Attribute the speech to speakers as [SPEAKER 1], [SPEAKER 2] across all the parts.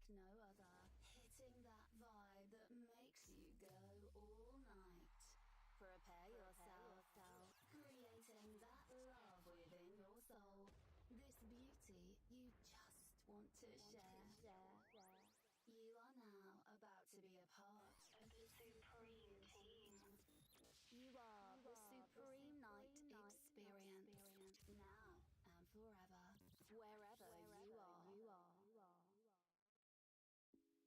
[SPEAKER 1] no other. Hitting that vibe that makes you go all night. Prepare yourself. Creating that love within your soul. This beauty you just want to share. You are now about to be a part of the Supreme Team. You are the Supreme Night Experience. Now and forever. Wherever you are.
[SPEAKER 2] Welcome to Supreme Night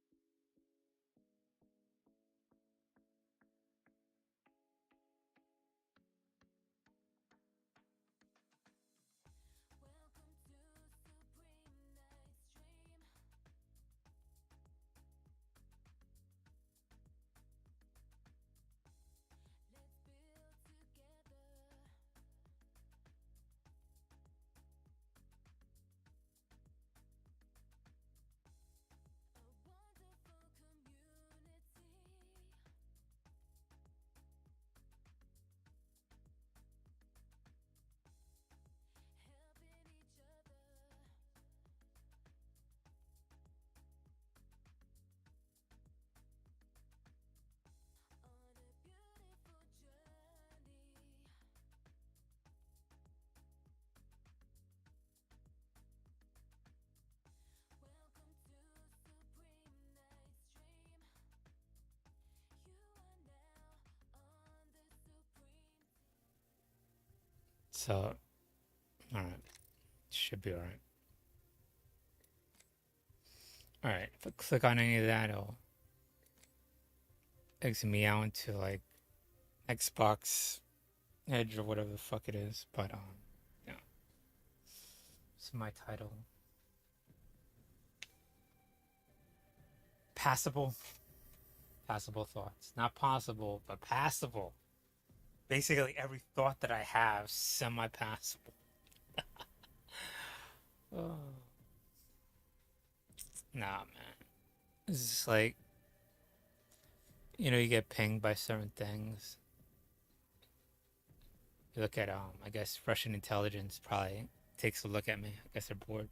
[SPEAKER 2] Stream. Let's build together. A wonderful community. Helping each other. On a beautiful journey. Welcome to Supreme Night Stream. You are now on the Supreme.
[SPEAKER 3] So, alright. Should be alright. Alright, if I click on any of that, it'll exit me out into like Xbox Edge or whatever the fuck it is. But, yeah. This is my title. Passable. Passable thoughts. Not possible, but passable. Basically, every thought that I have, semi-passable. Oh. Nah, man. It's just like, you get pinged by certain things. You look at, I guess Russian intelligence probably takes a look at me. I guess they're bored.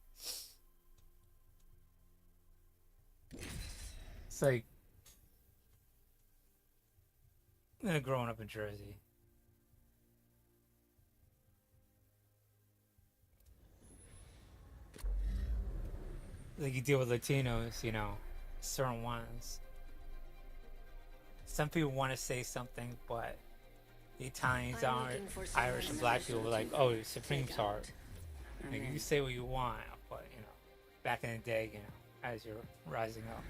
[SPEAKER 3] It's like, growing up in Jersey. Like, you deal with Latinos, certain ones. Some people want to say something, but the Italians aren't. Irish and black people are like, oh, Supreme's hard. Like, you can say what you want, but, back in the day, as you're rising up.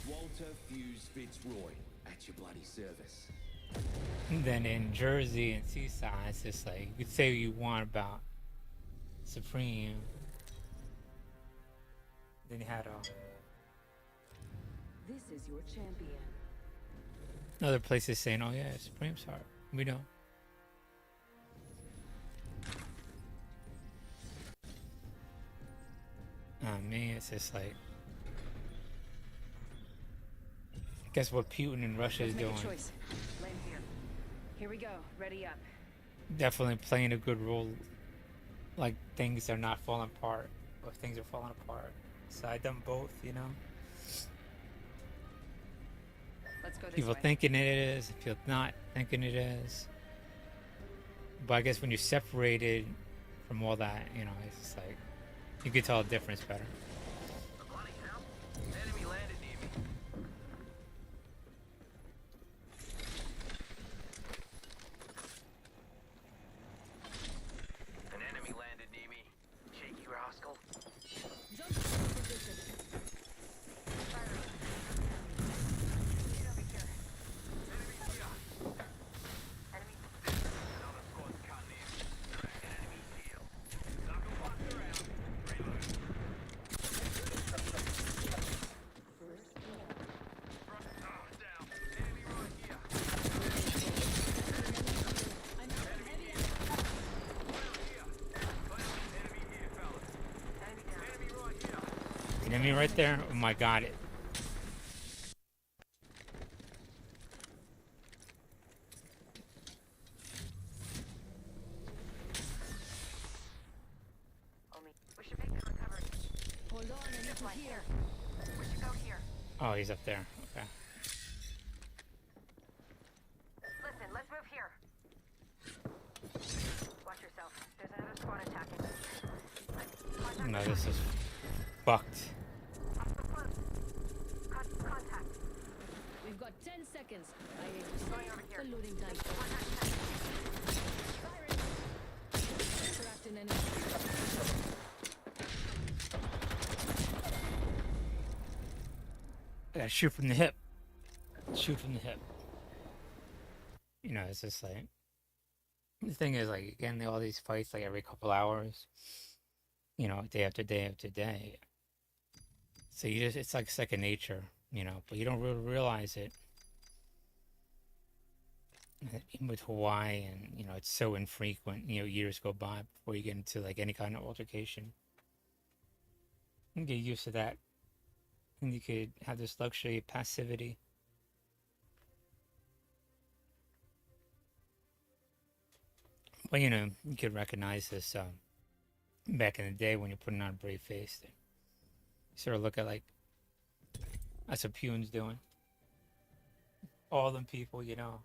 [SPEAKER 4] Walter Fuse Fitzroy at your bloody service.
[SPEAKER 3] And then in Jersey and Seaside, it's just like, you could say what you want about Supreme. Then you had
[SPEAKER 5] This is your champion.
[SPEAKER 3] other places saying, oh yeah, Supreme's hard. We know. Me, it's just like, guess what Putin and Russia is doing.
[SPEAKER 5] Choice. Land here. Here we go. Ready up.
[SPEAKER 3] Definitely playing a good role. Like, things are not falling apart, or things are falling apart. So I done both,
[SPEAKER 5] Let's go this
[SPEAKER 3] People
[SPEAKER 5] way.
[SPEAKER 3] thinking it is, people not thinking it is. But I guess when you're separated from all that, it's just like, you can tell the difference better.
[SPEAKER 6] Bloody hell. Enemy landed near me. An enemy landed near me. Cheeky rascal.
[SPEAKER 1] Jump into position.
[SPEAKER 6] Another squad's cutting in. Enemy kill. Knuckle buster out. Reload. Down. Enemy right here. Enemy here, fellas. Enemy right here.
[SPEAKER 3] Enemy right there? Oh my god.
[SPEAKER 5] We should make the recovery.
[SPEAKER 1] Hold on, I need to hear.
[SPEAKER 5] We should go
[SPEAKER 3] Oh, he's up there. Okay.
[SPEAKER 5] Listen, let's move here. Watch yourself. There's another squad attacking. Contact
[SPEAKER 3] No, this is fucked.
[SPEAKER 5] contact.
[SPEAKER 7] We've got 10 seconds.
[SPEAKER 5] Going over here.
[SPEAKER 7] The looting time. Firing. Interacting enemy.
[SPEAKER 3] I gotta shoot from the hip. Shoot from the hip. You know, it's just like the thing is like getting all these fights like every couple hours. You know, day after day after day. So you just it's like second nature, you know, but you don't really realize it. Even with Hawaii and you know, it's so infrequent, you know, years go by before you get into like any kind of altercation. You get used to that. And you could have this luxury of passivity. But you know, you could recognize this back in the day when you're putting on a brave face. You sort of look at like, that's what Pune's doing. All them people, you know.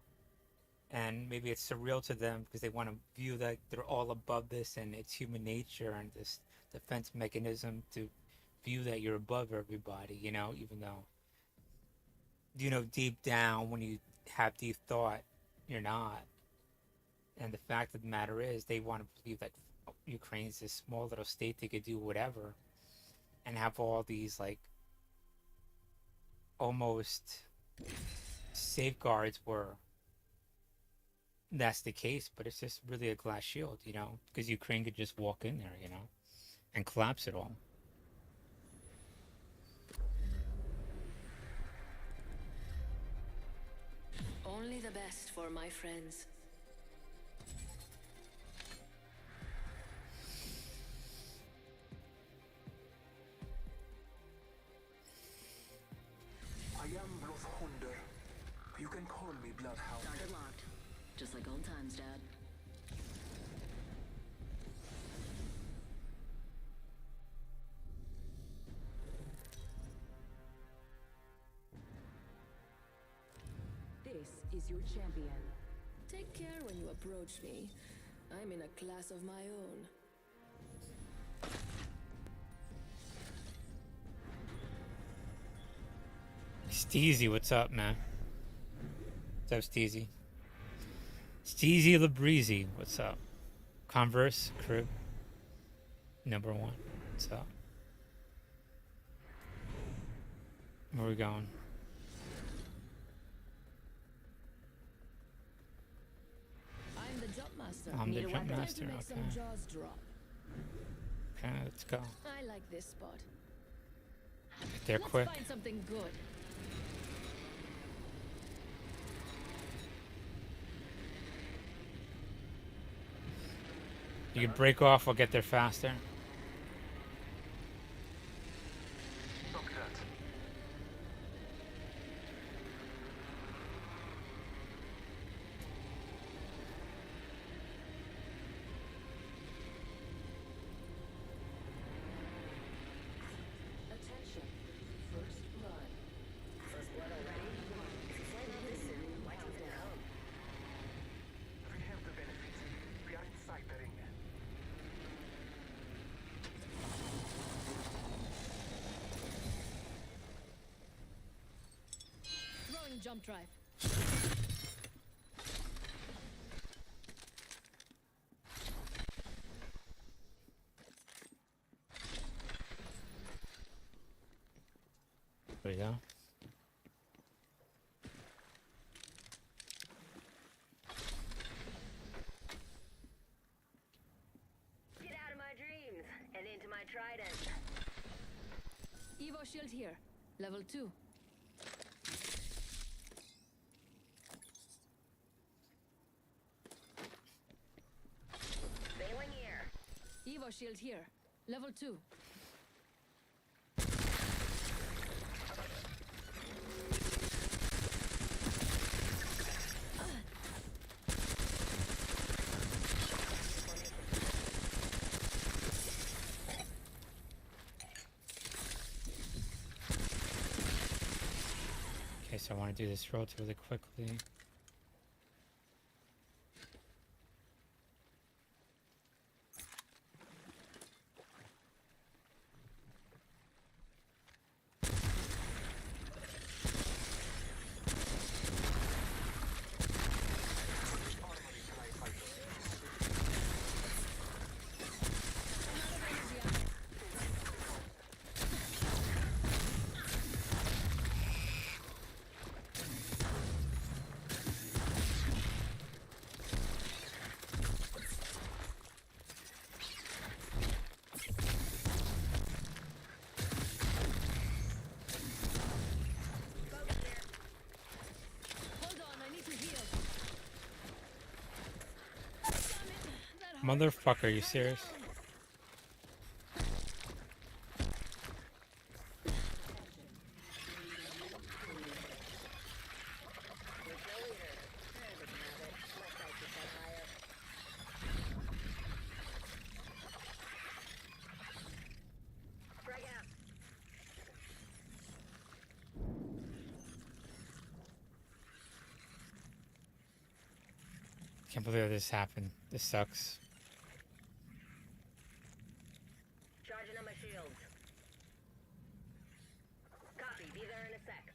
[SPEAKER 3] And maybe it's surreal to them because they want to view that they're all above this and it's human nature and this defense mechanism to view that you're above everybody, you know, even though, you know, deep down when you have deep thought, you're not. And the fact of the matter is they want to believe that Ukraine's this small little state, they could do whatever and have all these like almost safeguards where that's the case, but it's just really a glass shield, you know, because Ukraine could just walk in there, you know, and collapse it all.
[SPEAKER 7] Only the best for my friends.
[SPEAKER 8] I am Bloodhunder. You can call me Bloodhound.
[SPEAKER 7] Target locked. Just like old times, Dad. This is your champion. Take care when you approach me. I'm in a class of my own.
[SPEAKER 3] Steezy, what's up, man? What's up, Steezy? Steezy LaBreezy, what's up? Converse, Crib, #1, what's up? Where we going?
[SPEAKER 7] I'm the jump master.
[SPEAKER 3] I'm the
[SPEAKER 7] Need a
[SPEAKER 3] jump
[SPEAKER 7] weapon?
[SPEAKER 3] master,
[SPEAKER 7] To make some
[SPEAKER 3] okay.
[SPEAKER 7] jaws drop.
[SPEAKER 3] Okay, let's go.
[SPEAKER 7] I like this spot.
[SPEAKER 3] Get there
[SPEAKER 7] Let's
[SPEAKER 3] quick.
[SPEAKER 7] find something good.
[SPEAKER 3] You can break off or get there faster.
[SPEAKER 8] Look that.
[SPEAKER 7] Attention. First blood. First blood already? If you can't listen, why don't you help?
[SPEAKER 8] We have the benefits. We are inside the ring.
[SPEAKER 7] Throwing jump drive.
[SPEAKER 3] There we go.
[SPEAKER 5] Get out of my dreams and into my trident.
[SPEAKER 7] Evo shield here. Level 2.
[SPEAKER 5] Bailing here.
[SPEAKER 7] Evo shield here. Level 2.
[SPEAKER 3] so I want to do this relatively quickly.
[SPEAKER 2] Hold on, I need to heal.
[SPEAKER 3] Motherfucker, are you serious?
[SPEAKER 7] Frag out.
[SPEAKER 3] Can't believe this happened. This sucks.
[SPEAKER 7] Charging on my shields. Copy. Be there in a sec.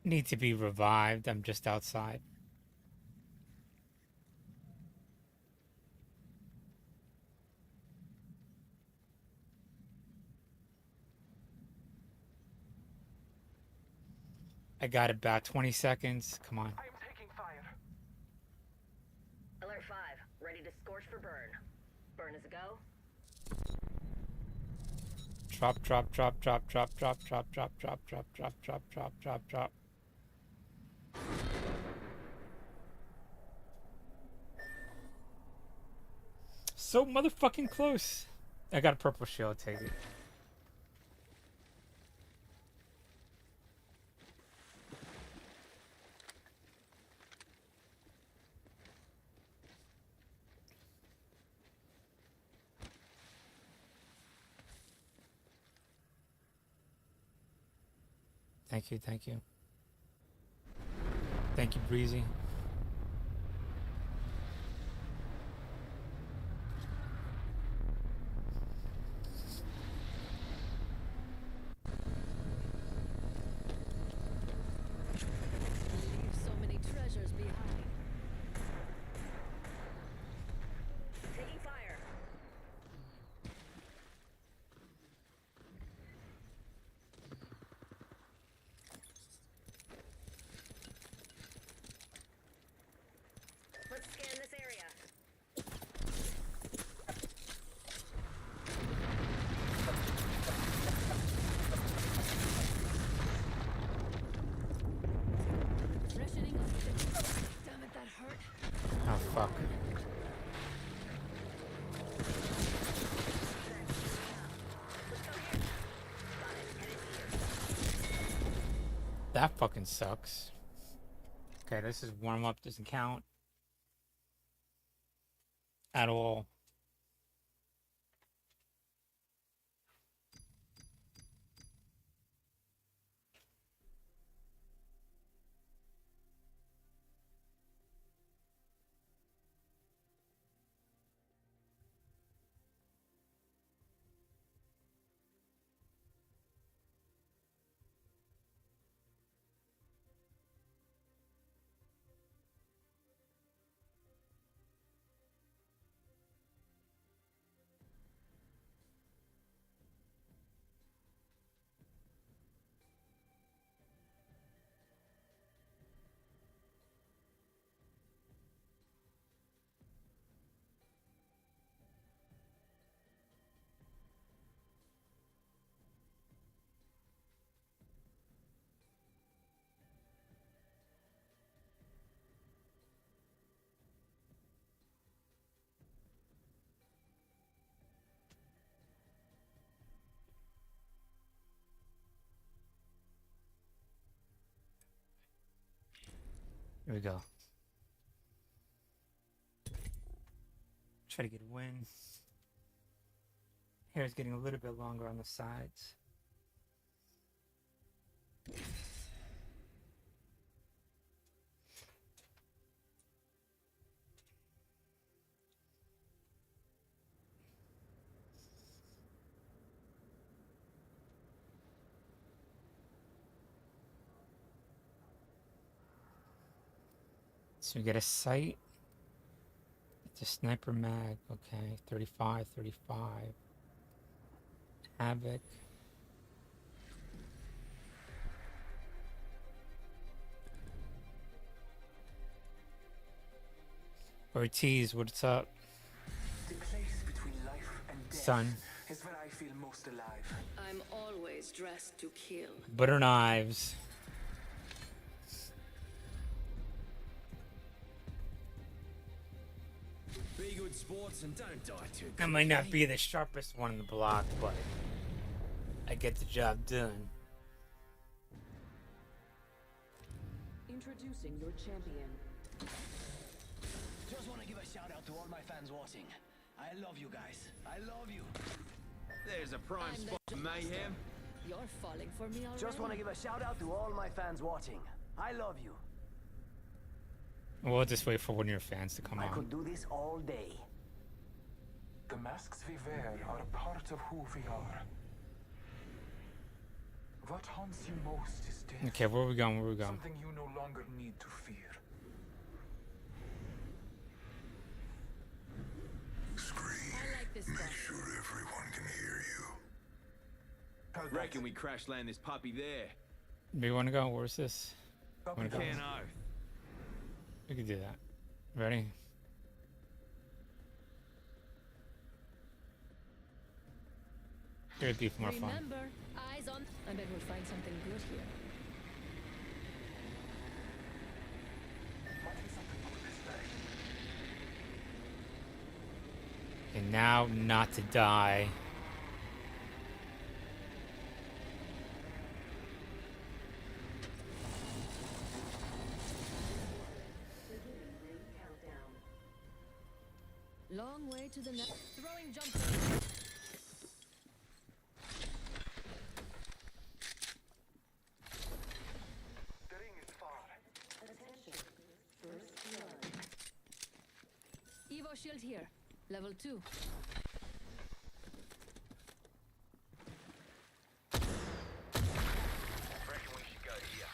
[SPEAKER 3] Need to be revived. I'm just outside. I got about 20 seconds. Come on.
[SPEAKER 8] I am taking fire.
[SPEAKER 7] Alert 5. Ready to scorch for burn. Burn is a go.
[SPEAKER 3] Drop, drop, drop, drop, drop, drop, drop, drop, drop, drop, drop, drop, drop, drop, drop. So motherfucking close. I got a purple shield. Take it. Thank you, thank you. Thank you, Breezy.
[SPEAKER 2] Leave so many treasures behind.
[SPEAKER 7] Taking fire. Let's scan this area.
[SPEAKER 2] Freshening up. Damn it, that hurt.
[SPEAKER 3] Oh, fuck. That fucking sucks. Okay, this is warm up. Doesn't count. At all. Here we go. Try to get a win. Hair's getting a little bit longer on the sides. So we get a sight. It's a sniper mag. Okay, 35, 35. Havoc. Ortiz, what's up?
[SPEAKER 8] The place between life and death
[SPEAKER 3] Son.
[SPEAKER 8] is where I feel most alive.
[SPEAKER 7] I'm always dressed to kill.
[SPEAKER 3] Butter knives.
[SPEAKER 4] Be good sports and don't die too
[SPEAKER 3] I might not be the sharpest one in the block, but I get the job done.
[SPEAKER 7] Introducing your champion.
[SPEAKER 9] Just want to give a shout out to all my fans watching. I love you guys. I love you.
[SPEAKER 4] There's a prime
[SPEAKER 2] I'm the
[SPEAKER 4] spot for mayhem.
[SPEAKER 2] You're falling for me already.
[SPEAKER 9] Just want to give a shout out to all my fans watching. I love you.
[SPEAKER 3] We'll just wait for one of your fans to come
[SPEAKER 9] I
[SPEAKER 3] on.
[SPEAKER 9] could do this all day.
[SPEAKER 8] The masks we wear are a part of who we are. What haunts you most is death.
[SPEAKER 3] Okay, where are we going? Where are we going?
[SPEAKER 8] Something you no longer need to fear.
[SPEAKER 2] I like this stuff.
[SPEAKER 10] Sure everyone can hear you.
[SPEAKER 4] Reckon we crash land this puppy there.
[SPEAKER 3] Do you want to go? Where's this?
[SPEAKER 8] Copy
[SPEAKER 3] Wanna go?
[SPEAKER 8] that.
[SPEAKER 4] Can't know.
[SPEAKER 3] We can do that. Ready? Here'd be more fun.
[SPEAKER 2] Remember, eyes on. I bet we'll find something good here.
[SPEAKER 3] And now, not to die.
[SPEAKER 2] Long way to the next. Throwing jump.
[SPEAKER 8] The ring is far.
[SPEAKER 2] Evo shield here. Level 2.
[SPEAKER 6] Reckon we should go here.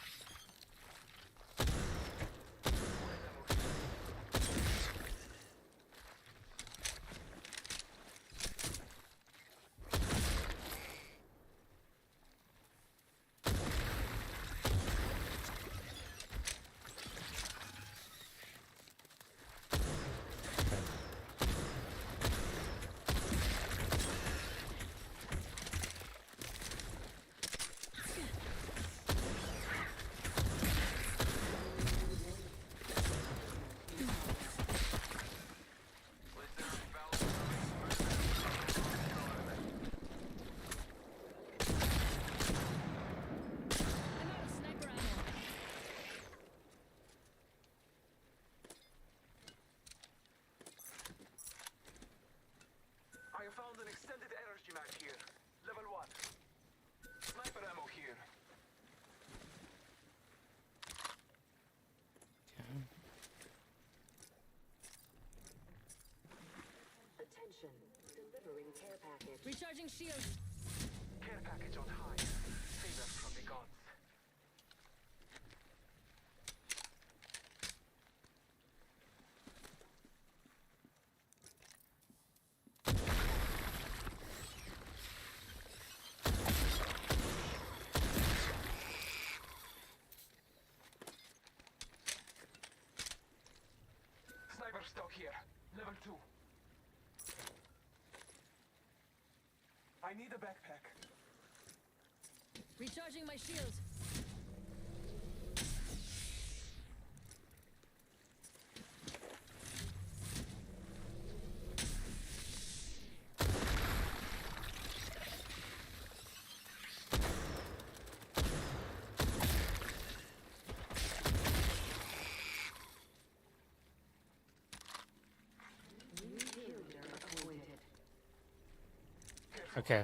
[SPEAKER 2] I'm out of sniper ammo.
[SPEAKER 8] I have found an extended energy mag here. Level 1. Sniper ammo here.
[SPEAKER 7] Attention. Delivering care package.
[SPEAKER 2] Recharging shields.
[SPEAKER 8] Care package on high. Favor from the gods. Sniper stock here. Level 2. I need a backpack.
[SPEAKER 2] Recharging my shields.
[SPEAKER 3] Okay.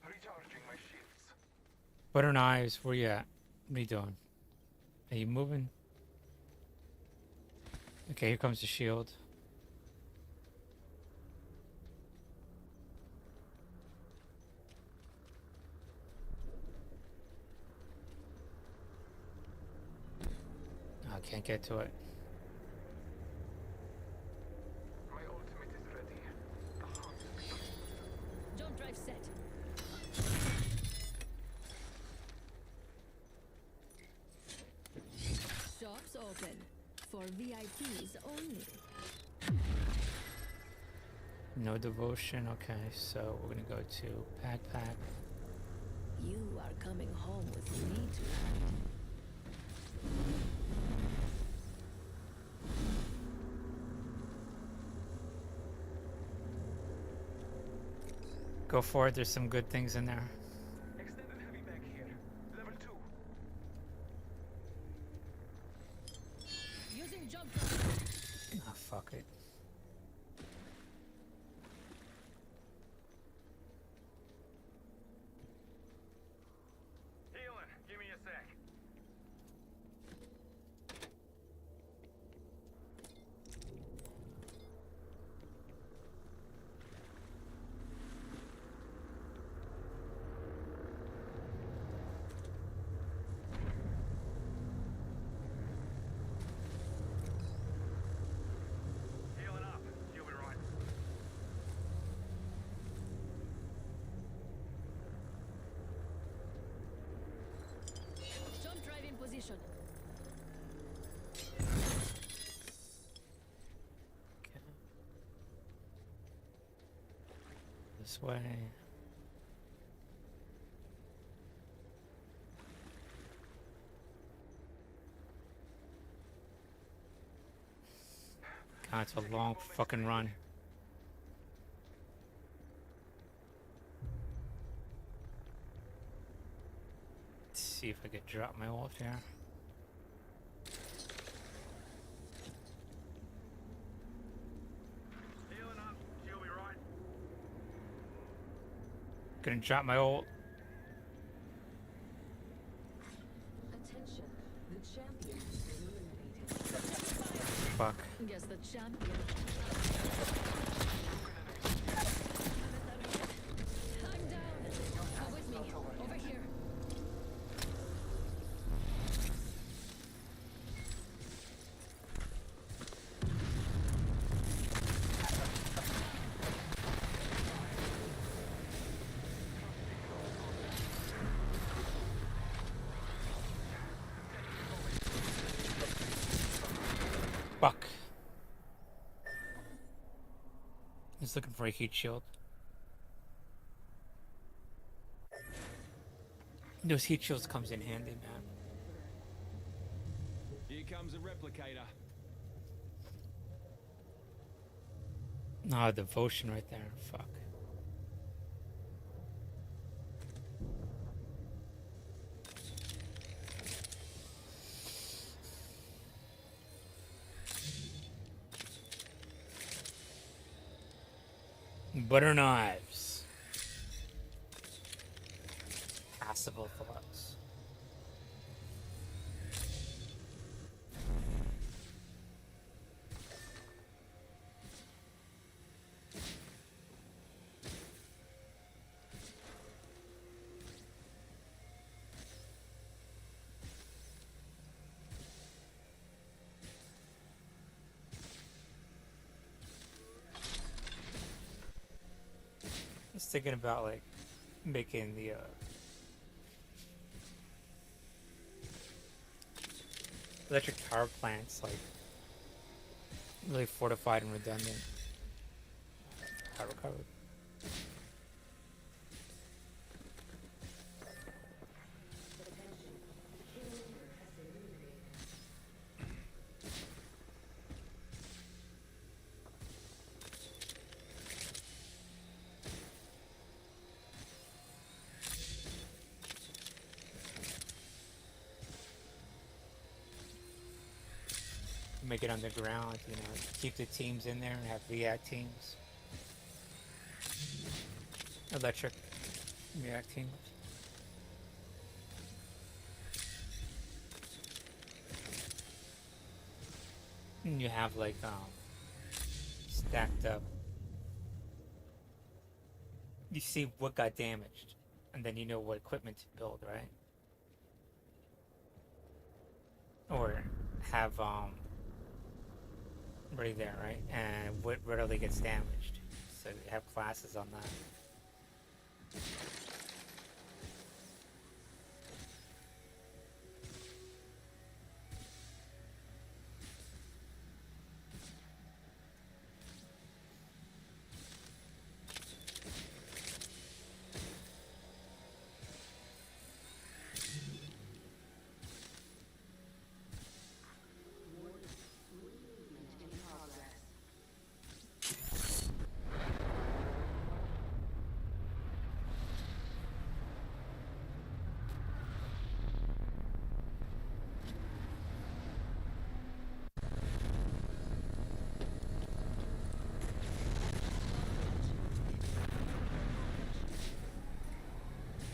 [SPEAKER 8] Recharging my shields.
[SPEAKER 3] Butter knives, where you at? What are you doing? Are you moving? Okay, here comes the shield. I can't get to it.
[SPEAKER 8] My ultimate is ready. The hunt begins.
[SPEAKER 2] Jump drive set. Shops open. For VIPs only.
[SPEAKER 3] No devotion. Okay, so we're gonna go to Pack.
[SPEAKER 2] You are coming home with me tonight.
[SPEAKER 3] Go for it. There's some good things in there.
[SPEAKER 8] Extended heavy mag here. Level 2.
[SPEAKER 2] Using jump drive.
[SPEAKER 3] Ah, fuck it.
[SPEAKER 6] Healing. Give me a sec. Healing up. You'll be right.
[SPEAKER 2] Jump drive in position.
[SPEAKER 3] Okay. This way. God, it's a long fucking run. Let's see if I could drop my ult here.
[SPEAKER 6] Healing up. You'll be right.
[SPEAKER 3] Gonna drop my ult.
[SPEAKER 7] Attention, the champion has been eliminated.
[SPEAKER 3] Fuck.
[SPEAKER 2] Guess the champion. I'm down. Come with me. Over here.
[SPEAKER 3] Fuck. He's looking for a heat shield. Those heat shields comes in handy, man.
[SPEAKER 9] Here comes a replicator.
[SPEAKER 3] Ah, devotion right there. Fuck. Butter knives. Passible thoughts. I was thinking about like making the electric power plants like really fortified and redundant. Power recovered. Make it underground, you know, keep the teams in there and have react teams. Electric. reacting. And you have like stacked up. You see what got damaged, and then you know what equipment to build, right? Or have right there, right? And what readily gets damaged. So you have classes on that.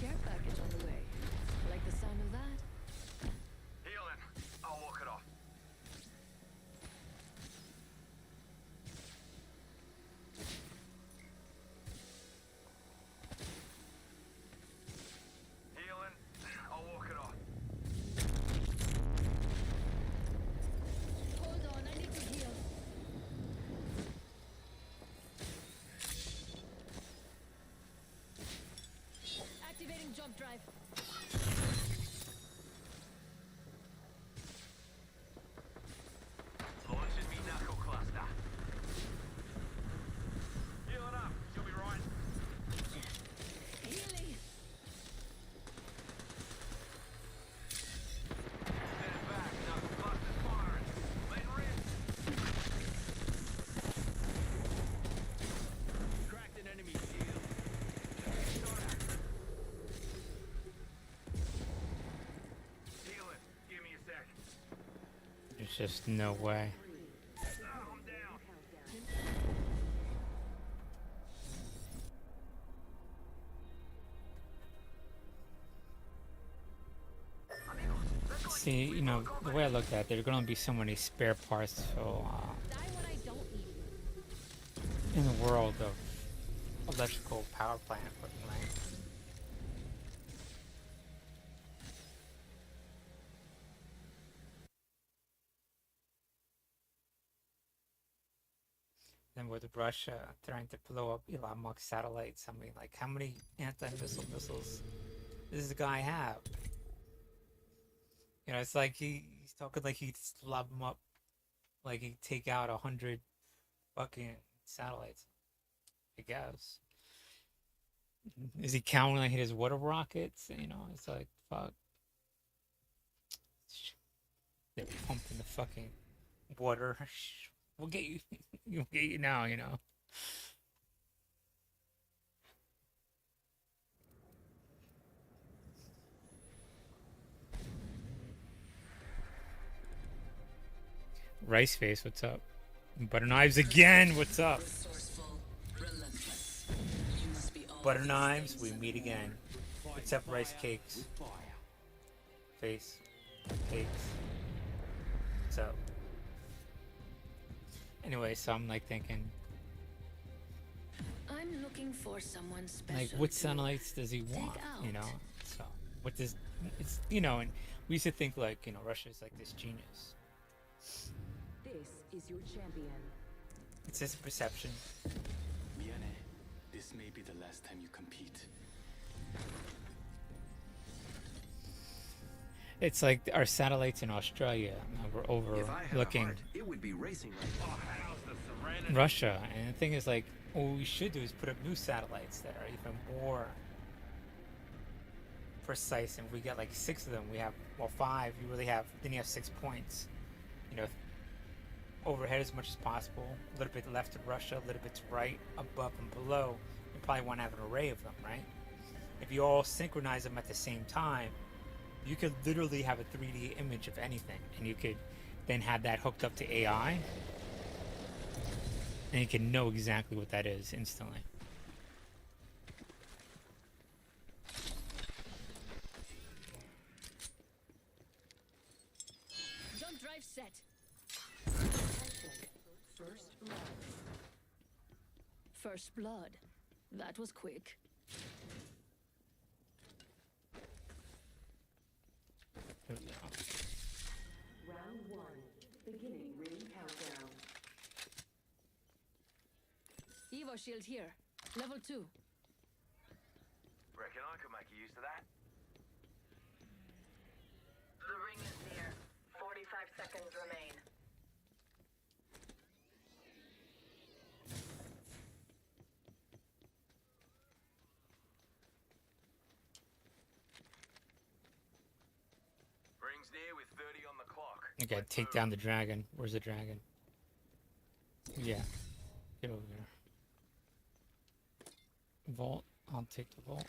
[SPEAKER 2] Care package on the way. Like the sound of that?
[SPEAKER 6] Healing. I'll walk it off. Healing. I'll walk it off.
[SPEAKER 2] Hold on, I need to heal. Activating jump drive.
[SPEAKER 6] Launching me knuckle cluster. Healing up. You'll be right.
[SPEAKER 2] Healing.
[SPEAKER 6] Stand back. Knuckle cluster's firing. Letting rip. Cracked an enemy shield. Healing. Give me a sec.
[SPEAKER 3] There's just no way.
[SPEAKER 6] I'm down.
[SPEAKER 3] See, you know, the way I look at it, there are going to be so many spare parts so,
[SPEAKER 2] Die when I don't need you.
[SPEAKER 3] in the world of electrical power plant equipment, right? Then with Russia trying to blow up Elon Musk satellites, I mean, like, how many anti-missile missiles does the guy have? You know, it's like he's talking like he'd lob them up, like he'd take out 100 fucking satellites, I guess. Is he counting like his water rockets? You know, it's like, fuck. They're pumping the fucking water. We'll get you. We'll get you now, you know. Rice face, what's up? Butter knives again, what's up? Butter knives, we meet again. What's up, rice cakes? Face, cakes. What's up? Anyway, so I'm like thinking,
[SPEAKER 2] I'm looking for someone special.
[SPEAKER 3] like, what satellites does he want? You know, so what does it's, you know, and we used to think like, you know, Russia's like this genius.
[SPEAKER 7] This is your champion.
[SPEAKER 3] It's his perception.
[SPEAKER 9] Miane, this may be the last time you compete.
[SPEAKER 3] It's like our satellites in Australia were overlooking
[SPEAKER 4] it would be racing
[SPEAKER 6] Oh, how's the serenity?
[SPEAKER 3] Russia, and the thing is, like, what we should do is put up new satellites that are even more precise, and if we get like 6 of them, we have, well, 5, you really have, then you have 6 points, you know, overhead as much as possible, a little bit left to Russia, a little bit to right, above and below. You probably want to have an array of them, right? If you all synchronize them at the same time, you could literally have a 3D image of anything, and you could then have that hooked up to AI, and you can know exactly what that is instantly.
[SPEAKER 2] set.
[SPEAKER 7] First blood.
[SPEAKER 2] First blood. That was quick.
[SPEAKER 3] There we go.
[SPEAKER 7] Round 1. Beginning ring countdown.
[SPEAKER 2] Evo shield here. Level 2.
[SPEAKER 6] Reckon I could make use of that.
[SPEAKER 7] The ring is near. 45 seconds remain.
[SPEAKER 6] Ring's near with 30 on the clock.
[SPEAKER 3] I gotta take down the dragon. Where's the dragon? Yeah. Get over there. Vault. I'll take the vault.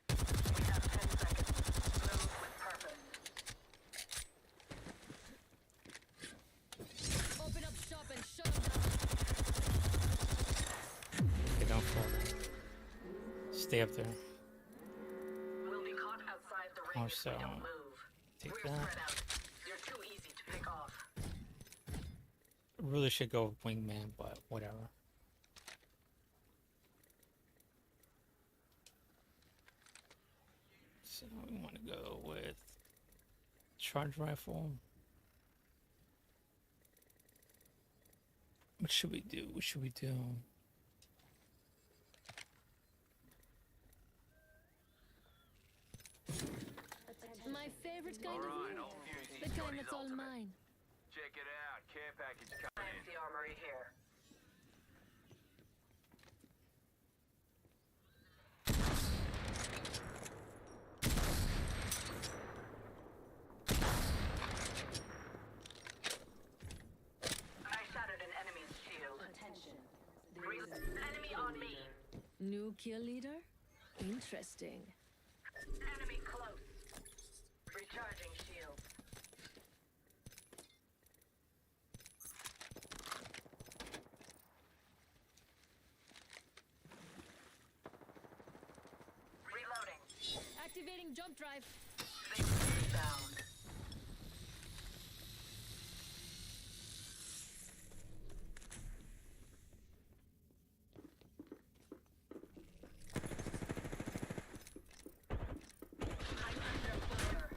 [SPEAKER 7] We have 10 seconds. Move with purpose.
[SPEAKER 2] Open up shop and shut them down.
[SPEAKER 3] Okay, don't fall. Stay up there.
[SPEAKER 7] We'll be caught outside the ring if
[SPEAKER 3] Also,
[SPEAKER 7] we don't move.
[SPEAKER 3] take
[SPEAKER 7] We're
[SPEAKER 3] that.
[SPEAKER 7] spread out. You're too easy to pick off.
[SPEAKER 3] Really should go with wingman, but whatever. So we want to go with charge rifle. What should we do? What should we do?
[SPEAKER 2] My favorite kind of
[SPEAKER 6] Alright,
[SPEAKER 2] loot.
[SPEAKER 6] I'll fuse
[SPEAKER 2] The
[SPEAKER 6] these
[SPEAKER 2] kind
[SPEAKER 6] Johnny's
[SPEAKER 2] that's all
[SPEAKER 6] ultimate.
[SPEAKER 2] mine.
[SPEAKER 6] Check it out. Care package coming
[SPEAKER 7] Finds
[SPEAKER 6] in.
[SPEAKER 7] the armory here. I shattered an enemy's shield. Attention. Enemy on me.
[SPEAKER 2] New kill leader? Interesting.
[SPEAKER 7] Enemy close. Recharging shield. Reloading.
[SPEAKER 2] Activating jump drive.
[SPEAKER 7] Victory bound. I'm under fire.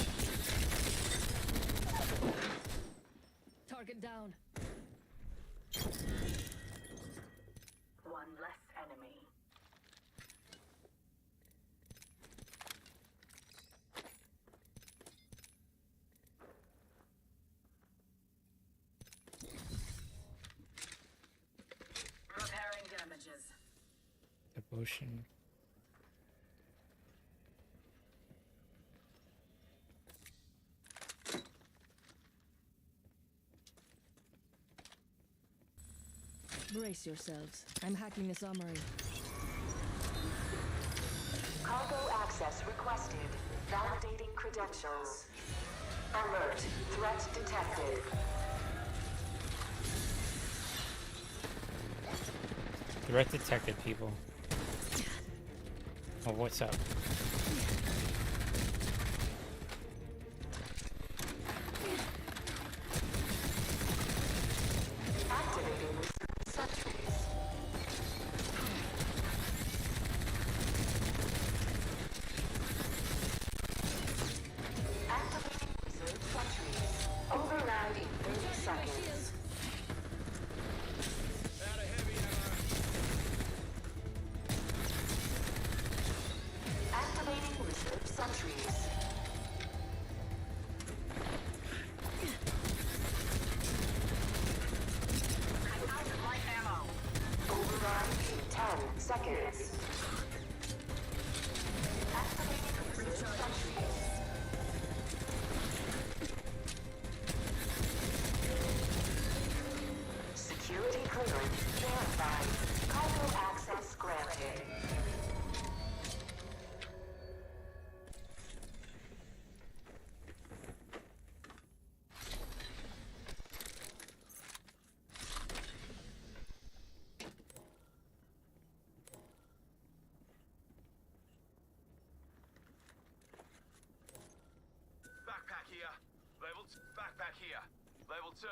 [SPEAKER 2] Target down.
[SPEAKER 7] One less enemy. Repairing damages.
[SPEAKER 3] Devotion.
[SPEAKER 2] Brace yourselves. I'm hacking this armory.
[SPEAKER 11] Cargo access requested. Validating credentials. Alert. Threat detected.
[SPEAKER 3] Threat detected, people. Oh, what's up?
[SPEAKER 11] Activating sentries. Activating reserve sentries. Override in 30 seconds. Activating reserve sentries.
[SPEAKER 7] I'm out of light ammo.
[SPEAKER 11] Override in 10 seconds. Activating reserve sentries. Security clearance verified. Cargo access granted.
[SPEAKER 6] 2.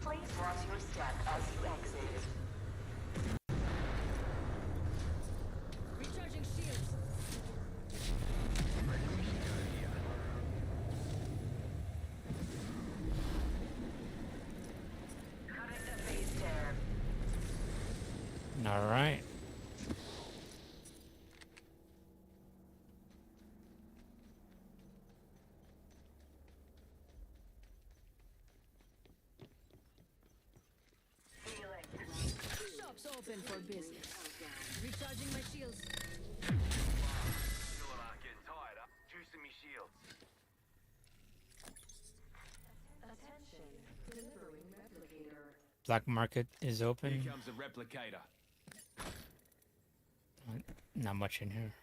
[SPEAKER 11] Please watch your step as you exit.
[SPEAKER 2] Recharging shields.
[SPEAKER 11] Cutting the phase tear.
[SPEAKER 3] All right.
[SPEAKER 2] Shop's open for business. Recharging my shields.
[SPEAKER 6] Still not getting tired, huh? Juicing me shields.
[SPEAKER 7] Attention, delivering replicator.
[SPEAKER 3] Black market is open.
[SPEAKER 4] Here comes a replicator.
[SPEAKER 3] Not much in here.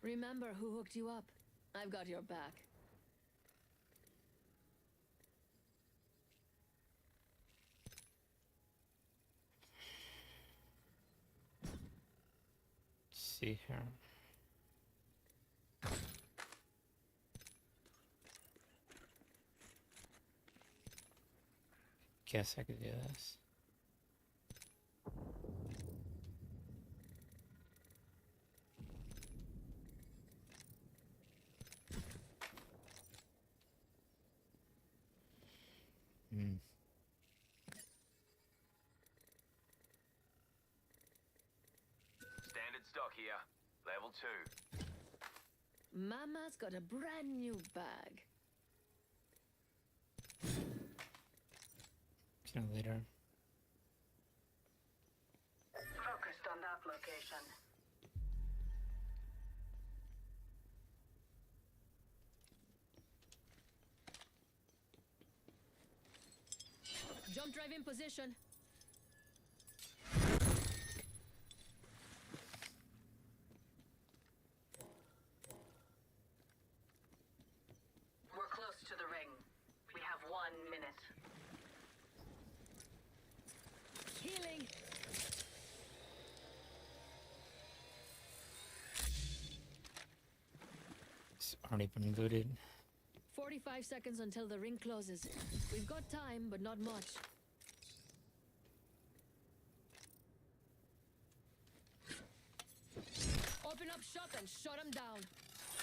[SPEAKER 2] Remember who hooked you up. I've got your back.
[SPEAKER 3] Let's see here. Guess I could do this.
[SPEAKER 6] Standard stock here. Level 2.
[SPEAKER 2] Mama's got a brand new bag.
[SPEAKER 3] Later.
[SPEAKER 11] Focused on that location.
[SPEAKER 2] Jump drive in position.
[SPEAKER 11] We're close to the ring. We have 1 minute.
[SPEAKER 2] Healing.
[SPEAKER 3] It's already been looted.
[SPEAKER 2] 45 seconds until the ring closes. We've got time, but not much. Open up shop and shut them down.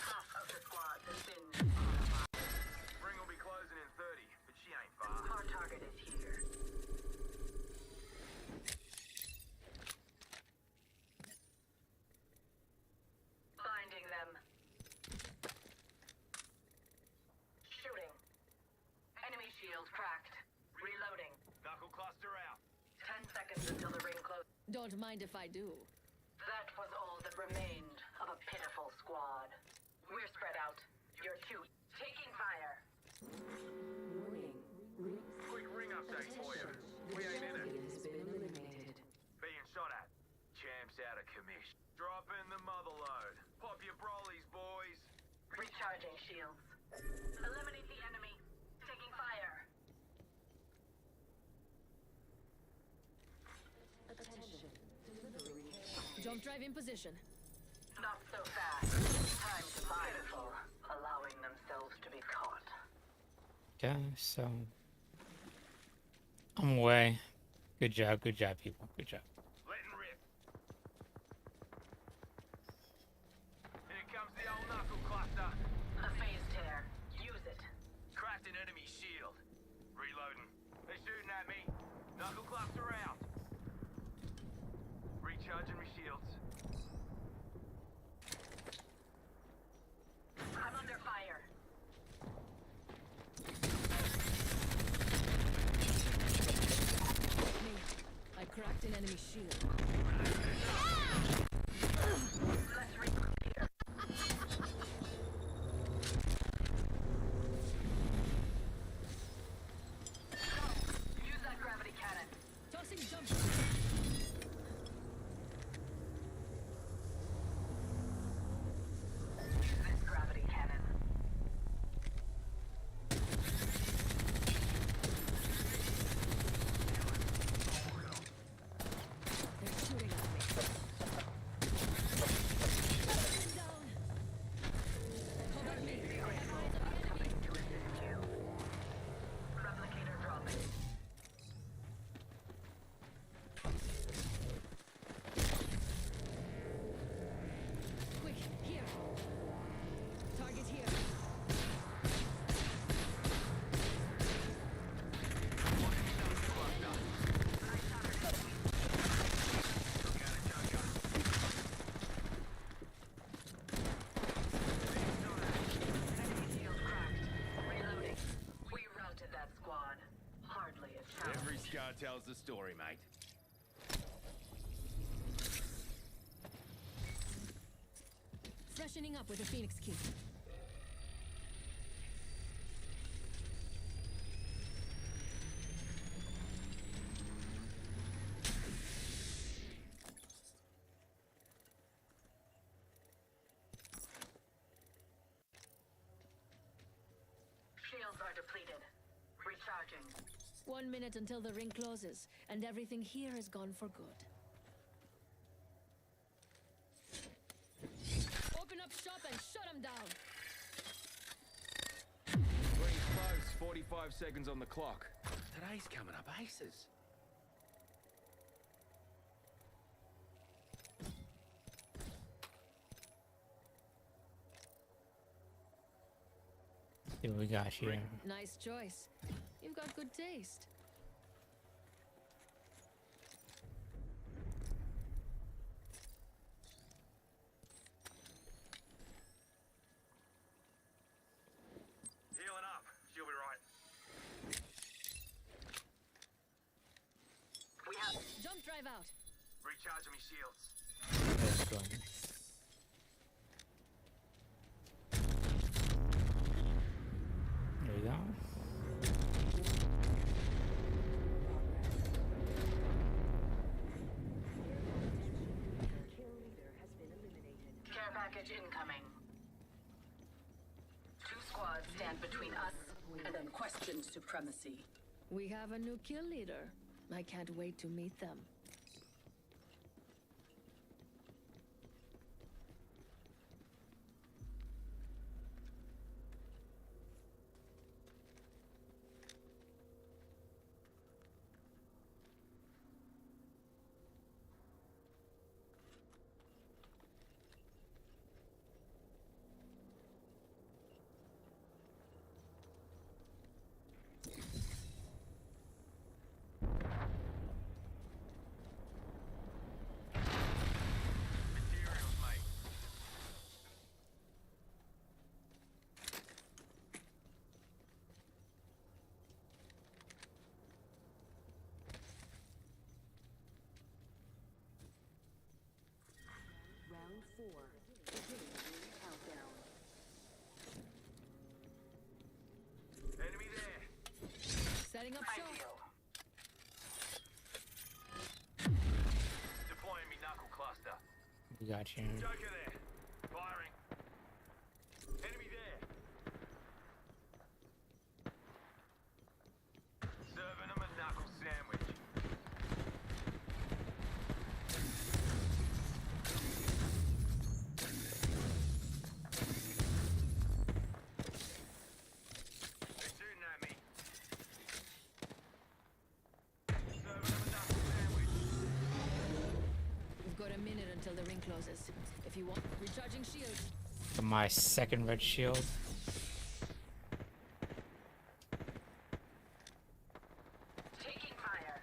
[SPEAKER 11] Half of the squad has been.
[SPEAKER 6] Ring will be closing in 30, but she ain't far.
[SPEAKER 11] Our target is here. Finding them. Shooting. Enemy shield cracked. Reloading.
[SPEAKER 6] Knuckle cluster out.
[SPEAKER 11] 10 seconds until the ring closes.
[SPEAKER 2] Don't mind if I do.
[SPEAKER 11] That was all that remained of a pitiful squad. We're spread out. You're two. Taking fire.
[SPEAKER 6] Quick ring update for you. We ain't in it. Being shot at. Champs out of commission. Drop in the mother load. Pop your brollies, boys.
[SPEAKER 11] Recharging shields. Eliminate the enemy. Taking fire.
[SPEAKER 2] Jump drive in position.
[SPEAKER 11] Not so fast. Time to mindful, allowing themselves to be caught.
[SPEAKER 3] Okay, so I'm away. Good job, people. Good job.
[SPEAKER 6] Letting rip. Here comes the old knuckle cluster.
[SPEAKER 11] A phase tear. Use it.
[SPEAKER 6] Cracked an enemy shield. Reloading. They're shooting at me. Knuckle cluster out. Recharging my shields.
[SPEAKER 11] I'm under fire.
[SPEAKER 2] I cracked an enemy shield.
[SPEAKER 11] Let's regroup here. Use that gravity cannon.
[SPEAKER 2] Tossing jump.
[SPEAKER 11] count.
[SPEAKER 4] Every scar tells the story, mate.
[SPEAKER 2] Freshening up with a Phoenix key.
[SPEAKER 11] Shields are depleted. Recharging.
[SPEAKER 2] 1 minute until the ring closes, and everything here is gone for good. Open up shop and shut them down.
[SPEAKER 8] Ring's close. 45 seconds on the clock.
[SPEAKER 4] Today's coming up aces.
[SPEAKER 3] See what we got here.
[SPEAKER 2] Nice choice. You've got good taste.
[SPEAKER 6] Healing up. She'll be right.
[SPEAKER 11] We have
[SPEAKER 2] Jump drive out.
[SPEAKER 6] Recharging me shields.
[SPEAKER 3] Let's go. There we go.
[SPEAKER 7] Kill leader has been eliminated.
[SPEAKER 11] care package incoming. 2 squads stand between us and unquestioned supremacy.
[SPEAKER 2] We have a new kill leader. I can't wait to meet them.
[SPEAKER 6] Materials, mate.
[SPEAKER 7] Round 4. Beginning ring countdown.
[SPEAKER 6] Enemy there.
[SPEAKER 2] Setting up shop.
[SPEAKER 11] Ideal.
[SPEAKER 6] Deploying me knuckle cluster.
[SPEAKER 3] We got here.
[SPEAKER 6] Joker there. Firing. Enemy there. Serving him a knuckle sandwich. They're shooting at me. Serving him a knuckle sandwich.
[SPEAKER 2] We've got a minute until the ring closes. If you want, recharging shields.
[SPEAKER 3] My second red shield.
[SPEAKER 11] Taking fire.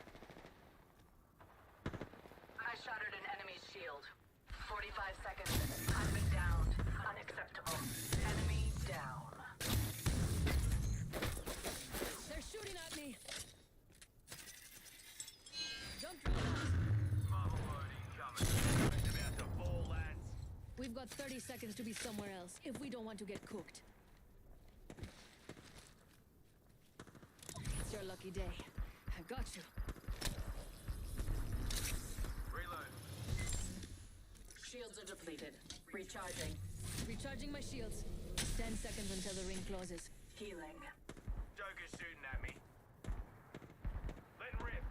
[SPEAKER 11] I shattered an enemy's shield. 45 seconds. I've been downed. Unacceptable. Enemy down.
[SPEAKER 2] They're shooting at me. Jump drive out.
[SPEAKER 6] Mother load incoming. It's about to fall, lads.
[SPEAKER 2] We've got 30 seconds to be somewhere else if we don't want to get cooked. It's your lucky day. I've got you.
[SPEAKER 6] Reload.
[SPEAKER 11] Shields are depleted. Recharging.
[SPEAKER 2] Recharging my shields. 10 seconds until the ring closes.
[SPEAKER 11] Healing.
[SPEAKER 6] Joker's shooting at me. Let him rip.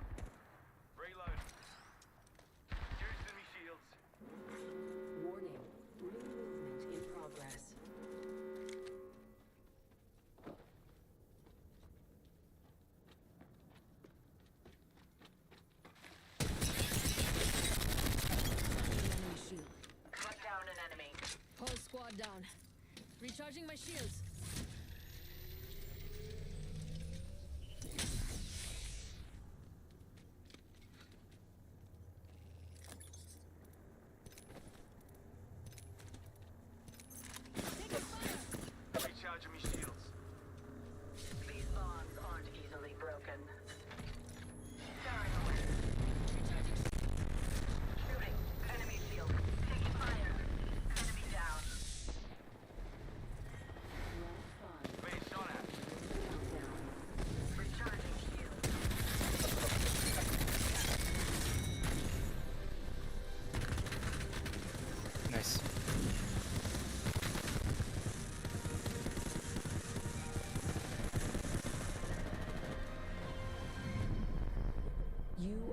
[SPEAKER 6] Reload. Juicing me shields.
[SPEAKER 7] Warning. Ring movement in progress.
[SPEAKER 2] Enemy shield.
[SPEAKER 11] Cut down an enemy.
[SPEAKER 2] Whole squad down. Recharging my shields.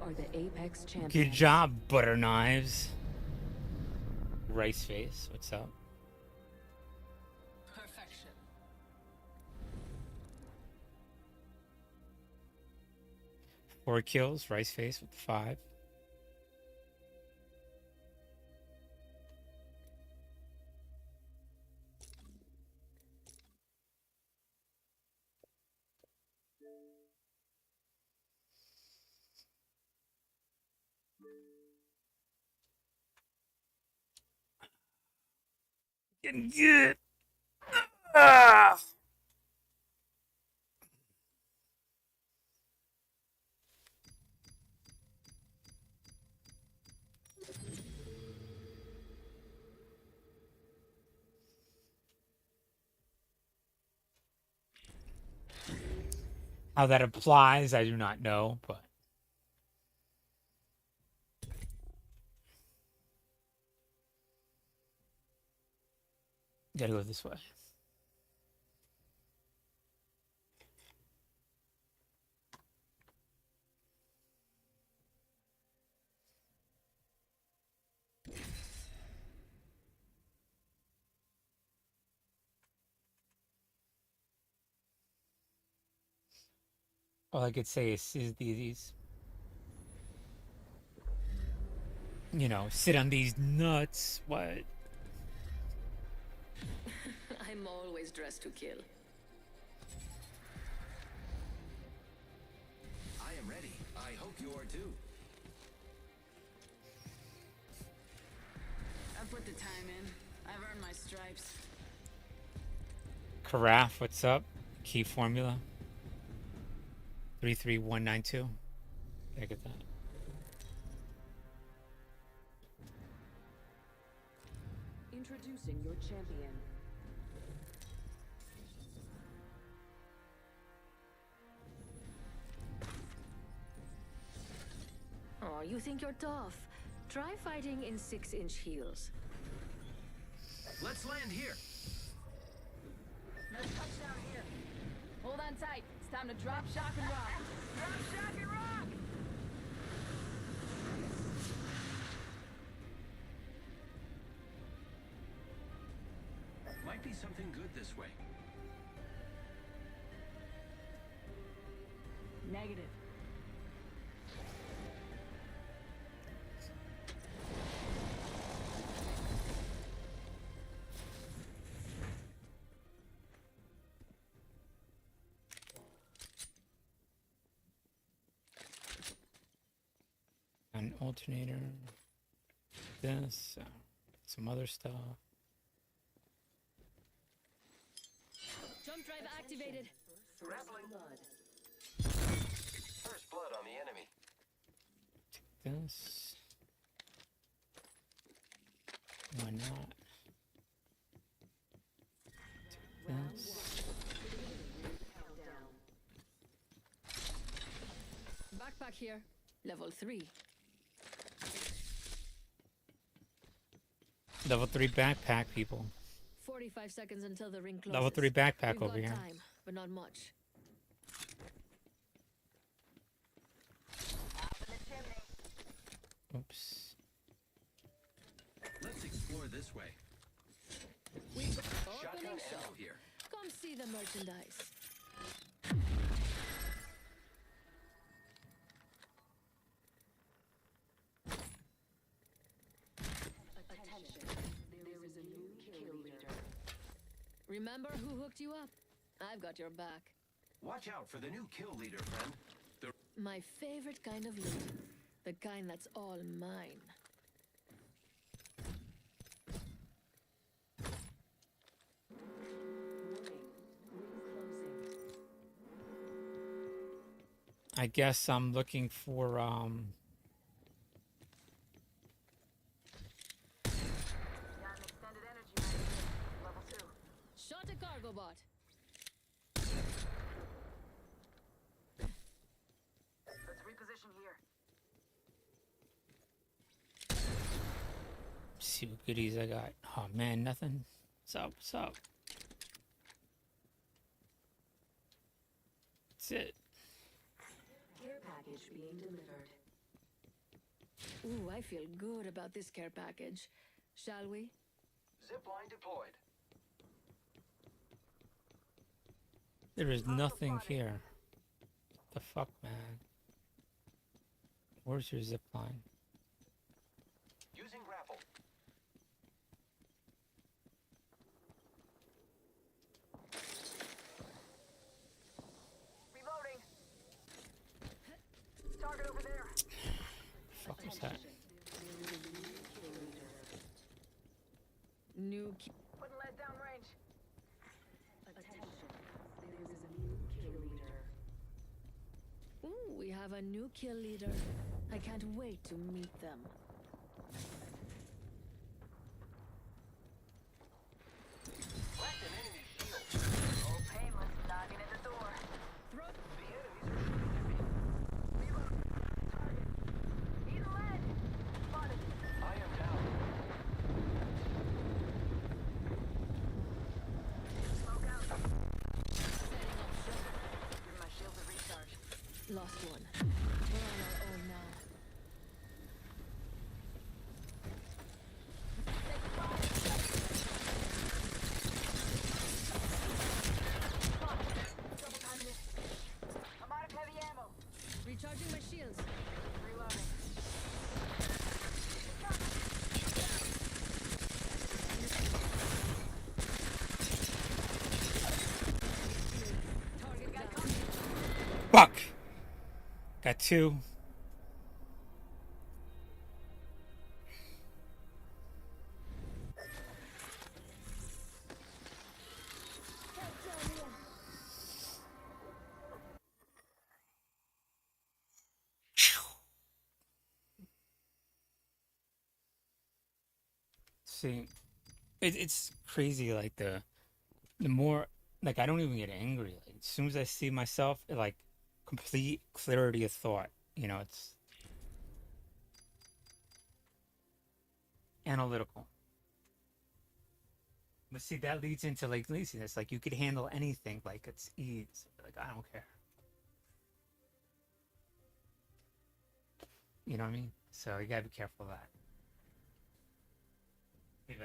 [SPEAKER 7] are the Apex champions.
[SPEAKER 3] Good job, butter knives. Rice face, what's up?
[SPEAKER 7] Perfection.
[SPEAKER 3] 4 kills, rice face with 5. Getting good. Ah! How that applies, I do not know, but gotta go this way. All I could say is these, you know, sit on these nuts. What?
[SPEAKER 7] I'm always dressed to kill.
[SPEAKER 9] I am ready. I hope you are too.
[SPEAKER 5] I've put the time in. I've earned my stripes.
[SPEAKER 3] Carafe, what's up? Key formula 33192. I get that.
[SPEAKER 7] Introducing your champion.
[SPEAKER 2] Oh, you think you're tough? Try fighting in 6-inch heels.
[SPEAKER 9] Let's land here.
[SPEAKER 5] No touchdown here. Hold on tight. It's time to drop, shock, and rock. Drop, shock, and rock!
[SPEAKER 9] Might be something good this way.
[SPEAKER 5] Negative.
[SPEAKER 3] An alternator. This. Some other stuff.
[SPEAKER 2] Jump drive activated.
[SPEAKER 9] Grappling. First blood on the enemy.
[SPEAKER 3] This. Why not? This.
[SPEAKER 2] Backpack here. Level 3.
[SPEAKER 3] Level 3 backpack, people.
[SPEAKER 2] 45 seconds until the ring closes.
[SPEAKER 3] Level 3 backpack
[SPEAKER 2] We've
[SPEAKER 3] over
[SPEAKER 2] got
[SPEAKER 3] here.
[SPEAKER 2] time, but not much.
[SPEAKER 3] Oops.
[SPEAKER 9] Let's explore this way.
[SPEAKER 2] We've got
[SPEAKER 9] Shotgun
[SPEAKER 2] opening
[SPEAKER 9] ammo
[SPEAKER 2] show.
[SPEAKER 9] here.
[SPEAKER 2] Come see the merchandise. Remember who hooked you up? I've got your back.
[SPEAKER 9] Watch out for the new kill leader, friend.
[SPEAKER 2] My favorite kind of loot. The kind that's all mine.
[SPEAKER 3] I guess I'm looking for
[SPEAKER 5] Got an extended energy magazine. Level 2.
[SPEAKER 2] Shot a cargo bot.
[SPEAKER 5] Let's reposition here.
[SPEAKER 3] see what goodies I got. Oh man, nothing. What's up? What's up? That's it.
[SPEAKER 7] Care package being delivered.
[SPEAKER 2] Ooh, I feel good about this care package. Shall we?
[SPEAKER 8] Zipline deployed.
[SPEAKER 3] There is nothing here. What the fuck, man? Where's your zip line?
[SPEAKER 8] Using grapple.
[SPEAKER 5] Reloading. Target over there.
[SPEAKER 3] Fuck was that?
[SPEAKER 2] New
[SPEAKER 5] Putting lead down range.
[SPEAKER 2] Ooh, we have a new kill leader. I can't wait to meet them.
[SPEAKER 8] Cracked an enemy shield.
[SPEAKER 5] Oh, painless. Knocking at the door.
[SPEAKER 8] The enemies are shooting at me.
[SPEAKER 5] Reload. Target. Need a lead. Spotted.
[SPEAKER 8] I am down.
[SPEAKER 5] Smoke out. Setting up shot. Give my shields a recharge.
[SPEAKER 2] Lost one. We're on our own now.
[SPEAKER 5] Double timing it. I'm out of heavy ammo.
[SPEAKER 2] Recharging my shields.
[SPEAKER 5] Reloading.
[SPEAKER 2] Target down.
[SPEAKER 3] Fuck! Got two. See, it's crazy. Like the more, like, I don't even get angry. Like, as soon as I see myself, like, complete clarity of thought. You know, it's analytical. But see, that leads into like laziness. Like, you could handle anything like it's ease. Like, I don't care. You know what I mean? So you gotta be careful of that. Yeah.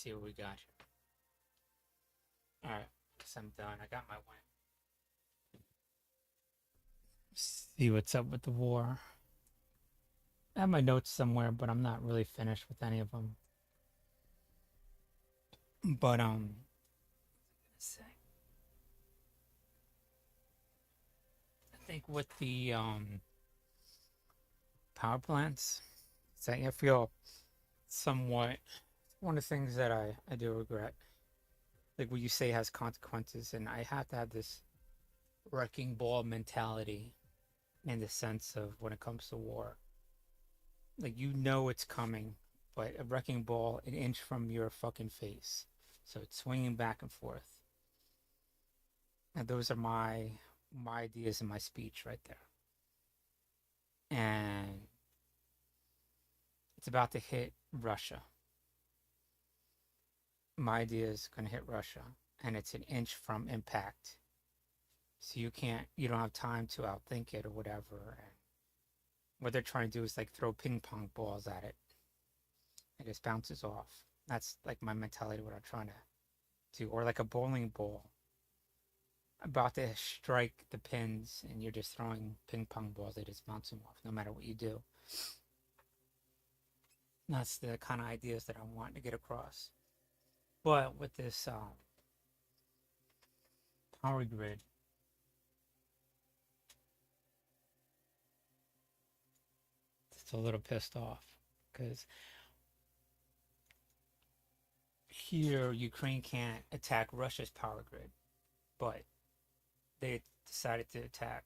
[SPEAKER 3] see what we got here. Alright, guess I'm done. I got my win. See what's up with the war. I have my notes somewhere, but I'm not really finished with any of them. But I think with the power plants, I feel somewhat one of the things that I do regret, like what you say has consequences, and I have to have this wrecking ball mentality in the sense of when it comes to war. Like, you know it's coming, but a wrecking ball an inch from your fucking face, so it's swinging back and forth. And those are my ideas in my speech right there. And it's about to hit Russia. My idea is going to hit Russia, and it's an inch from impact. So you don't have time to outthink it or whatever. And what they're trying to do is like throw ping pong balls at it. It just bounces off. That's like my mentality, what I'm trying to do. Or like a bowling ball about to strike the pins, and you're just throwing ping pong balls, they just bounce them off no matter what you do. That's the kind of ideas that I want to get across. But with this power grid, it's a little pissed off because here Ukraine can't attack Russia's power grid, but they decided to attack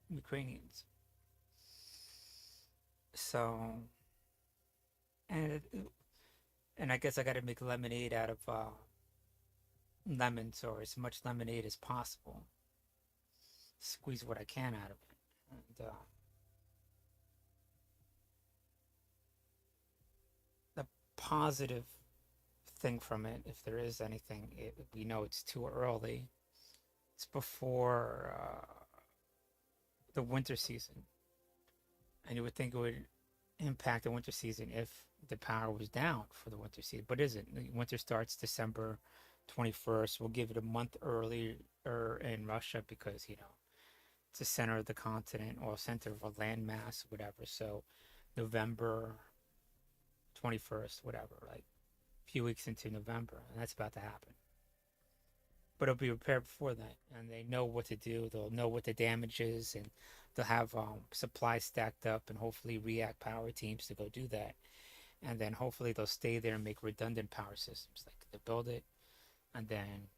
[SPEAKER 3] Ukrainians. So, and I guess I got to make lemonade out of lemons, or as much lemonade as possible. Squeeze what I can out of it. And the positive thing from it, if there is anything, we know it's too early. It's before the winter season. And you would think it would impact the winter season if the power was down for the winter season, but isn't. The winter starts December 21st. We'll give it a month earlier in Russia because, it's the center of the continent or center of a landmass, whatever. So November 21st, whatever, like a few weeks into November, and that's about to happen. But it'll be prepared before that, and they know what to do. They'll know what the damage is, and they'll have supplies stacked up, and hopefully react power teams to go do that. And then hopefully they'll stay there and make redundant power systems. Like, they'll build it, and then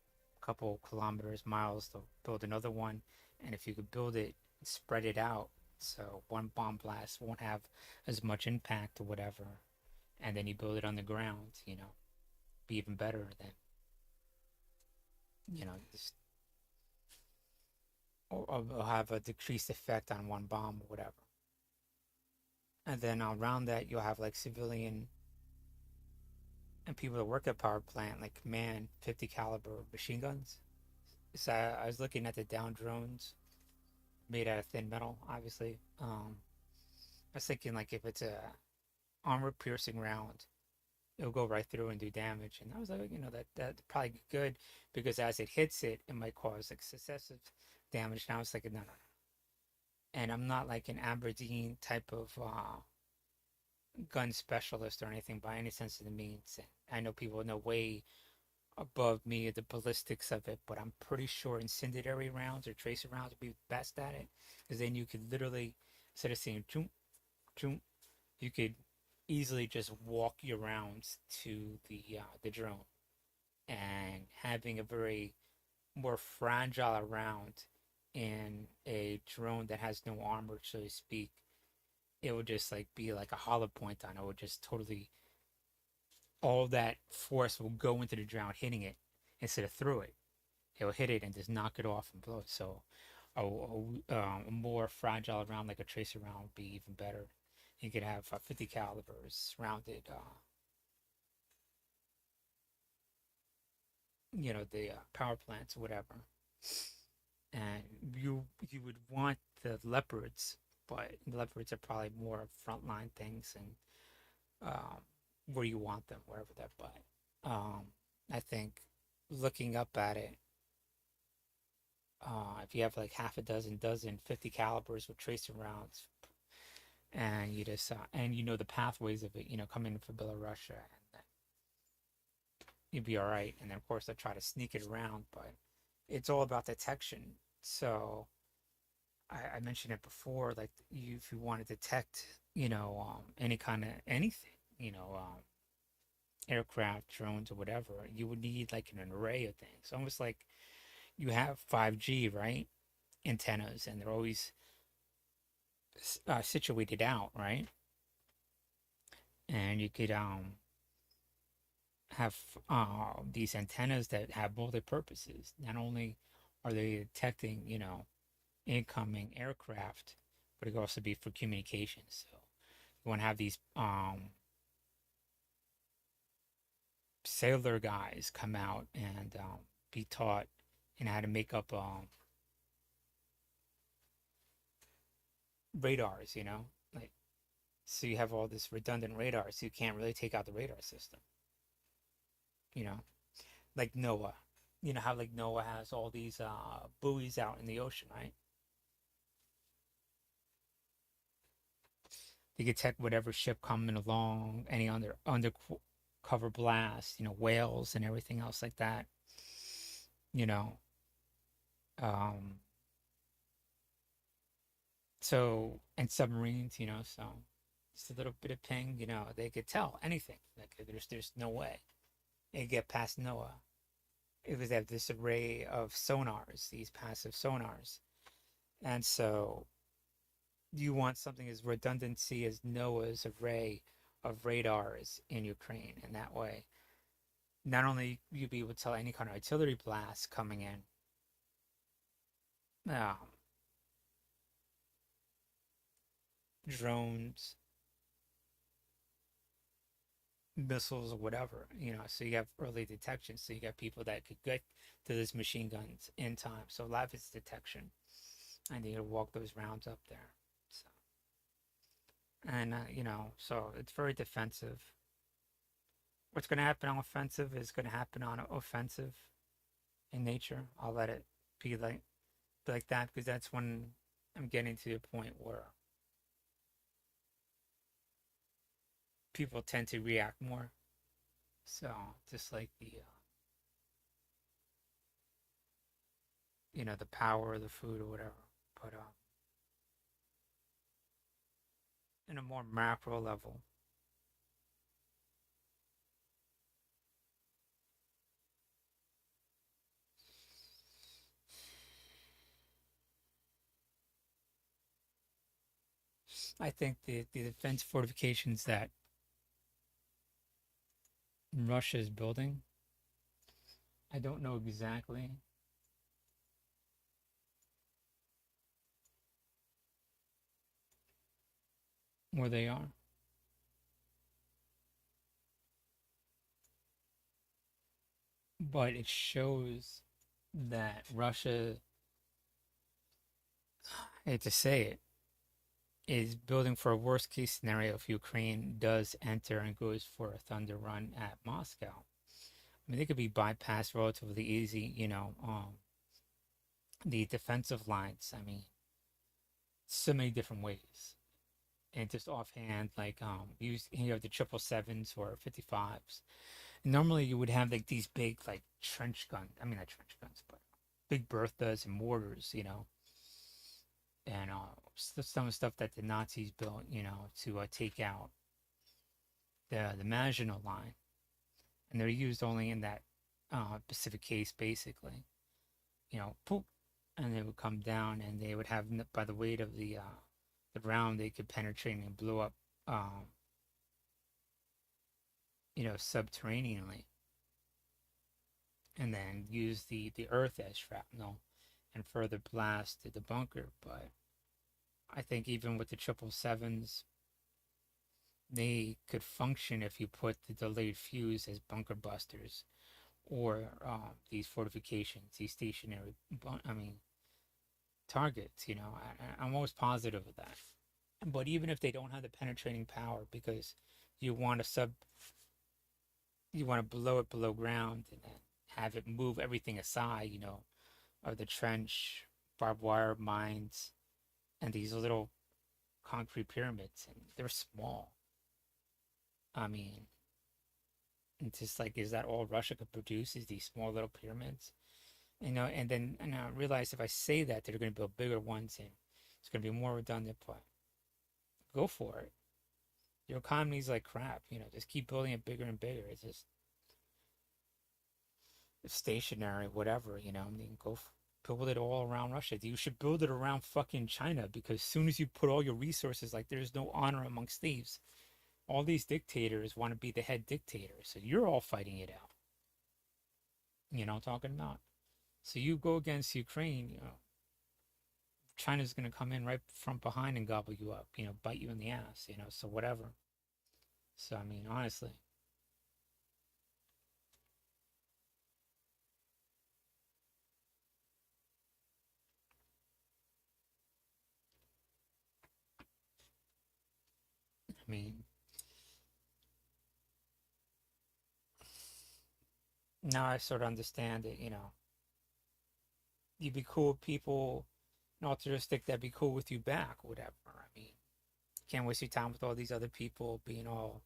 [SPEAKER 3] a couple kilometers, miles, they'll build another one. And if you could build it and spread it out, so one bomb blast won't have as much impact or whatever, and then you build it on the ground, be even better than, just, or have a decreased effect on one bomb or whatever. And then around that, you'll have like civilian and people that work at power plant, like command 50 caliber machine guns. So I was looking at the down drones made out of thin metal, obviously. I was thinking, like, if it's a armor piercing round, it'll go right through and do damage. And I was like, that's probably good, because as it hits it, it might cause like successive damage. Now it's like, no. And I'm not like an Aberdeen type of gun specialist or anything by any sense of the means. I know people know way above me the ballistics of it, but I'm pretty sure incendiary rounds or tracer rounds would be best at it, because then you could literally, instead of saying choom, choom, you could easily just walk your rounds to the drone. And having a very more fragile round in a drone that has no armor, so to speak, it would just like be like a hollow point on it. It would just totally, all that force will go into the drone, hitting it instead of through it. It will hit it and just knock it off and blow it. So a more fragile round, like a tracer round, would be even better. You could have 50 calibers rounded, the power plants or whatever. And you would want the leopards, but the leopards are probably more frontline things, and where you want them, wherever that. But I think looking up at it, if you have like half a dozen 50 calibers with tracer rounds, and you just and you know the pathways of it, coming from Belarusia, and you'd be all right. And then of course they'll try to sneak it around, but it's all about detection. So I mentioned it before, like if you want to detect, any kind of anything, aircraft, drones, or whatever, you would need like an array of things. Almost like you have 5G, right? Antennas, and they're always situated out, right? And you could have these antennas that have multi purposes. Not only are they detecting, incoming aircraft, but it could also be for communications. So you want to have these sailor guys come out and be taught in how to make up radars, like, so you have all this redundant radar, so you can't really take out the radar system, like NOAA. You know how like NOAA has all these buoys out in the ocean, right? They detect whatever ship coming along, any undercover blast, whales and everything else like that. You know, um, so and submarines, so just a little bit of ping, they could tell anything. Like there's no way it could get past NOAA. It was have this array of sonars, these passive sonars, and so you want something as redundancy as NOAA's array of radars in Ukraine, and that way, not only you'll be able to tell any kind of artillery blast coming in, drones, missiles, or whatever, so you have early detection, so you got people that could get to those machine guns in time. So a lot of it's detection, and you gotta walk those rounds up there. So, and so it's very defensive. What's going to happen on offensive is going to happen on offensive in nature. I'll let it be like that, because that's when I'm getting to the point where people tend to react more. So just like the power of the food or whatever, but in a more macro level. I think the defense fortifications that Russia is building, I don't know exactly where they are, but it shows that Russia, I hate to say it, is building for a worst case scenario if Ukraine does enter and goes for a thunder run at Moscow. I mean, they could be bypassed relatively easy, the defensive lines. I mean, so many different ways. And just offhand, like you have the 777s or 55s. Normally, you would have like these big like trench guns. I mean, not trench guns, but big Berthas and mortars, and some of the stuff that the Nazis built, to take out the Maginot Line, and they're used only in that specific case, basically. Poop, and they would come down, and they would have, by the weight of the round, they could penetrate and blow up, subterraneanly, and then use the earth as shrapnel and further blast the bunker. But I think even with the 777s, they could function if you put the delayed fuse as bunker busters, or these fortifications, these stationary, targets. I'm almost positive of that. But even if they don't have the penetrating power, because you want to blow it below ground and then have it move everything aside, of the trench, barbed wire mines, and these little concrete pyramids, and they're small. I mean, it's just like, is that all Russia could produce? Is these small little pyramids? And then I realize if I say that, they're going to build bigger ones, and it's going to be more redundant, but go for it. Your economy's like crap, just keep building it bigger and bigger. It's just stationary, whatever, I mean, build it all around Russia. You should build it around fucking China, because as soon as you put all your resources, like, there's no honor amongst thieves. All these dictators want to be the head dictator, so you're all fighting it out. You know what I'm talking about? So you go against Ukraine, China's going to come in right from behind and gobble you up, bite you in the ass, so whatever. So, I mean, honestly. I mean, now I sort of understand it, You'd be cool with people, an altruistic that'd be cool with you back, whatever. I mean, can't waste your time with all these other people being all,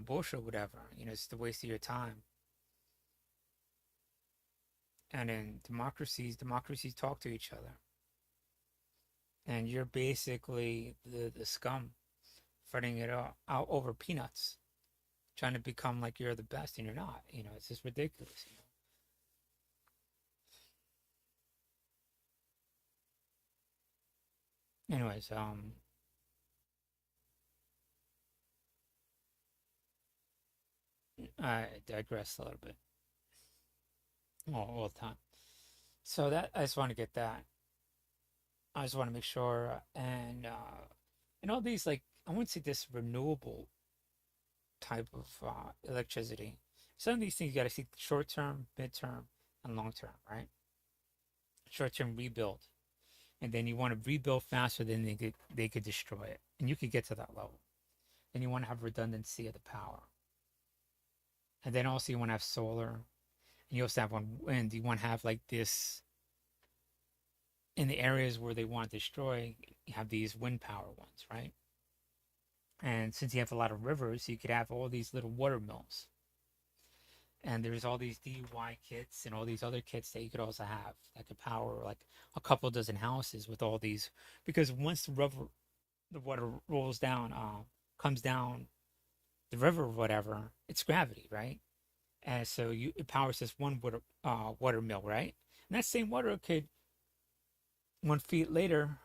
[SPEAKER 3] bullshit, whatever. It's the waste of your time. And in democracies talk to each other. And you're basically the scum fighting it out over peanuts, trying to become like you're the best, and you're not. It's just ridiculous. Anyways, I digress a little bit all the time. So that I just want to get that. I just want to make sure, and all these, like, I wouldn't say this renewable type of electricity. Some of these things you got to see short term, mid term, and long term, right? Short term rebuild, and then you want to rebuild faster than they could destroy it, and you could get to that level. Then you want to have redundancy of the power, and then also you want to have solar, and you also have one wind. You want to have like this. In the areas where they want to destroy, you have these wind power ones, right? And since you have a lot of rivers, you could have all these little water mills. And there's all these DY kits and all these other kits that you could also have that could power like a couple dozen houses with all these. Because once the water rolls down, comes down the river or whatever, it's gravity, right? And so it powers this one water mill, right? And that same water could 1 feet later,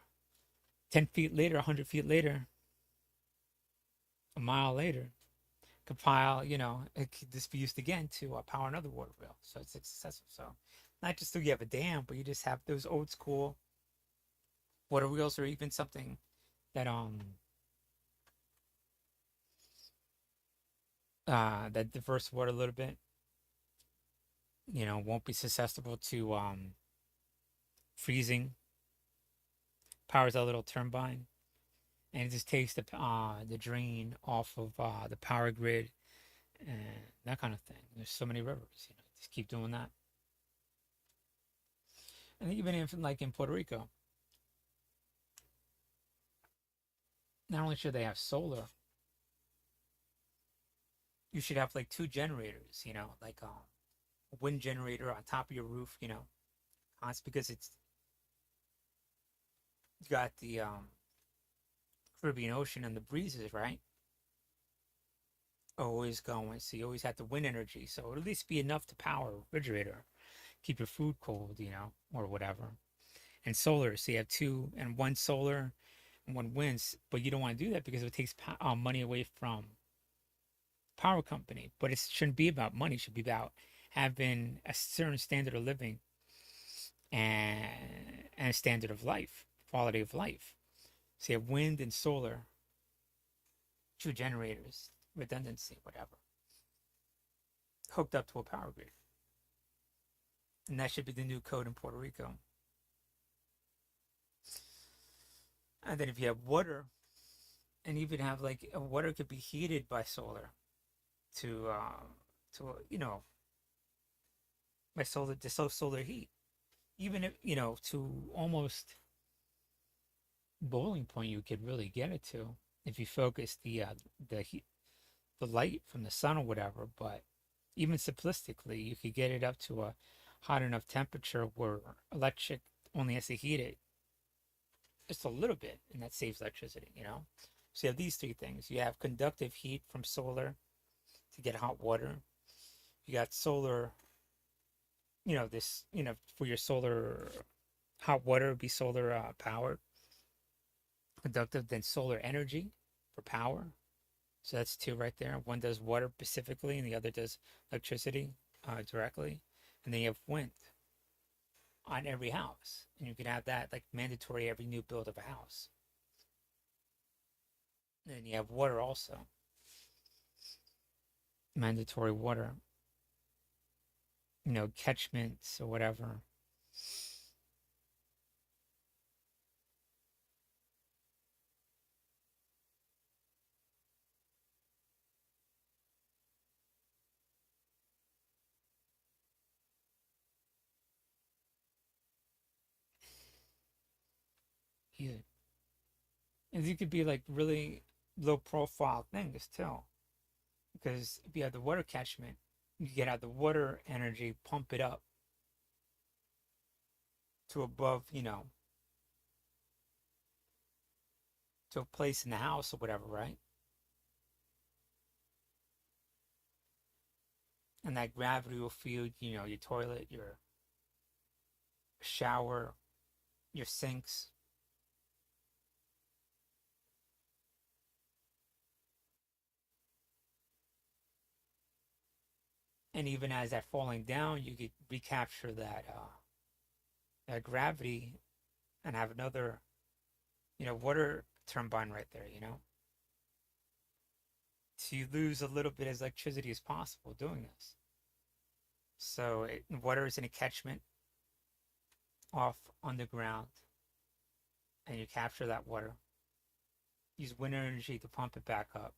[SPEAKER 3] 10 feet later, 100 feet later, a mile later, could pile, it could just be used again to power another water wheel. So it's successful. So not just so you have a dam, but you just have those old school water wheels, or even something that that diverse water a little bit, won't be susceptible to freezing. Powers a little turbine, and it just takes the drain off of the power grid and that kind of thing. There's so many rivers, just keep doing that. And even in Puerto Rico, not only should they have solar, you should have like 2 generators, like a wind generator on top of your roof, It's because it's you got the Caribbean Ocean and the breezes, right? Always going, so you always have the wind energy. So it'll at least be enough to power a refrigerator, keep your food cold, or whatever. And solar, so you have 2 and 1 solar and 1 winds, but you don't want to do that because it takes money away from power company. But it shouldn't be about money; it should be about having a certain standard of living and a standard of life, quality of life. So you have wind and solar, 2 generators, redundancy, whatever, hooked up to a power grid. And that should be the new code in Puerto Rico. And then if you have water and even have like water could be heated by solar to by solar to solar heat. Even if to almost boiling point, you could really get it to if you focus the heat, the light from the sun or whatever. But even simplistically, you could get it up to a hot enough temperature where electric only has to heat it just a little bit, and that saves electricity. So you have these three things. You have conductive heat from solar to get hot water. You got solar, for your solar hot water would be solar power. Conductive, then solar energy for power. So that's two right there. One does water specifically, and the other does electricity directly. And then you have wind on every house, and you can have that like mandatory every new build of a house. And then you have water also, mandatory water. Catchments or whatever. Yeah. And these could be like really low profile things too. Because if you have the water catchment, you get out the water energy, pump it up to above, to a place in the house or whatever, right? And that gravity will feed, your toilet, your shower, your sinks. And even as that falling down, you could recapture that gravity and have another, water turbine right there, So you lose a little bit as electricity as possible doing this. So water is in a catchment off on the ground, and you capture that water. Use wind energy to pump it back up.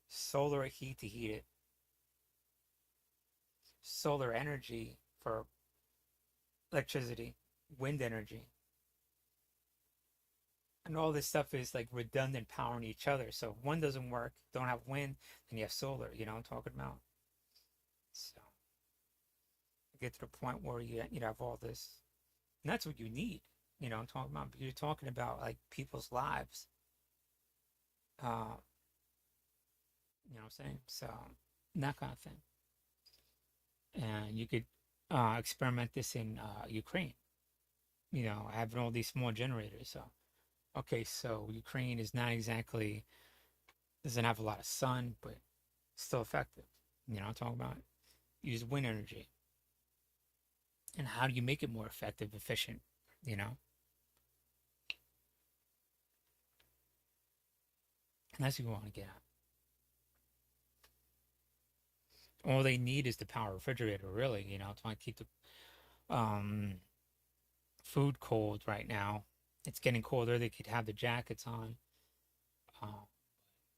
[SPEAKER 3] Solar heat to heat it. Solar energy for electricity. Wind energy. And all this stuff is like redundant powering each other. So if one doesn't work, don't have wind, then you have solar. You know what I'm talking about? So you get to the point where you have all this. And that's what you need. I'm talking about. You're talking about like people's lives. You know what I'm saying? So that kind of thing. And you could experiment this in Ukraine. Having all these small generators. So, okay, so Ukraine is not exactly doesn't have a lot of sun, but still effective. I'm talking about use wind energy. And how do you make it more effective, efficient? And that's what you want to get at. All they need is the power refrigerator, really. To want to keep the food cold right now. It's getting colder. They could have the jackets on.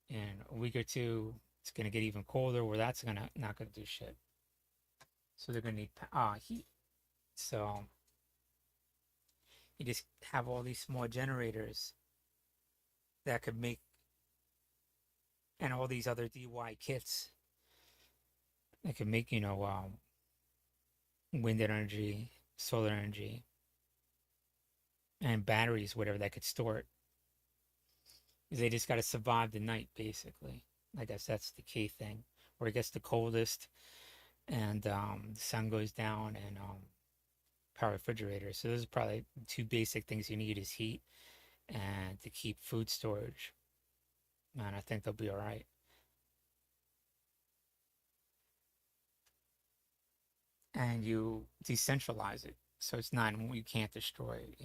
[SPEAKER 3] In a week or two, it's gonna get even colder. Where that's not gonna do shit. So they're gonna need heat. So you just have all these small generators that could make, and all these other DY kits that could make wind energy, solar energy, and batteries, whatever that could store it. They just got to survive the night, basically. I guess that's the key thing. Where it gets the coldest, and the sun goes down, and power refrigerator. So those are probably two basic things you need: is heat and to keep food storage. And I think they'll be all right. And you decentralize it, so it's not, you can't destroy it.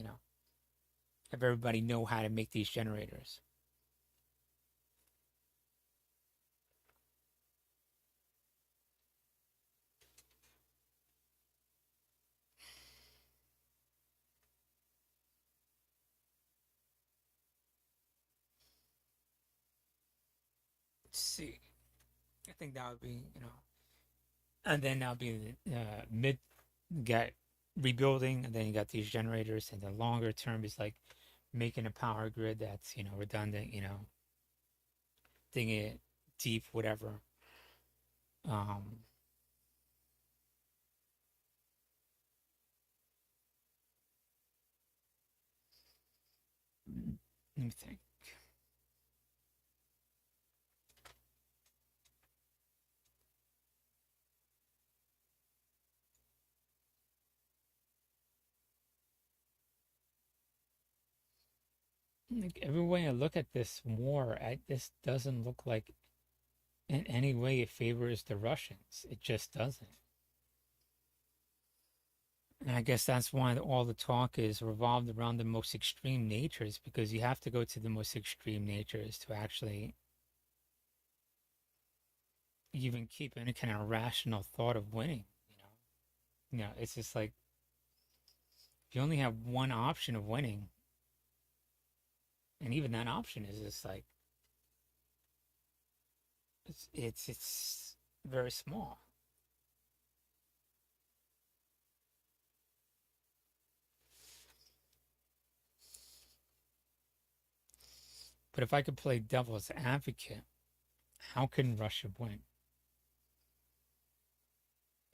[SPEAKER 3] Have everybody know how to make these generators. see. I think that would be, and then that'll be mid, get rebuilding, and then you got these generators, and the longer term is like making a power grid that's, redundant, digging it deep, whatever. Let me think. Like every way I look at this war, this doesn't look like in any way it favors the Russians. It just doesn't. And I guess that's why all the talk is revolved around the most extreme natures, because you have to go to the most extreme natures to actually even keep any kind of rational thought of winning. It's just like if you only have one option of winning, and even that option is just like it's very small. But if I could play devil's advocate, how can Russia win?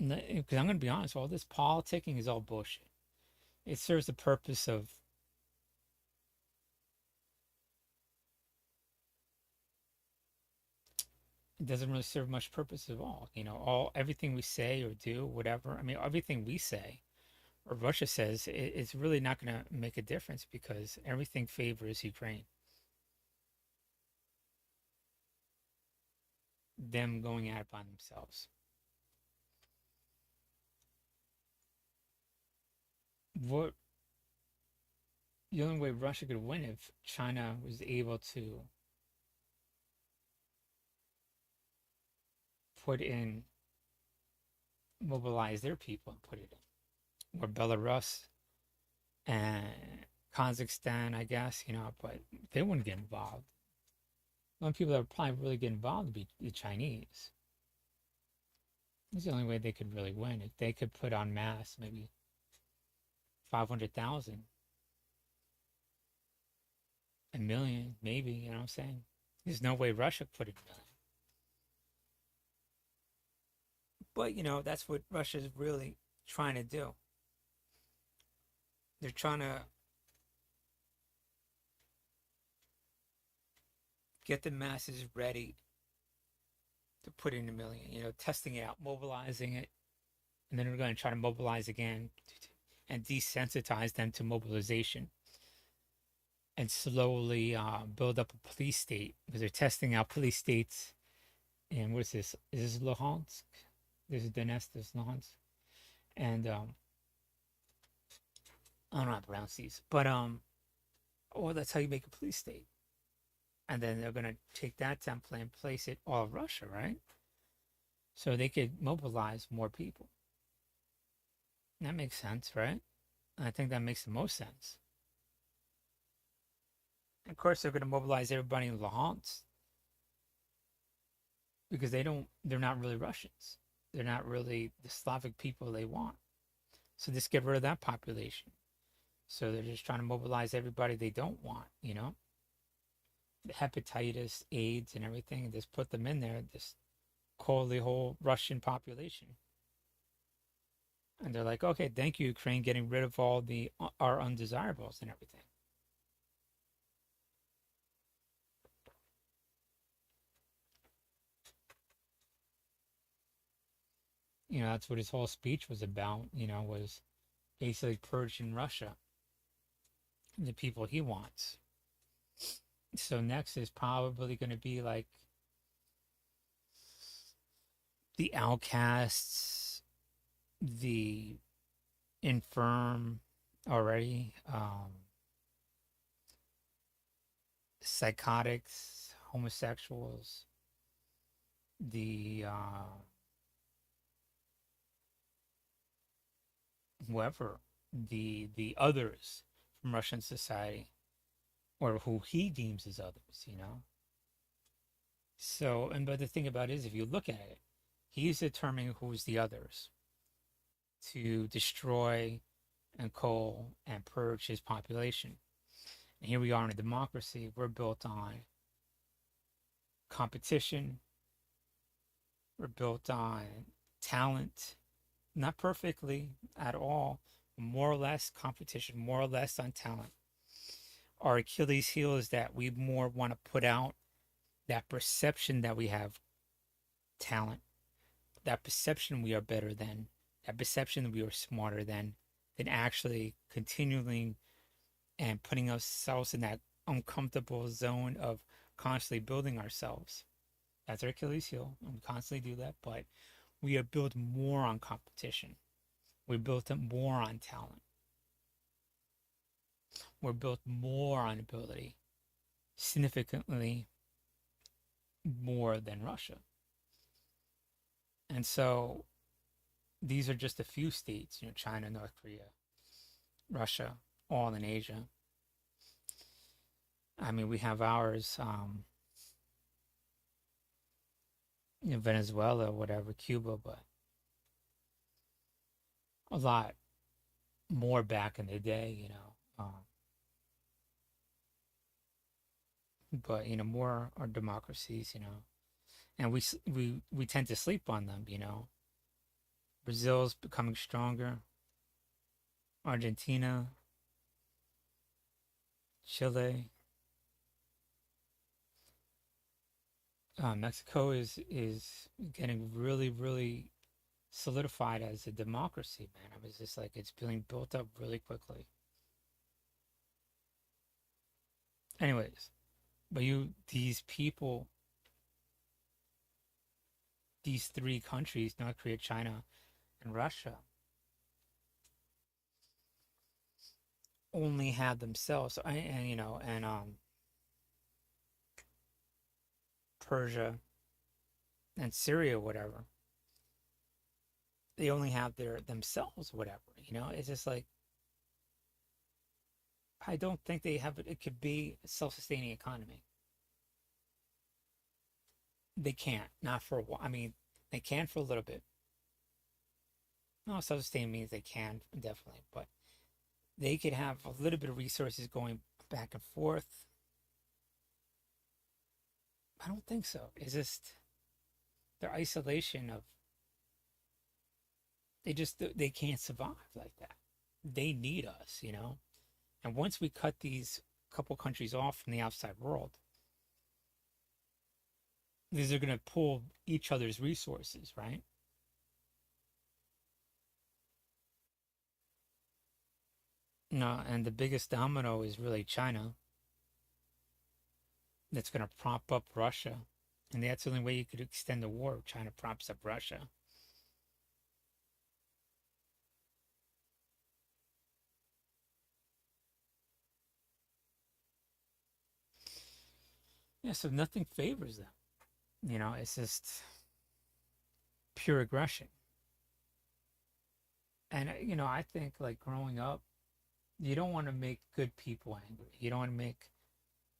[SPEAKER 3] Because I'm going to be honest, all this politicking is all bullshit. It serves the purpose of it doesn't really serve much purpose at all. Everything we say or do, whatever. I mean, everything we say or Russia says, it's really not going to make a difference because everything favors Ukraine. Them going at it by themselves. The only way Russia could win if China was able to mobilize their people and put it in. Or Belarus and Kazakhstan, I guess, but they wouldn't get involved. The only people that would probably really get involved would be the Chinese. It's the only way they could really win. If they could put on mass, maybe 500,000, a million, maybe, you know what I'm saying? There's no way Russia could put in a million. But, that's what Russia's really trying to do. They're trying to get the masses ready to put in a million, testing it out, mobilizing it, and then we're going to try to mobilize again and desensitize them to mobilization and slowly build up a police state, because they're testing out police states. And what is this? Is this Luhansk? This is Donetsk, this is Luhansk. And I don't know how to pronounce these, but that's how you make a police state. And then they're going to take that template and place it all of Russia, right? So they could mobilize more people. That makes sense, right? And I think that makes the most sense. And of course, they're going to mobilize everybody in Luhansk because they're not really Russians. They're not really the Slavic people they want. So just get rid of that population. So they're just trying to mobilize everybody they don't want, The hepatitis, AIDS, and everything, and just put them in there, just call the whole Russian population. And they're like, okay, thank you, Ukraine, getting rid of all our undesirables and everything. That's what his whole speech was about, was basically purging Russia, the people he wants. So next is probably going to be like the outcasts, the infirm already, psychotics, homosexuals, the whoever, the others from Russian society, or who he deems as others, So, and but the thing about it is, if you look at it, he's determining who's the others to destroy and cull and purge his population. And here we are in a democracy. We're built on competition. We're built on talent, not perfectly at all, more or less competition, more or less on talent. Our Achilles heel is that we more want to put out that perception that we have talent, that perception we are better than, that perception that we are smarter than actually continuing and putting ourselves in that uncomfortable zone of constantly building ourselves. That's our Achilles heel. And we constantly do that, but we are built more on competition. We're built more on talent. We're built more on ability, significantly more than Russia. And so these are just a few states, China, North Korea, Russia, all in Asia. I mean, we have ours, Venezuela, whatever, Cuba, but a lot more back in the day, but more are democracies, and we tend to sleep on them, Brazil's becoming stronger, Argentina, Chile, Mexico is getting really, really solidified as a democracy, man. I was just like, it's being built up really quickly. Anyways, but these people, these three countries, North Korea, China, and Russia, only have themselves, and Persia and Syria, whatever. They only have themselves, whatever. It's just like, I don't think they have it. It could be a self-sustaining economy. They can't, not for a while. I mean, they can for a little bit. No, self-sustaining means they can, definitely, but they could have a little bit of resources going back and forth. I don't think so. It's just their isolation of, they can't survive like that. They need us, And once we cut these couple countries off from the outside world, these are going to pull each other's resources, right? No, and the biggest domino is really China. That's going to prop up Russia. And that's the only way you could extend the war. China props up Russia. Yeah, so nothing favors them. It's just pure aggression. And, I think like growing up, you don't want to make good people angry. You don't want to make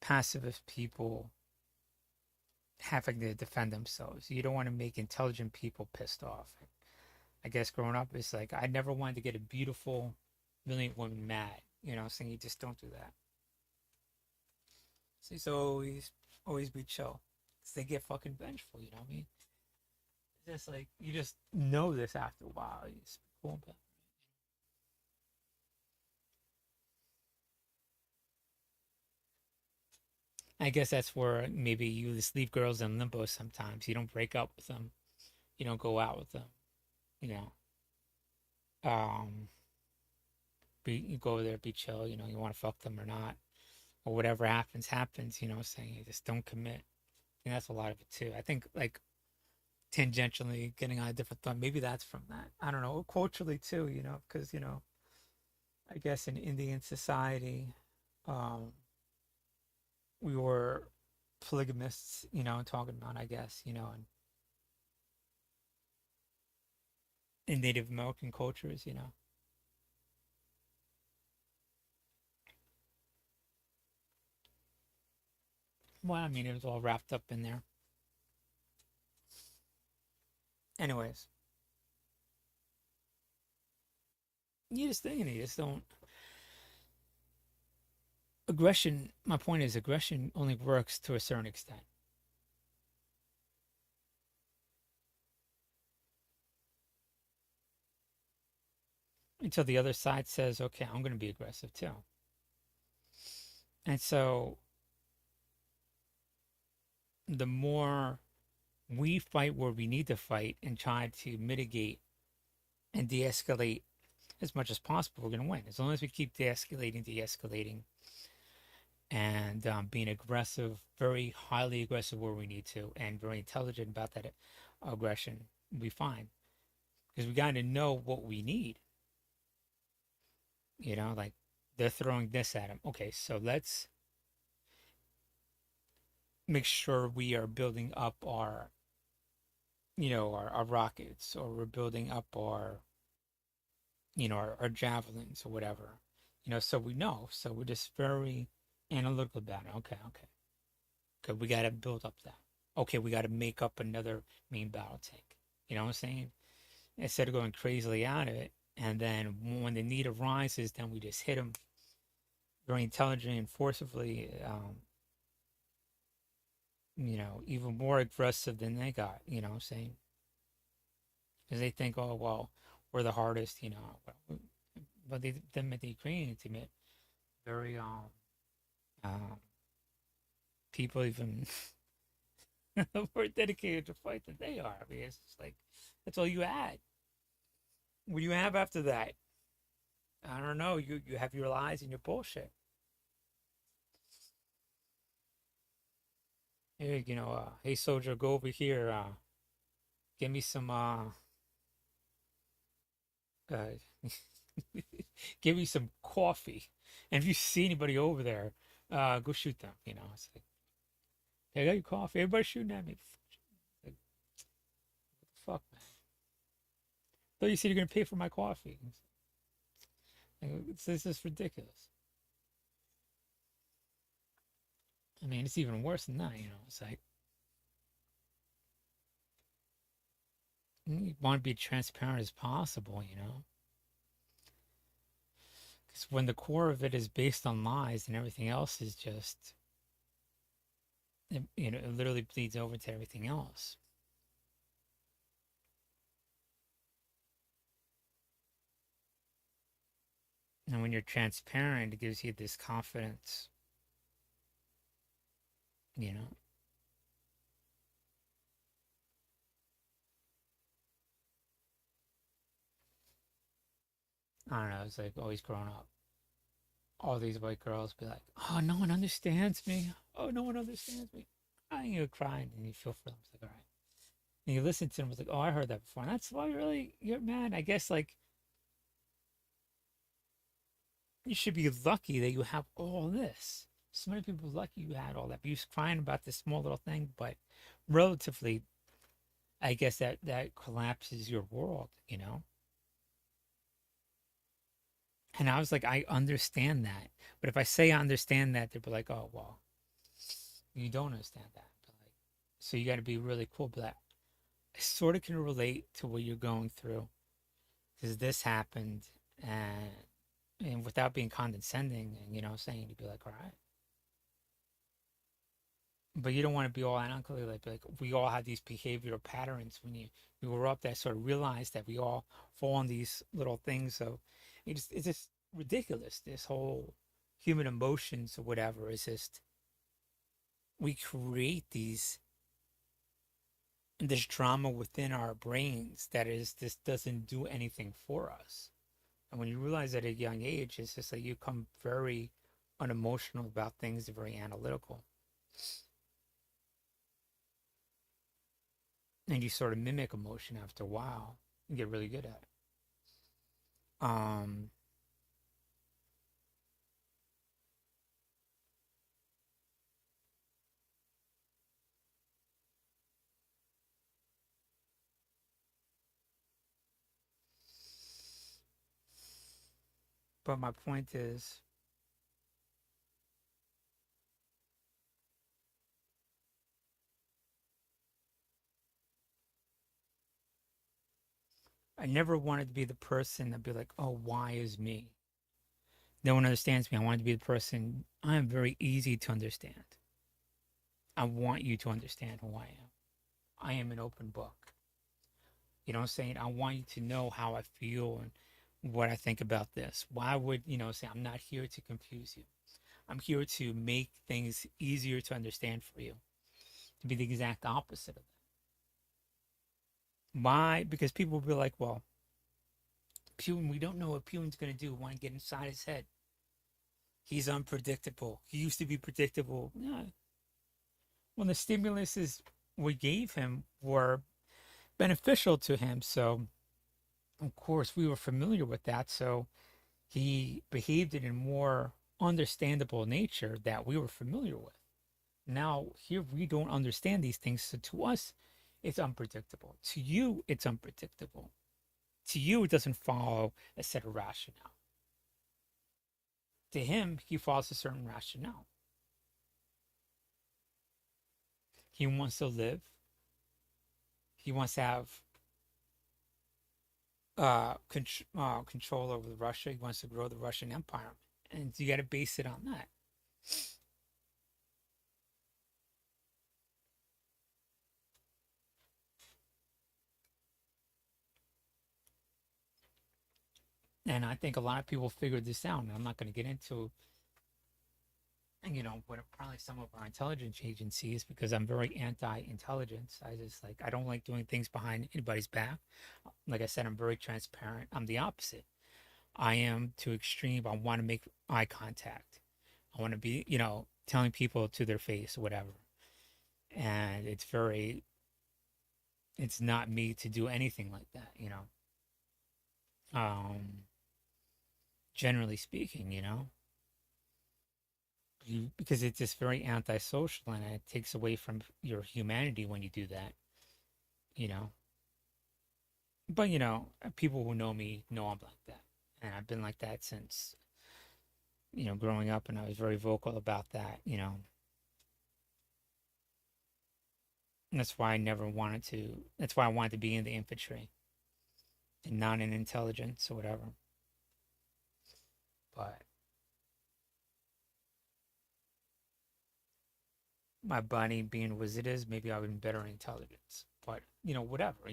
[SPEAKER 3] pacifist people having to defend themselves. You don't want to make intelligent people pissed off. I guess growing up, it's like I never wanted to get a beautiful, brilliant woman mad. Saying you just don't do that. So always be chill. 'Cause they get fucking vengeful. You know what I mean? It's just like you just know this after a while. You just cool back. I guess that's where maybe you just leave girls in limbo sometimes. You don't break up with them. You don't go out with them. You know. Um you go over there, be chill, you want to fuck them or not. Or whatever happens, saying you just don't commit. And that's a lot of it too. I think like tangentially getting on a different thought, maybe that's from that. I don't know, culturally too, because I guess in Indian society, we were polygamists, talking about, I guess, and in Native American cultures, Well, I mean, it was all wrapped up in there. Anyways, you just think you just don't. Aggression. My point is, aggression only works to a certain extent. Until the other side says, "Okay, I'm going to be aggressive too." And so, the more we fight where we need to fight and try to mitigate and de-escalate as much as possible, we're going to win. As long as we keep de-escalating, and being aggressive, very highly aggressive where we need to, and very intelligent about that aggression, we'll be fine. Because we got to know what we need. Like they're throwing this at him. Okay, so let's make sure we are building up our, our rockets, or we're building up our, our javelins or whatever. So we know. So we're just very analytical about it. Okay. Good. We got to build up that. Okay, we got to make up another main battle tank. You know what I'm saying? Instead of going crazily at it, and then when the need arises, then we just hit them very intelligently and forcibly. Even more aggressive than they got. You know what I'm saying? Because they think, oh well, we're the hardest. But them at the Ukrainian team, very people even more dedicated to fight than they are. I mean, it's just like that's all you had. What do you have after that? I don't know. You have your lies and your bullshit. Hey, hey soldier, go over here. Give me some. Give me some coffee. And if you see anybody over there, go shoot them. It's like, hey, I got your coffee. Everybody's shooting at me. Like, what the fuck, man? I thought you said you're gonna pay for my coffee. This is ridiculous. I mean, it's even worse than that. It's like you want to be transparent as possible. Because when the core of it is based on lies and everything else is just, it literally bleeds over to everything else. And when you're transparent, it gives you this confidence, I don't know, it's like always growing up. All these white girls be like, oh, no one understands me. Oh, no one understands me. And you're crying and you feel for them. It's like, all right. And you listen to them, it's like, oh, I heard that before. And that's why you're mad. I guess, like, you should be lucky that you have all this. So many people are lucky you had all that. But you're crying about this small little thing, but relatively, I guess that collapses your world, And I was like, I understand that. But if I say I understand that, they'll be like, oh, well, you don't understand that. But like, so you got to be really cool. But I sort of can relate to what you're going through. Because this happened, and without being condescending, and, saying, you'd be like, all right. But you don't want to be all analytical, like we all have these behavioral patterns when we grow up that sort of realize that we all fall on these little things. So it's just ridiculous. This whole human emotions or whatever is just, we create this drama within our brains that this doesn't do anything for us. And when you realize that at a young age, it's just like you become very unemotional about things, very analytical. And you sort of mimic emotion after a while and get really good at it. But my point is, I never wanted to be the person that'd be like, oh, why is me? No one understands me. I wanted to be the person, I am very easy to understand. I want you to understand who I am. I am an open book. You know what I'm saying? I want you to know how I feel and what I think about this. Why would, say I'm not here to confuse you. I'm here to make things easier to understand for you. To be the exact opposite of that. Why? Because people will be like, well, Putin, we don't know what Putin's going to do. We want to get inside his head. He's unpredictable. He used to be predictable. Yeah. When the stimuluses we gave him were beneficial to him, so of course we were familiar with that. So he behaved in a more understandable nature that we were familiar with. Now here we don't understand these things, so to us it's unpredictable. To you, it's unpredictable. To you, it doesn't follow a set of rationale. To him, he follows a certain rationale. He wants to live. He wants to have control over Russia. He wants to grow the Russian Empire. And you got to base it on that. And I think a lot of people figured this out. And I'm not going to get into, what probably some of our intelligence agencies, because I'm very anti-intelligence. I don't like doing things behind anybody's back. Like I said, I'm very transparent. I'm the opposite. I am too extreme. I want to make eye contact. I want to be, telling people to their face, whatever. And it's not me to do anything like that, generally speaking, because it's just very antisocial and it takes away from your humanity when you do that, you know. But, people who know me know I'm like that. And I've been like that since, growing up, and I was very vocal about that, And that's why that's why I wanted to be in the infantry and not in intelligence or whatever. But my body being was it is, maybe I would be better in intelligence. But, whatever,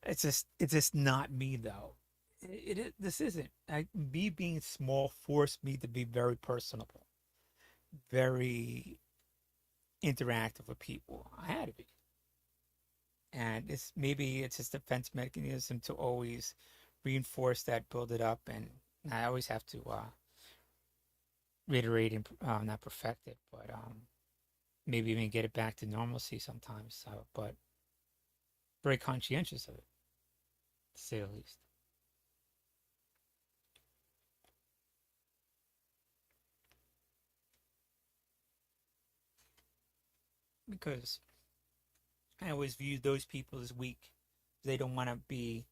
[SPEAKER 3] It's just not me though. This isn't. Me being small forced me to be very personable, very interactive with people. I had to be. And it's just a defense mechanism to always reinforce that, build it up, and I always have to reiterate and not perfect it, but maybe even get it back to normalcy sometimes. So, but very conscientious of it, to say the least. Because I always view those people as weak. They don't want to be,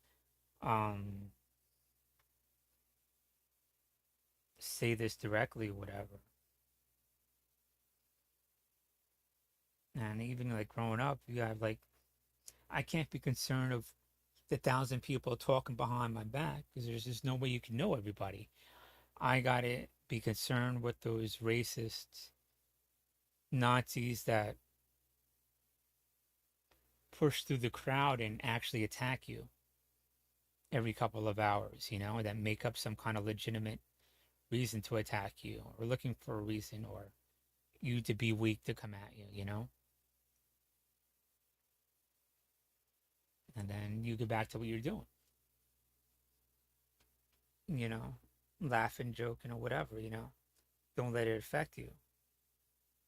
[SPEAKER 3] say this directly, whatever. And even like growing up, you have like, I can't be concerned of the 1,000 people talking behind my back because there's just no way you can know everybody. I gotta be concerned with those racists, Nazis that push through the crowd and actually attack you every couple of hours, that make up some kind of legitimate reason to attack you or looking for a reason or you to be weak to come at you, And then you get back to what you're doing, laughing, joking, or whatever, Don't let it affect you.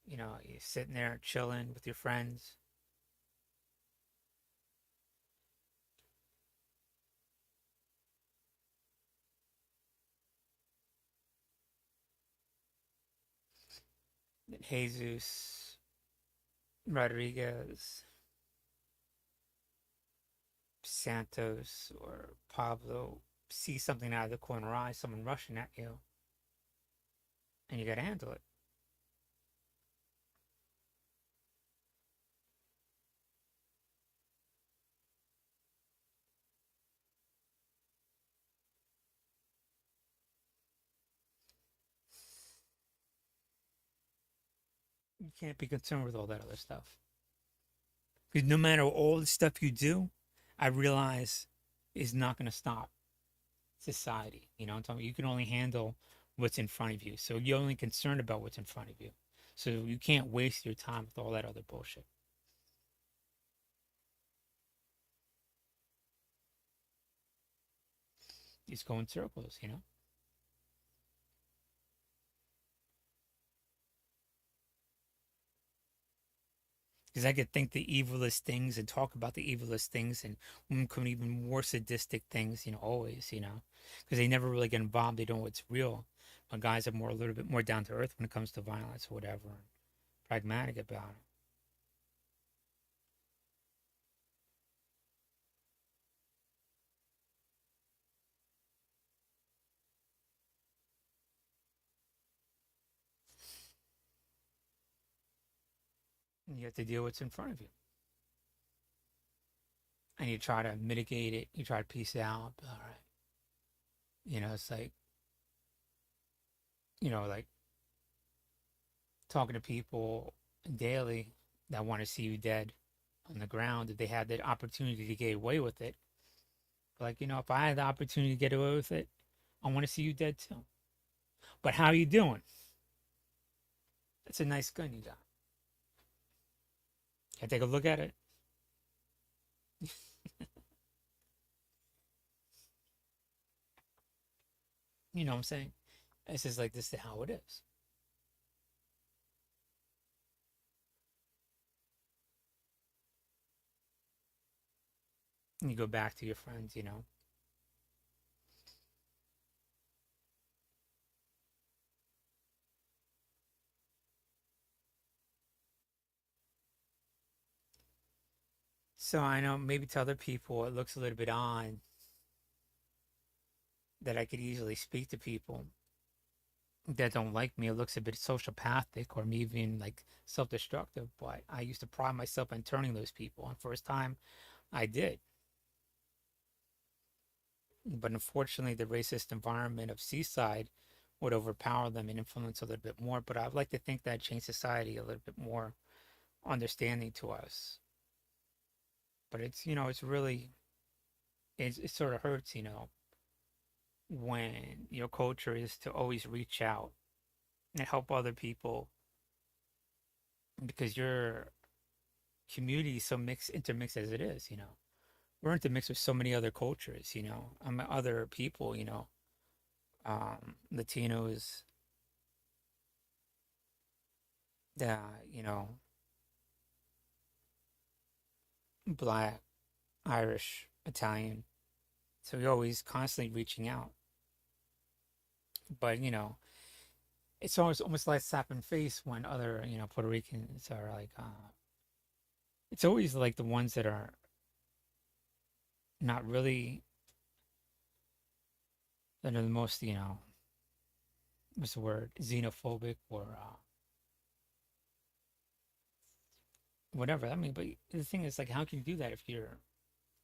[SPEAKER 3] You're sitting there chilling with your friends. Jesus Rodriguez, Santos, or Pablo see something out of the corner eye, someone rushing at you, and you got to handle it. You can't be concerned with all that other stuff. Because no matter all the stuff you do, I realize is not going to stop society. You know, I'm talking, you can only handle what's in front of you. So you're only concerned about what's in front of you. So you can't waste your time with all that other bullshit. You just go in circles, you know? Because I could think the evilest things and talk about the evilest things and women come even more sadistic things, you know, always, you know, because they never really get involved. They don't know what's real. But guys are more a little bit more down to earth when it comes to violence or whatever, and pragmatic about it. And you have to deal with what's in front of you. And you try to mitigate it. You try to piece it out. All right. You know, it's like, you know, like talking to people daily that want to see you dead on the ground. If they had that opportunity to get away with it, like, you know, if I had the opportunity to get away with it, I want to see you dead too. But how you doing? That's a nice gun you got. Can I take a look at it? You know what I'm saying? It's just like, this is how it is. And you go back to your friends, you know. So I know maybe to other people it looks a little bit odd that I could easily speak to people that don't like me. It looks a bit sociopathic or maybe even like self-destructive, but I used to pride myself on turning those people. And first time I did. But unfortunately, the racist environment of Seaside would overpower them and influence a little bit more. But I'd like to think that changed society a little bit more understanding to us. But it's, you know, it's really, it sort of hurts, you know, when your culture is to always reach out and help other people because your community is so intermixed as it is, you know. We're intermixed with so many other cultures, you know. Other people, you know, Latinos, you know, Black, Irish, Italian. So we're always constantly reaching out. But, you know, it's almost like slap in face when other, you know, Puerto Ricans are like, it's always like the ones that are not really, that are the most, you know, what's the word, xenophobic or whatever. I mean, but the thing is, like, how can you do that if you're,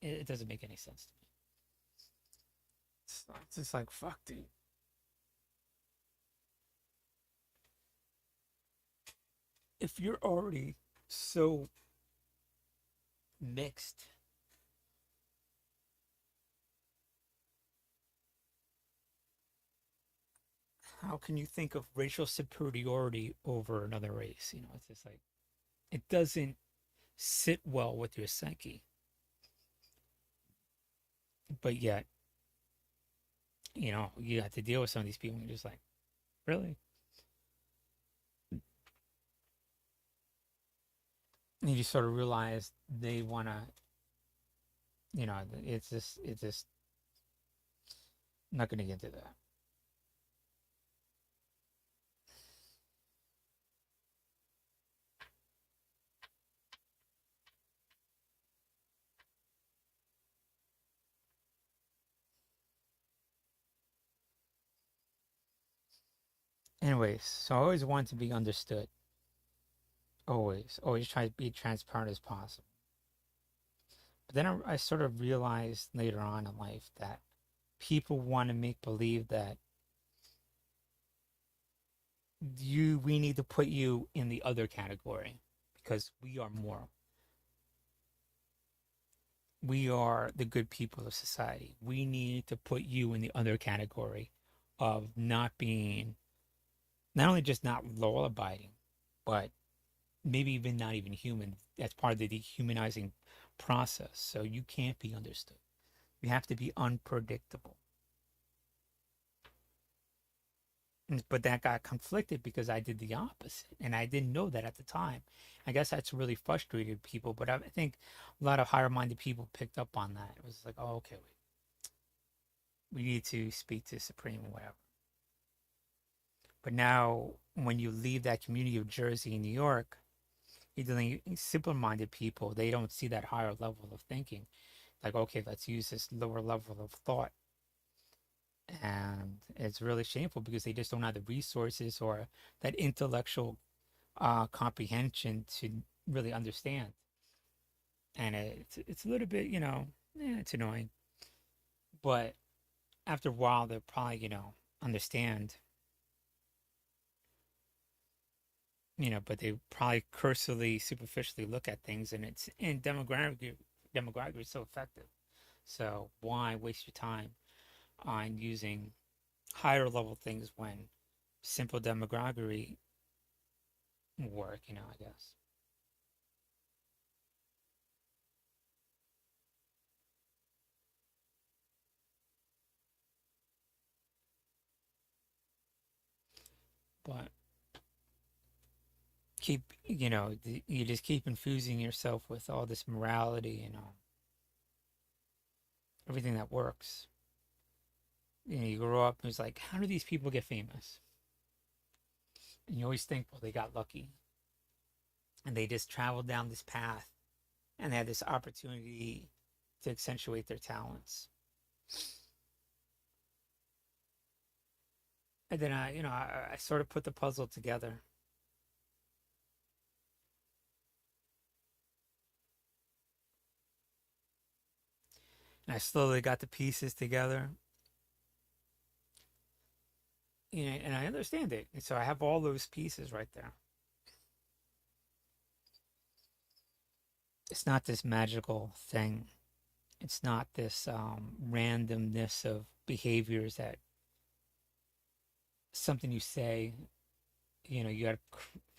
[SPEAKER 3] it doesn't make any sense to me. It's just like, fuck, dude. If you're already so mixed, how can you think of racial superiority over another race? You know, it's just like, it doesn't sit well with your psyche. But yet, you know, you have to deal with some of these people and you're just like, really? And you just sort of realize they want to, you know, it's just, I'm not going to get into that. Anyways, so I always want to be understood. Always try to be transparent as possible. But then I sort of realized later on in life that people want to make believe that we need to put you in the other category because we are moral. We are the good people of society. We need to put you in the other category of not being, not only just not law abiding, but maybe even not even human. That's part of the dehumanizing process. So you can't be understood. You have to be unpredictable. But that got conflicted because I did the opposite, and I didn't know that at the time. I guess that's really frustrated people, but I think a lot of higher-minded people picked up on that. It was like, oh, okay, we need to speak to Supreme or whatever. But now, when you leave that community of Jersey and New York, you're dealing with simple-minded people. They don't see that higher level of thinking. Like, okay, let's use this lower level of thought. And it's really shameful because they just don't have the resources or that intellectual comprehension to really understand. And it's a little bit, it's annoying. But after a while, they'll probably, understand. But they probably cursorily, superficially look at things, and demographic is so effective. So why waste your time on using higher level things when simple demagoguery work, I guess. But you just keep infusing yourself with all this morality and everything that works. You grow up and it's like, how do these people get famous? And you always think, well, they got lucky. And they just traveled down this path and they had this opportunity to accentuate their talents. And then I sort of put the puzzle together. And I slowly got the pieces together. And I understand it. And so I have all those pieces right there. It's not this magical thing. It's not this randomness of behaviors that something you say, you got to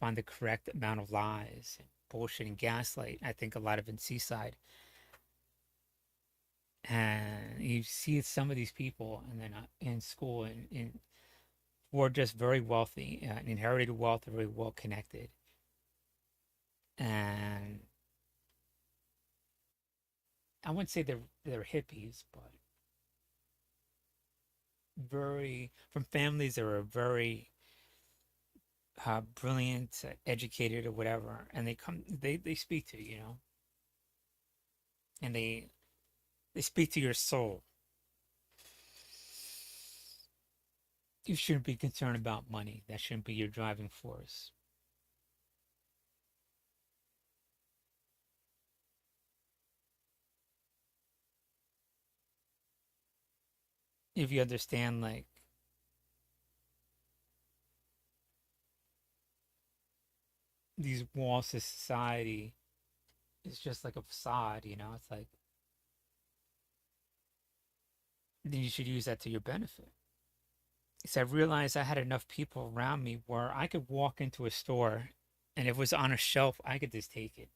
[SPEAKER 3] find the correct amount of lies and bullshit and gaslight. I think a lot of in Seaside. And you see some of these people and then in school and were just very wealthy, inherited wealth, very well connected. And I wouldn't say they're hippies, but from families that are very brilliant, educated, or whatever, and they speak to you, and they speak to your soul. You shouldn't be concerned about money. That shouldn't be your driving force. If you understand, like, these walls of society is just like a facade, it's like, then you should use that to your benefit. So I realized I had enough people around me where I could walk into a store and if it was on a shelf, I could just take it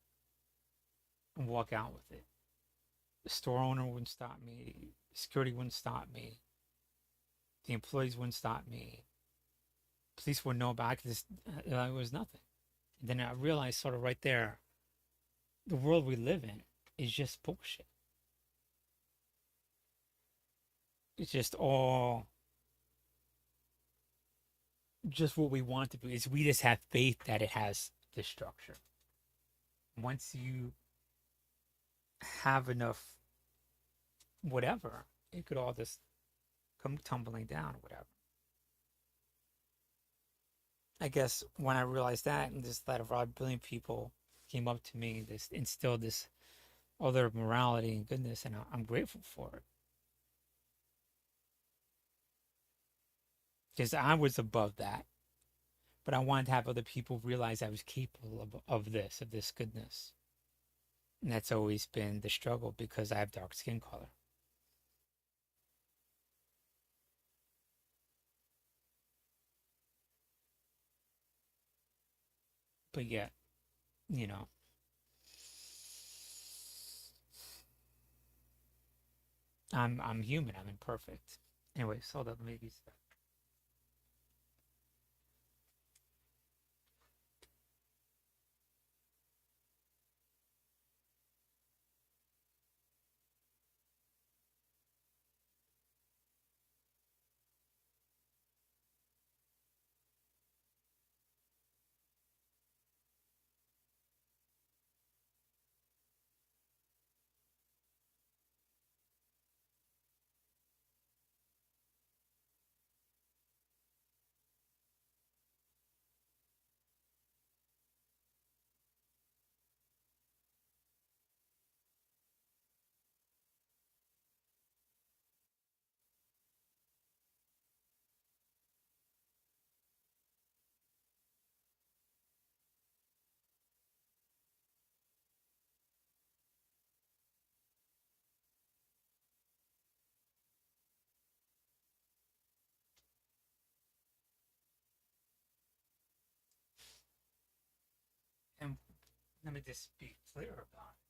[SPEAKER 3] and walk out with it. The store owner wouldn't stop me. Security wouldn't stop me. The employees wouldn't stop me. Police wouldn't know about it. It was nothing. And then I realized sort of right there, the world we live in is just bullshit. It's just all just what we want to be. Is we just have faith that it has this structure. Once you have enough whatever, it could all just come tumbling down or whatever. I guess when I realized that, and just that a lot of brilliant people came up to me, this instilled this other morality and goodness, and I'm grateful for it. Because I was above that. but I wanted to have other people realize I was capable of this goodness. And that's always been the struggle because I have dark skin color. But yet, you know, I'm human. I'm imperfect. Anyways, hold up, maybe. And let me just be clear about it.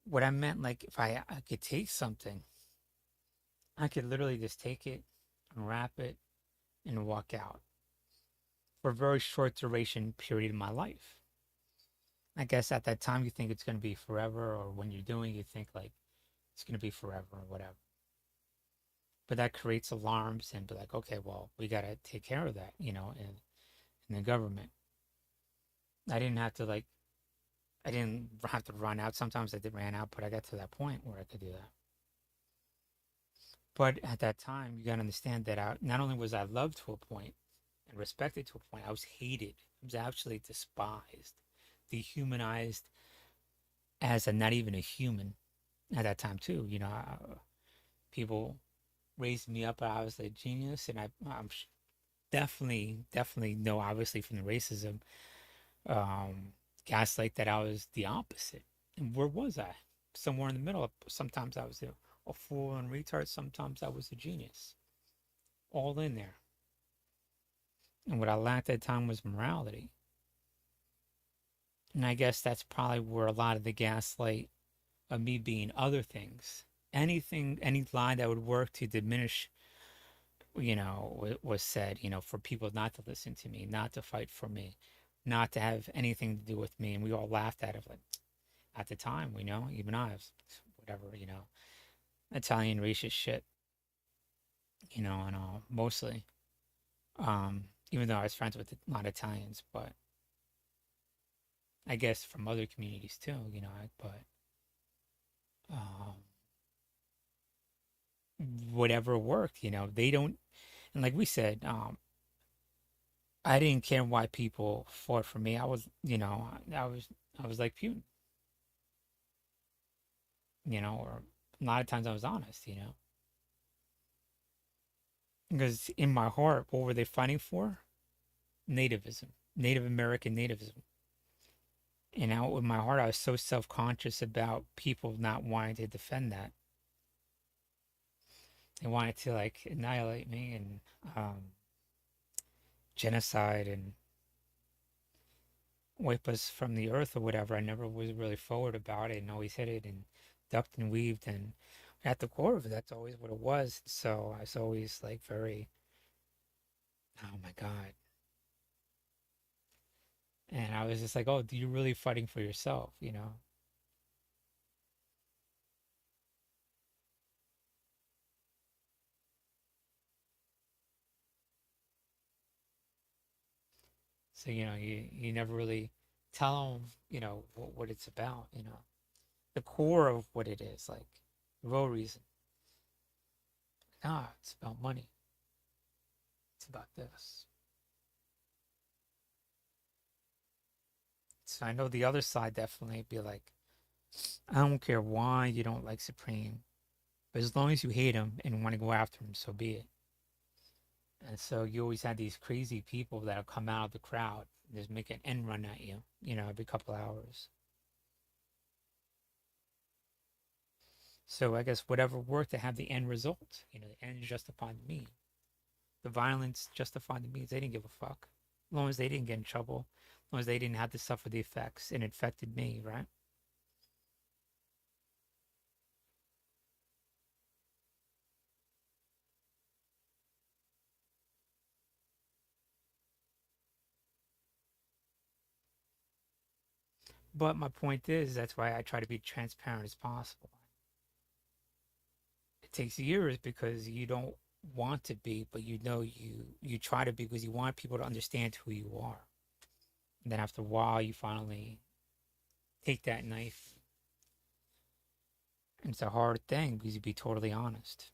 [SPEAKER 3] What I meant, like, if I could take something, I could literally just take it, unwrap it, and walk out for a very short duration period in my life. I guess at that time you think it's going to be forever, or when you're doing, you think like it's going to be forever or whatever. But that creates alarms and be like, okay, well, we got to take care of that, in the government. I didn't have to I didn't have to run out. Sometimes I did ran out, but I got to that point where I could do that. But at that time, you got to understand that not only was I loved to a point and respected to a point, I was hated. I was actually despised, dehumanized as not even a human at that time too. People raised me up. I was a genius, and I'm definitely know, obviously from the racism, gaslight, that I was the opposite. And where was I? Somewhere in the middle. Sometimes I was a fool and retard. Sometimes I was a genius. All in there. And what I lacked at the time was morality. And I guess that's probably where a lot of the gaslight of me being other things, anything, any lie that would work to diminish, was said, for people not to listen to me, not to fight for me, not to have anything to do with me. And we all laughed at it. Like, at the time, even I was whatever, Italian racist shit, and all, mostly. Even though I was friends with a lot of Italians, but I guess from other communities too, but whatever worked, they don't, and like we said, I didn't care why people fought for me. I was, I was like Putin, or a lot of times I was honest, because in my heart, what were they fighting for? Nativism, Native American nativism. And out with my heart, I was so self-conscious about people not wanting to defend that. They wanted to annihilate me and genocide and wipe us from the earth or whatever. I never was really forward about it and always hit it and ducked and weaved. And at the core of it, that's always what it was. So I was always very, oh my God. And I was just like, oh, you're really fighting for yourself, So, you never really tell them, what it's about, the core of what it is, the real reason. Ah, it's about money. It's about this. So I know the other side definitely be like, I don't care why you don't like Supreme, but as long as you hate him and want to go after him, so be it. And so you always had these crazy people that'll come out of the crowd and just make an end run at you, every couple hours. So I guess whatever worked to have the end result, the end justified the means. The violence justified the means. They didn't give a fuck. As long as they didn't get in trouble, as long as they didn't have to suffer the effects, and it affected me, right? But my point is, that's why I try to be transparent as possible. It takes years because you don't want to be, but you try to be because you want people to understand who you are. And then after a while, you finally take that knife. And it's a hard thing because you be totally honest.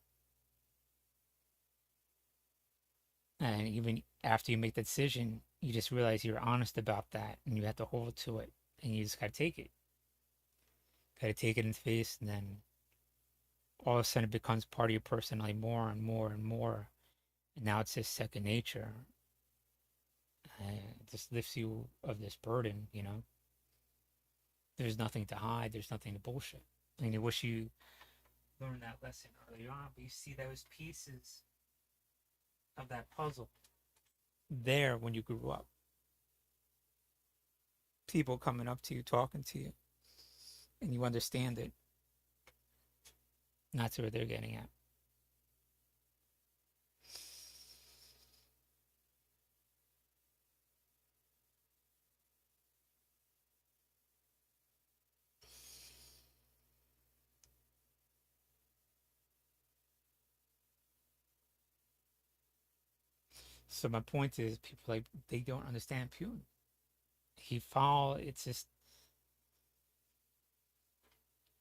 [SPEAKER 3] And even after you make the decision, you just realize you're honest about that and you have to hold to it. And you just got to take it. Got to take it in the face, and then all of a sudden it becomes part of your personality more and more and more. And now it's just second nature. And it just lifts you of this burden, There's nothing to hide. There's nothing to bullshit. I mean, I wish you learned that lesson earlier on, but you see those pieces of that puzzle there when you grew up. People coming up to you, talking to you, and you understand it. And that's what they're getting at. So my point is, people they don't understand Putin. It's just,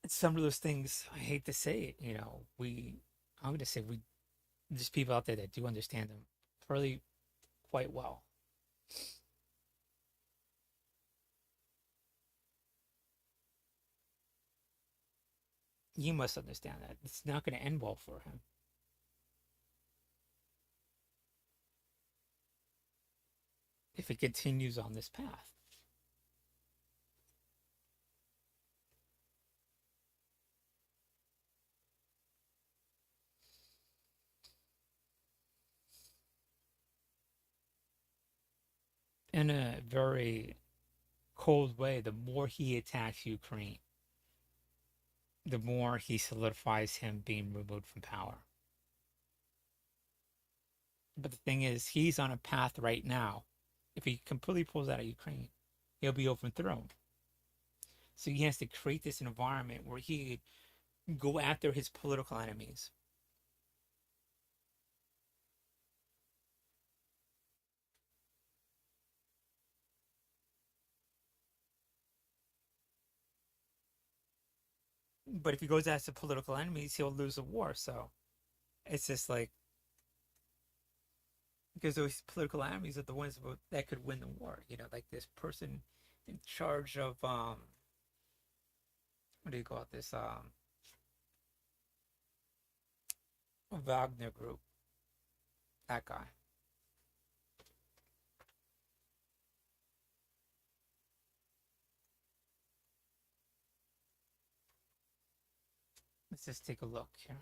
[SPEAKER 3] it's some of those things. I hate to say it, I'm going to say there's people out there that do understand them fairly quite well. You must understand that it's not going to end well for him. If it continues on this path. In a very cold way, the more he attacks Ukraine, the more he solidifies him being removed from power. But the thing is, he's on a path right now. If he completely pulls out of Ukraine, he'll be overthrown. So he has to create this environment where he could go after his political enemies. But if he goes after political enemies, he'll lose the war. So it's just like, because those political enemies are the ones that could win the war. Like this person in charge of what do you call it? This Wagner group. That guy. Let's just take a look here.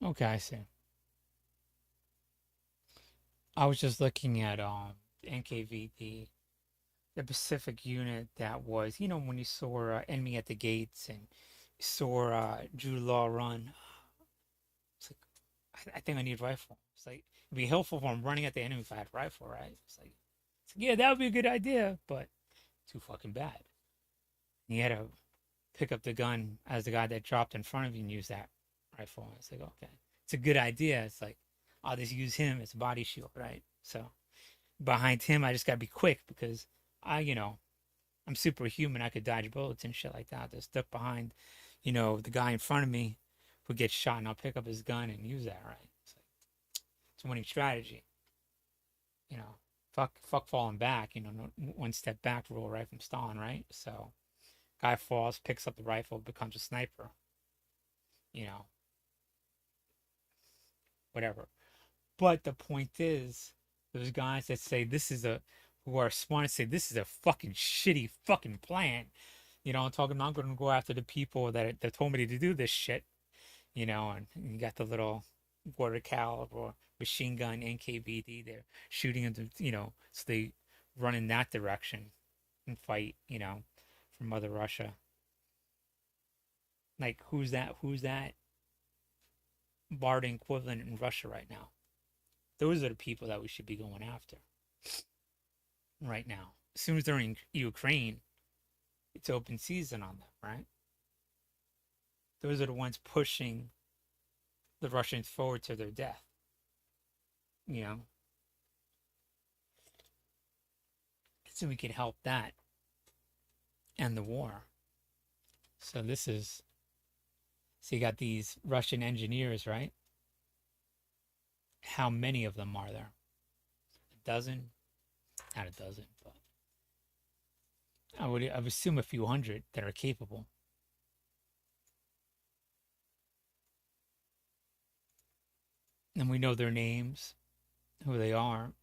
[SPEAKER 3] Okay, I see. I was just looking at NKVD, the Pacific unit that was, when you saw Enemy at the Gates and you saw Jude Law run. It's like, I think I need a rifle. It's like, it'd be helpful if I'm running at the enemy if I had a rifle, right? Yeah, that would be a good idea, but too fucking bad. And you had to pick up the gun as the guy that dropped in front of you and use that rifle. And it's like, okay, it's a good idea. It's like, I'll just use him as a body shield, right? So behind him, I just gotta be quick because I'm superhuman. I could dodge bullets and shit like that. Just stuck behind, the guy in front of me who gets shot, and I'll pick up his gun and use that, right? It's a winning strategy. Fuck falling back. No, one step back rule, right, from Stalin, right? So, guy falls, picks up the rifle, becomes a sniper. Whatever. But the point is, those guys that say who are smart and say this is a fucking shitty fucking plan. I'm talking about I'm going to go after the people that told me to do this shit. And you got the little water caliber machine gun NKVD. They're shooting into, so they run in that direction and fight, for Mother Russia. Like, who's that Bardin equivalent in Russia right now? Those are the people that we should be going after right now. As soon as they're in Ukraine, it's open season on them, right? Those are the ones pushing the Russians forward to their death. So we could help that end the war. So you got these Russian engineers, right? How many of them are there? A dozen? Not a dozen, but I would assume a few hundred that are capable. And we know their names, who they are.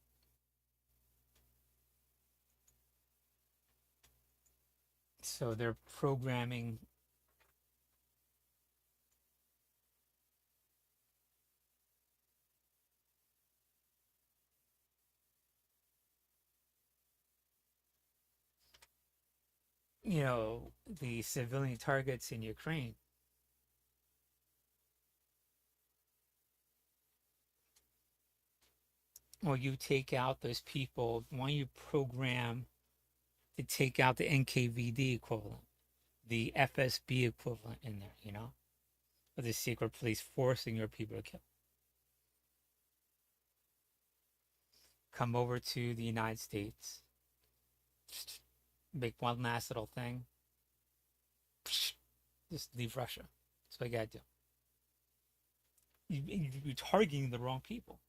[SPEAKER 3] So they're programming the civilian targets in Ukraine. Well, you take out those people. Why don't you program to take out the NKVD equivalent, the FSB equivalent in there, of the secret police forcing your people to kill. Come over to the United States. Just make one last little thing. Just leave Russia. That's what you gotta do. You're targeting the wrong people.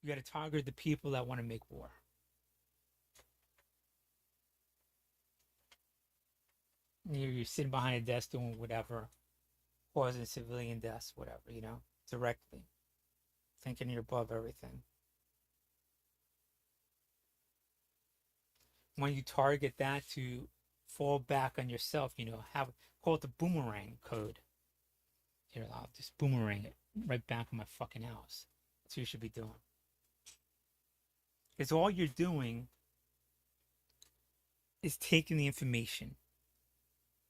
[SPEAKER 3] You gotta target the people that want to make war. You're sitting behind a desk doing whatever, causing civilian deaths, whatever, directly. Thinking you're above everything. When you target that to fall back on yourself, call it the boomerang code. Here, I'll just boomerang it right back in my fucking house. That's what you should be doing. Because all you're doing is taking the information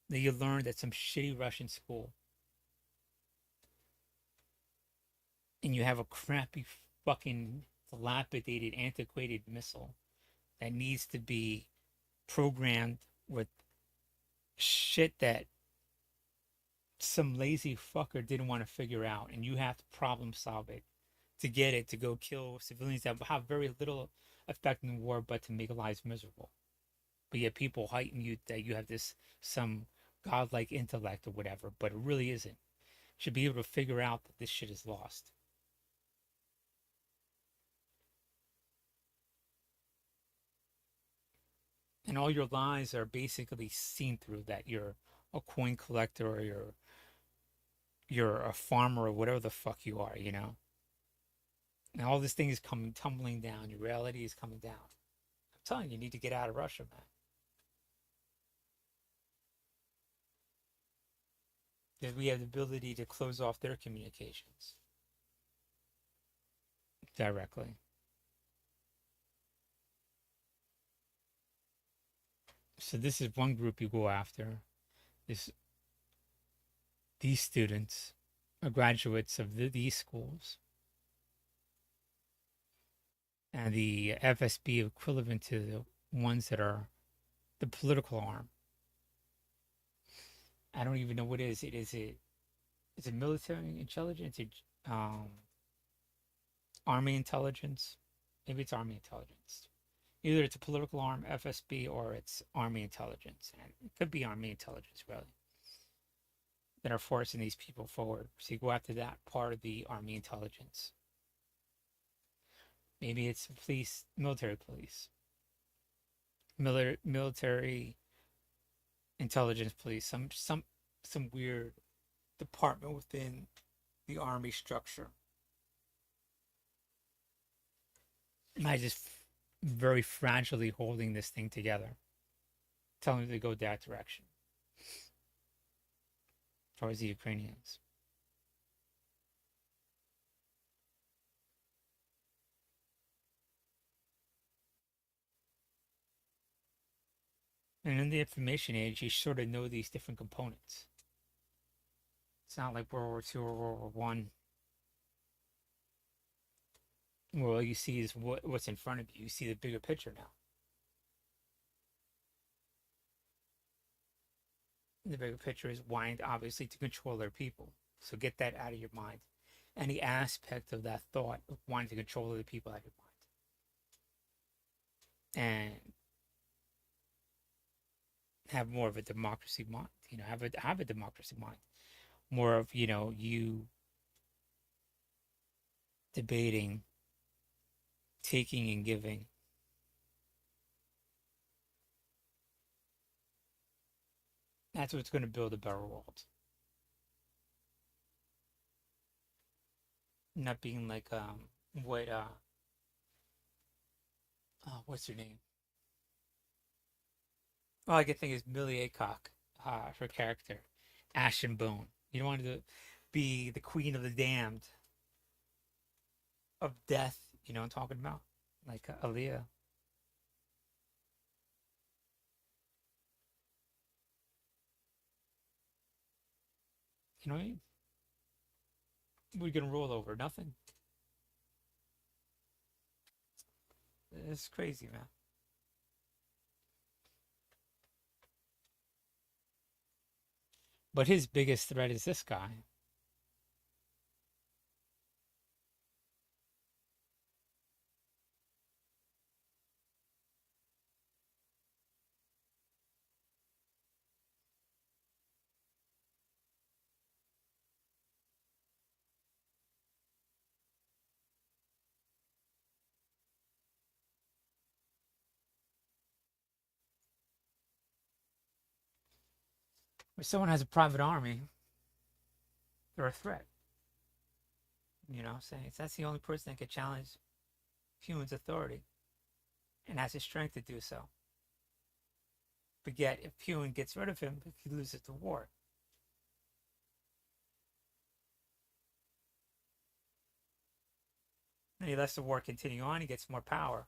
[SPEAKER 3] that you learned at some shitty Russian school, and you have a crappy fucking dilapidated, antiquated missile that needs to be programmed with shit that some lazy fucker didn't want to figure out, and you have to problem solve it to get it to go kill civilians that have very little effect in the war but to make lives miserable. But yet people heighten you that you have some godlike intellect or whatever, but it really isn't. You should be able to figure out that this shit is lost. And all your lies are basically seen through that you're a coin collector or you're a farmer or whatever the fuck you are, And all this thing is tumbling down. Your reality is coming down. I'm telling you, you need to get out of Russia, man. because we have the ability to close off their communications directly. So this is one group you go after. These students are graduates of these schools, and the FSB equivalent to the ones that are the political arm. I don't even know what it is. Is it military intelligence? Army intelligence? Maybe it's army intelligence. Either it's a political arm, FSB, or it's army intelligence. And it could be army intelligence, really, that are forcing these people forward. So you go after that part of the army intelligence. Maybe it's police, military police, military intelligence police, some weird department within the army structure. And I just very fragilely holding this thing together, telling them to go that direction towards the Ukrainians. And in the information age, you sort of know these different components. It's not like World War II or World War One, where all you see is what's in front of you. You see the bigger picture now. The bigger picture is wanting, obviously, to control their people. So get that out of your mind. Any aspect of that thought of wanting to control other people out of your mind. And have more of a democracy mind. Have a democracy mind. More of, you debating, taking and giving. That's what's going to build a better world. Not being like what's her name? All I can think is Millie Acock, her character, Ash and Bone. You don't want to be the queen of the damned, of death. You know what I'm talking about? Like Aaliyah. You know what I mean? We're gonna roll over nothing. It's crazy, man. But his biggest threat is this guy. If someone has a private army, they're a threat. You know what I'm saying? That's the only person that can challenge humans' authority and has the strength to do so. But yet, if Human gets rid of him, he loses the war. And he lets the war continue on, he gets more power,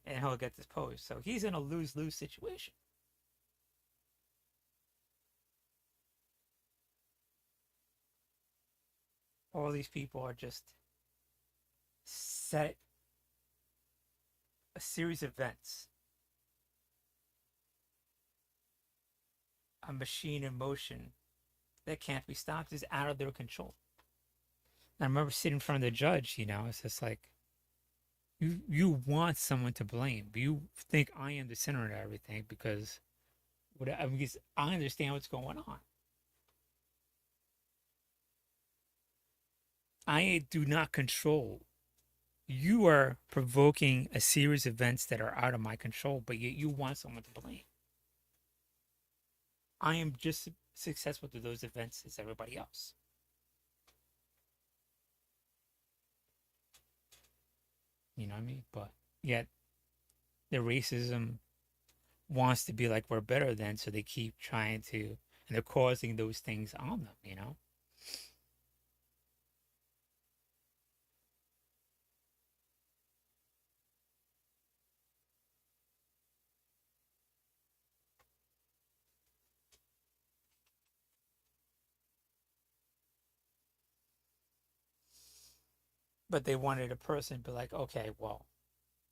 [SPEAKER 3] and he'll get disposed. So he's in a lose-lose situation. All these people are just set a series of events, a machine in motion that can't be stopped, is out of their control. And I remember sitting in front of the judge, it's just like, you want someone to blame. You think I am the center of everything because I understand what's going on. I do not control. You are provoking a series of events that are out of my control, but yet you want someone to blame. I am just as successful to those events as everybody else. You know what I mean? But yet the racism wants to be like we're better than, so they keep trying to and they're causing those things on them, you know. But they wanted a person to be like, okay, well,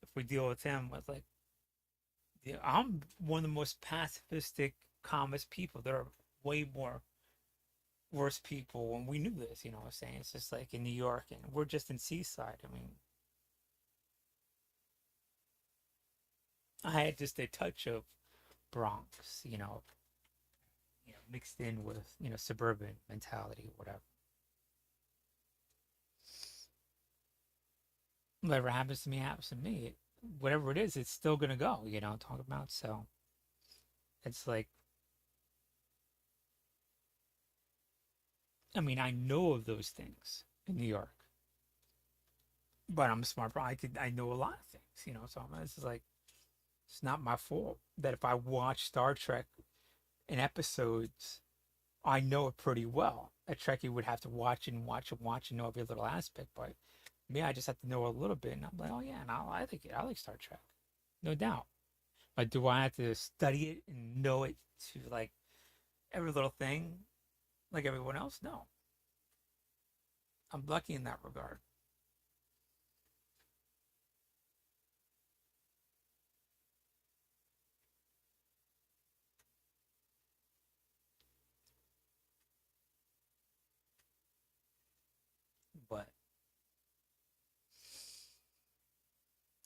[SPEAKER 3] if we deal with him with like, I'm one of the most pacifistic, calmest people. There are way more worse people, and we knew this. You know what I'm saying? It's just like in New York, and we're just in Seaside. I mean, I had just a touch of Bronx, mixed in with suburban mentality, whatever. Whatever happens to me happens to me. Whatever it is, it's still gonna go. Talk about. So it's like, I mean, I know of those things in New York, but I'm a smart bro. I know a lot of things. So it's like, it's not my fault that if I watch Star Trek in episodes, I know it pretty well. A Trekkie would have to watch and watch and watch and know every little aspect, but me, I just have to know a little bit, and I'm like, oh yeah, and I think I like Star Trek, no doubt. But do I have to study it and know it to like every little thing, like everyone else? No, I'm lucky in that regard. But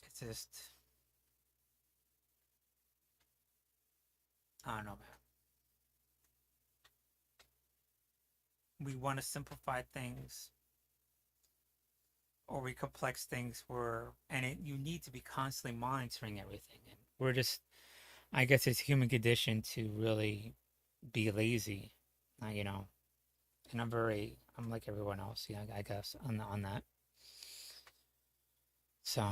[SPEAKER 3] it's just, I don't know, man. We want to simplify things, or we complex things you need to be constantly monitoring everything. And we're just, I guess it's human condition to really be lazy, and I'm like everyone else, yeah, I guess on that. So,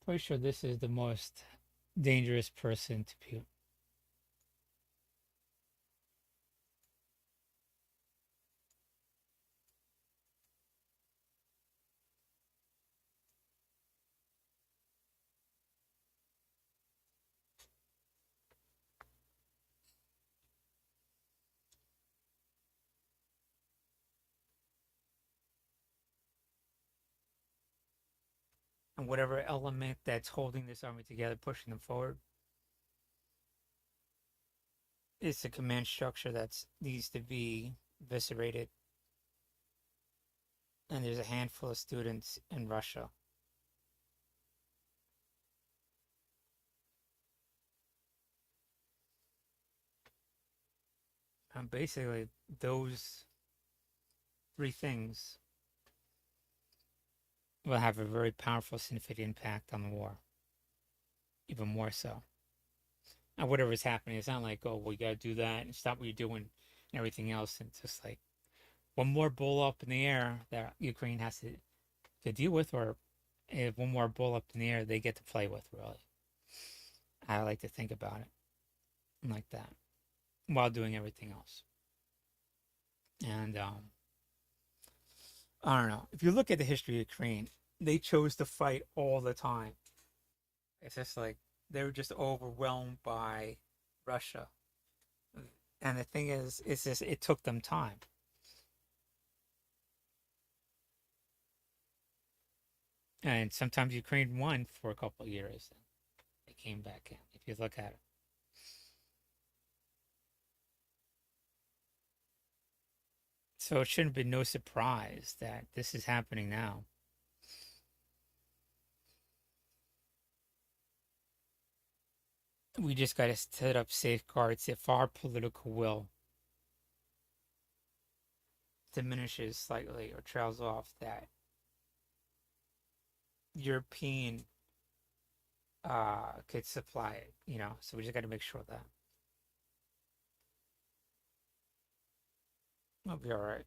[SPEAKER 3] pretty sure this is the most dangerous person to be. And whatever element that's holding this army together, pushing them forward, is the command structure that needs to be eviscerated. And there's a handful of students in Russia. And basically, those three things will have a very powerful, significant impact on the war. Even more so. And whatever is happening, it's not like, oh, well, you gotta do that and stop what you're doing and everything else. And it's just like one more bull up in the air that Ukraine has to deal with, or if one more bull up in the air they get to play with, really. I like to think about it like that while doing everything else. And I don't know. If you look at the history of Ukraine, they chose to fight all the time. It's just like they were just overwhelmed by Russia. And the thing is, it's just, it took them time. And sometimes Ukraine won for a couple of years. And they came back in, if you look at it. So it shouldn't be no surprise that this is happening now. We just got to set up safeguards if our political will diminishes slightly or trails off, that European could supply it, So we just got to make sure of that. We'll be all right.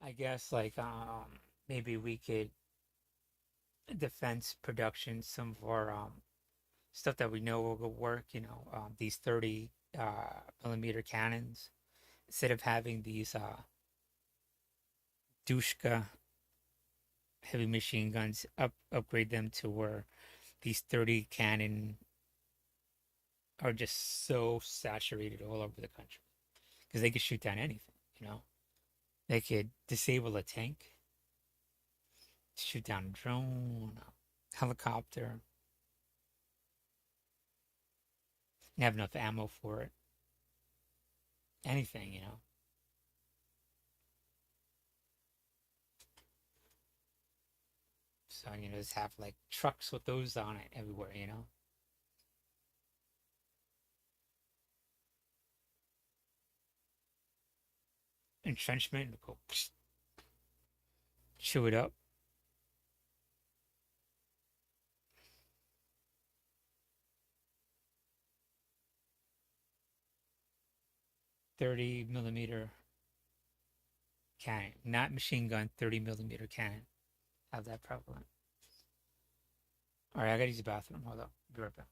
[SPEAKER 3] I guess like maybe we could defense production some of our stuff that we know will work. These 30 millimeter cannons, instead of having these Dushka heavy machine guns, upgrade them to where these 30 cannon are just so saturated all over the country, because they could shoot down anything. They could disable a tank, shoot down a drone, a helicopter, and have enough ammo for it. Anything. So, just have like trucks with those on it everywhere. Entrenchment, go chew it up. .30 millimeter cannon, not machine gun. 30 millimeter cannon. Have that prevalent. All right, I gotta use the bathroom. Hold up. Be right back.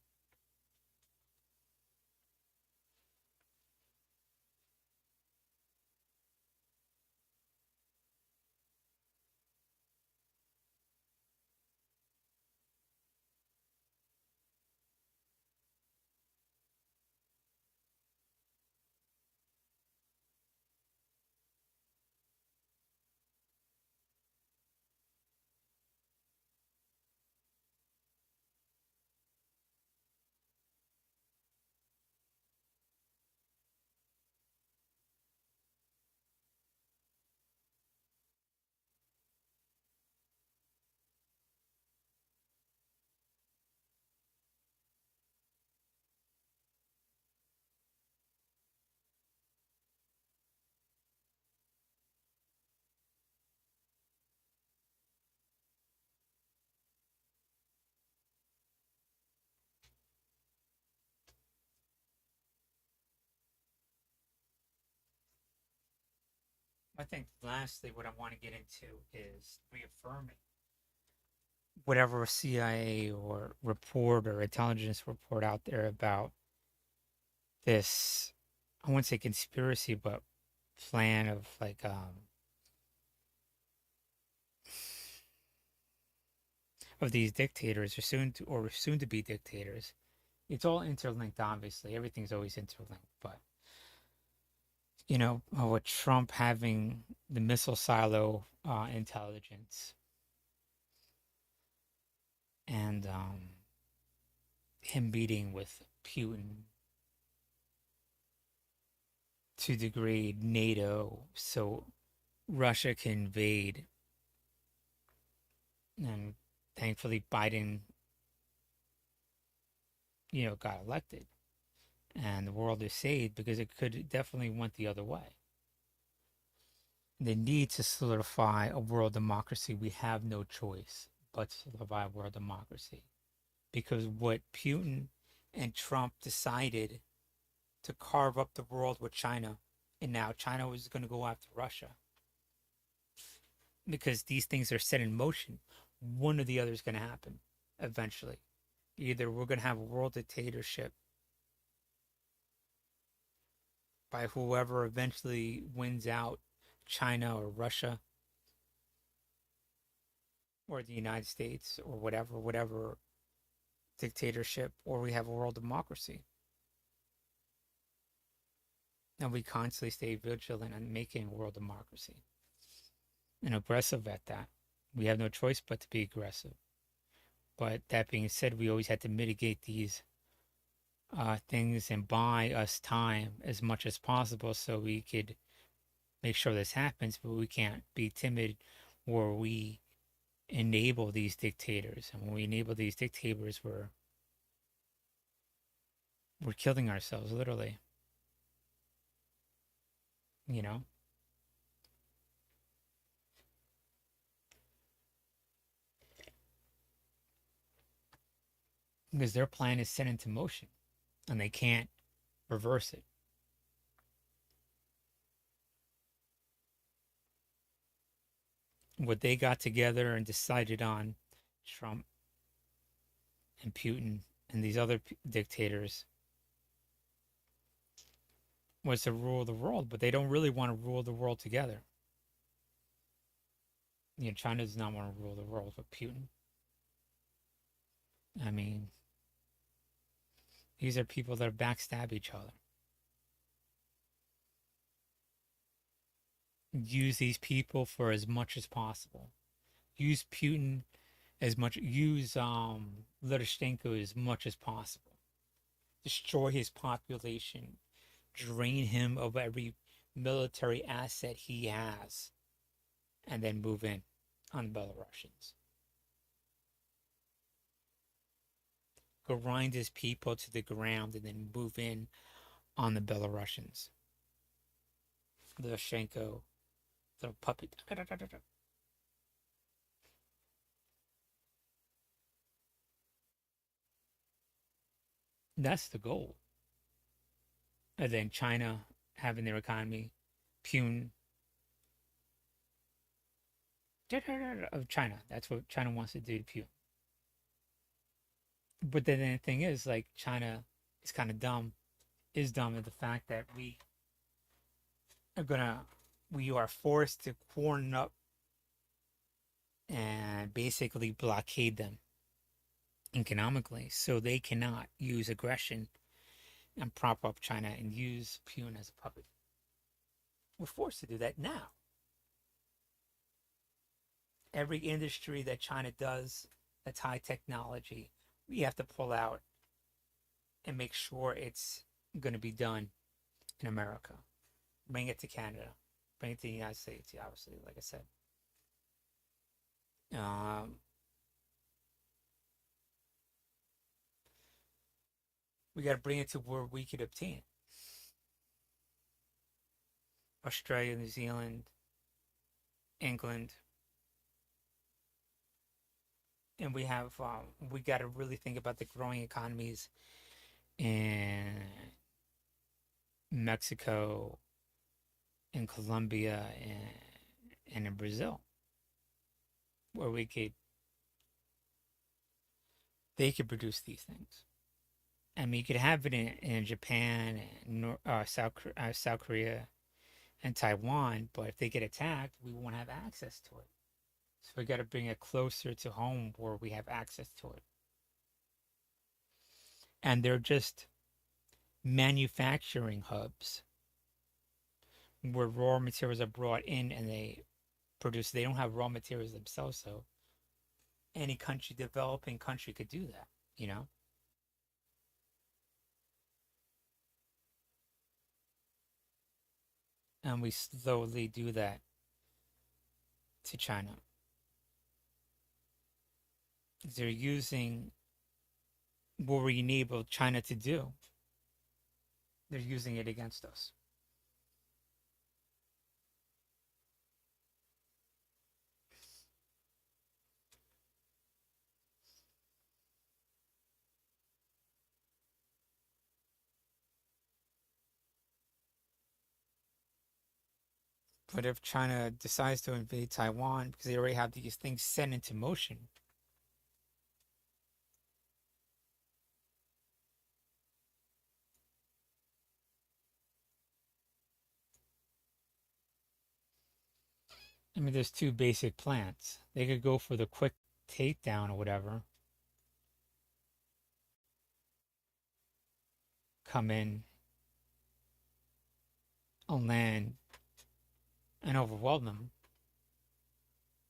[SPEAKER 3] I think lastly, what I want to get into is reaffirming whatever CIA or report or intelligence report out there about this, I wouldn't say conspiracy, but plan of like of these dictators, or soon to be dictators. It's all interlinked, obviously. Everything's always interlinked, but with Trump having the missile silo intelligence, and him meeting with Putin to degrade NATO so Russia can invade. And thankfully Biden, got elected. And the world is saved, because it could definitely went the other way. The need to solidify a world democracy, we have no choice but to solidify a world democracy. Because what Putin and Trump decided to carve up the world with China, and now China was going to go after Russia. Because these things are set in motion. One or the other is going to happen eventually. Either we're going to have a world dictatorship by whoever eventually wins out, China or Russia or the United States or whatever dictatorship, or we have a world democracy. And we constantly stay vigilant on making a world democracy and aggressive at that. We have no choice but to be aggressive. But that being said, we always had to mitigate these things and buy us time as much as possible so we could make sure this happens. But we can't be timid, or we enable these dictators. And when we enable these dictators, we're killing ourselves, literally. You know? Because their plan is set into motion and they can't reverse it. What they got together and decided on, Trump and Putin and these other dictators, was to rule the world, but they don't really want to rule the world together. You know, China does not want to rule the world with Putin. I mean, these are people that backstab each other. Use these people for as much as possible. Use Putin as much. Use Lukashenko as much as possible. Destroy his population. Drain him of every military asset he has. And then move in on the Belarusians. Grind his people to the ground and then move in on the Belarusians. Lukashenko, little puppet. That's the goal. And then China having their economy, Putin of China. That's what China wants to do to Putin. But then the thing is, like, China is kind of dumb, is dumb in the fact that we are forced to corner up and basically blockade them economically, so they cannot use aggression and prop up China and use Putin as a puppet. We're forced to do that now. Every industry that China does that's high technology, we have to pull out and make sure it's going to be done in America. Bring it to Canada. Bring it to the United States, obviously, like I said. We got to bring it to where we could obtain it. Australia, New Zealand, England. And we have, we got to really think about the growing economies in Mexico, in Colombia, and in Brazil, where they could produce these things. I mean, you could have it in Japan, and South Korea, and Taiwan, but if they get attacked, we won't have access to it. So we got to bring it closer to home where we have access to it. And they're just manufacturing hubs where raw materials are brought in and they produce. They don't have raw materials themselves, so any country, developing country, could do that, you know? And we slowly do that to China. They're using what we enable China to do. They're using it against us. But if China decides to invade Taiwan, because they already have these things set into motion, I mean, there's two basic plans. They could go for the quick takedown or whatever, come in on land and overwhelm them.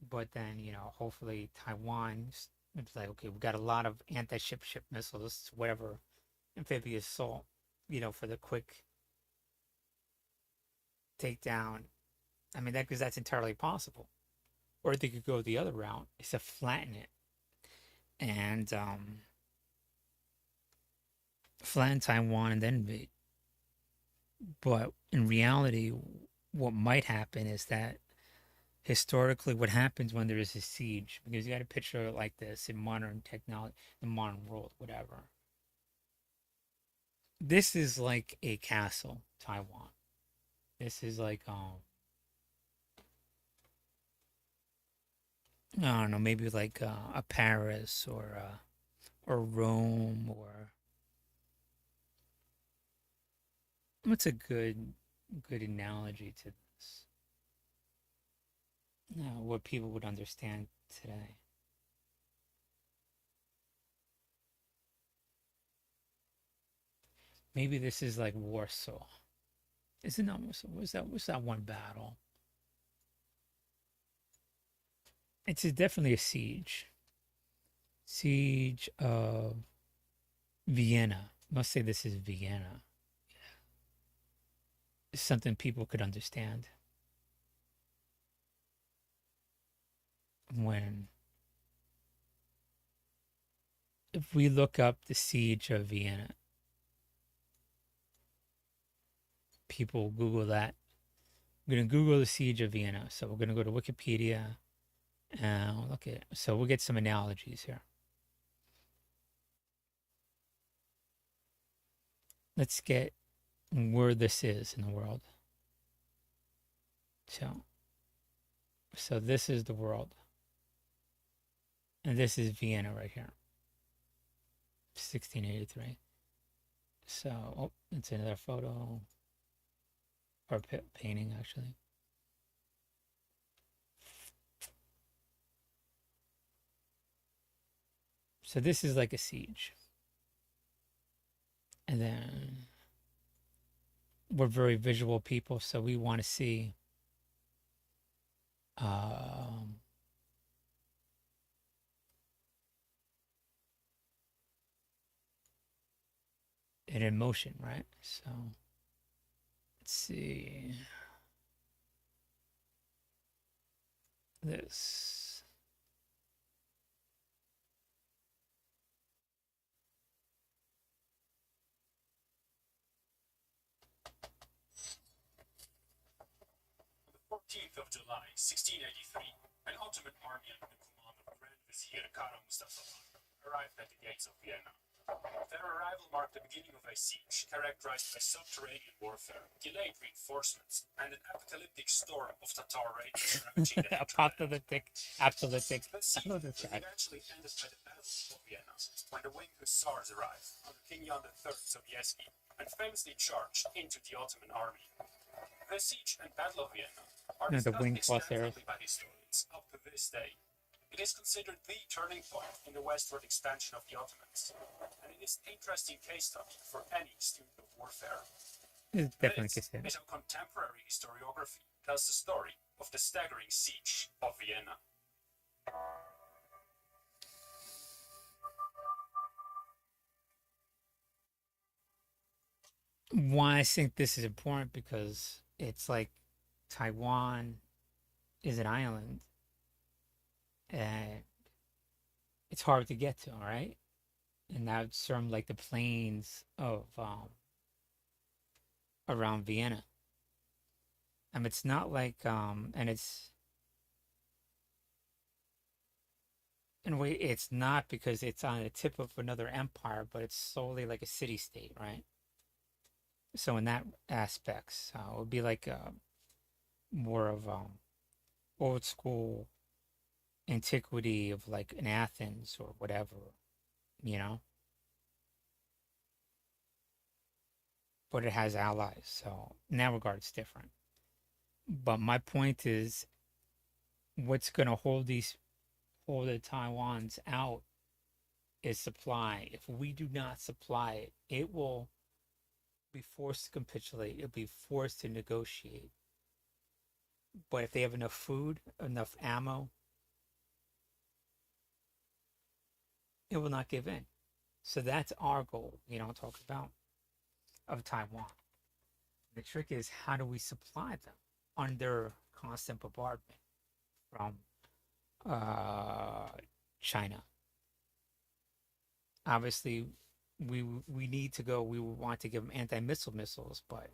[SPEAKER 3] But then, you know, hopefully Taiwan, it's like, okay, we've got a lot of anti-ship missiles, whatever, amphibious assault, you know, for the quick takedown. I mean, because that's entirely possible. Or they could go the other route, is to flatten it and flatten Taiwan and then invade. But in reality, what might happen is that historically, what happens when there is a siege, because you got to picture it like this in modern technology, the modern world, whatever. This is like a castle, Taiwan. This is like I don't know, maybe like a Paris or Rome or what's a good analogy to this? What people would understand today. Maybe this is like Warsaw. Is it not Warsaw? What's that one battle? It's definitely a siege. Siege of Vienna. Must say this is Vienna. It's something people could understand. When if we look up the siege of Vienna, people Google that. We're gonna Google the siege of Vienna. So we're gonna go to Wikipedia and look at it. So we'll get some analogies here. Let's get where this is in the world. So this is the world. And this is Vienna right here. 1683. So, oh, it's another photo. Or painting, actually. So this is like a siege. And then we're very visual people, so we want to see it in motion, right? So let's see this.
[SPEAKER 12] On the 14th of July, 1683, an Ottoman army under the command of Grand Vizier Kara Mustafa arrived at the gates of Vienna. Their arrival marked the beginning of a siege characterized by subterranean warfare, delayed reinforcements, and an apocalyptic storm of Tatar raiders ravaging the
[SPEAKER 3] apocalyptic.
[SPEAKER 12] The siege eventually ended by the Battle of Vienna, when the winged hussars arrived under King Jan III Sobieski and famously charged into the Ottoman army. The siege and Battle of Vienna are discussed extensively by historians up to this day. It is considered the turning point in the westward expansion of the Ottomans, and it is an interesting case study for any student of warfare.
[SPEAKER 3] It's definitely
[SPEAKER 12] This is how contemporary historiography tells the story of the staggering siege of Vienna.
[SPEAKER 3] Why I think this is important, because it's like Taiwan is an island and it's hard to get to, right? And that's from like the plains of around Vienna. It's not like and it's in a way it's not because it's on the tip of another empire, but it's solely like a city state, right? So in that aspect, it would be like more of old school antiquity of like in Athens or whatever, you know. But it has allies, so in that regard, it's different. But my point is, what's going to hold the Taiwans out is supply. If we do not supply it, it will be forced to capitulate. It'll be forced to negotiate. But if they have enough food, enough ammo, it will not give in. So that's our goal, talk about, of Taiwan. The trick is, how do we supply them under constant bombardment from uh, China. Obviously, we need to go. We want to give them anti-missile missiles, but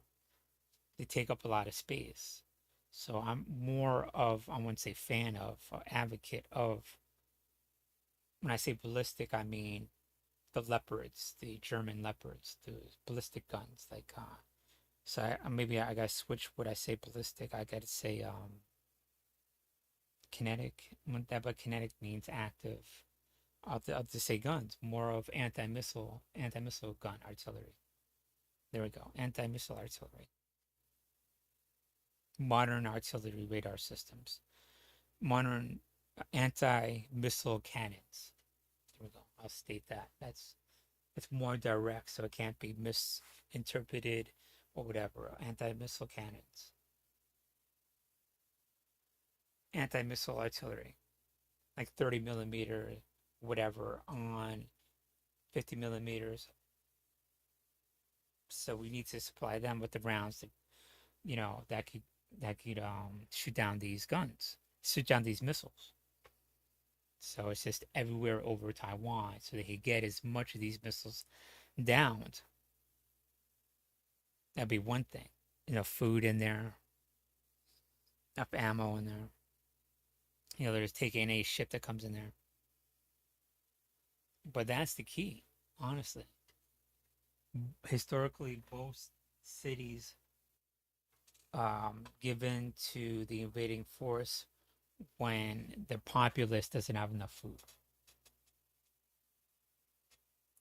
[SPEAKER 3] they take up a lot of space. So I'm more of, I wouldn't say fan of, advocate of. When I say ballistic, I mean the Leopards, the German Leopards, the ballistic guns. Like, so maybe I gotta switch what I say ballistic. I gotta say kinetic. But kinetic means active. I'll just say guns. More of anti-missile gun artillery. There we go. Anti-missile artillery. Modern artillery radar systems. Modern anti-missile cannons. There we go. I'll state that. It's more direct, so it can't be misinterpreted or whatever. Anti-missile cannons. Anti-missile artillery. Like 30 millimeter, whatever, on 50 millimeters. So we need to supply them with the rounds that, that could shoot down these guns, shoot down these missiles. So it's just everywhere over Taiwan, so they could get as much of these missiles downed. That'd be one thing. Food in there, enough ammo in there. They're just taking any ship that comes in there. But that's the key, honestly. Historically, both cities given to the invading force when the populace doesn't have enough food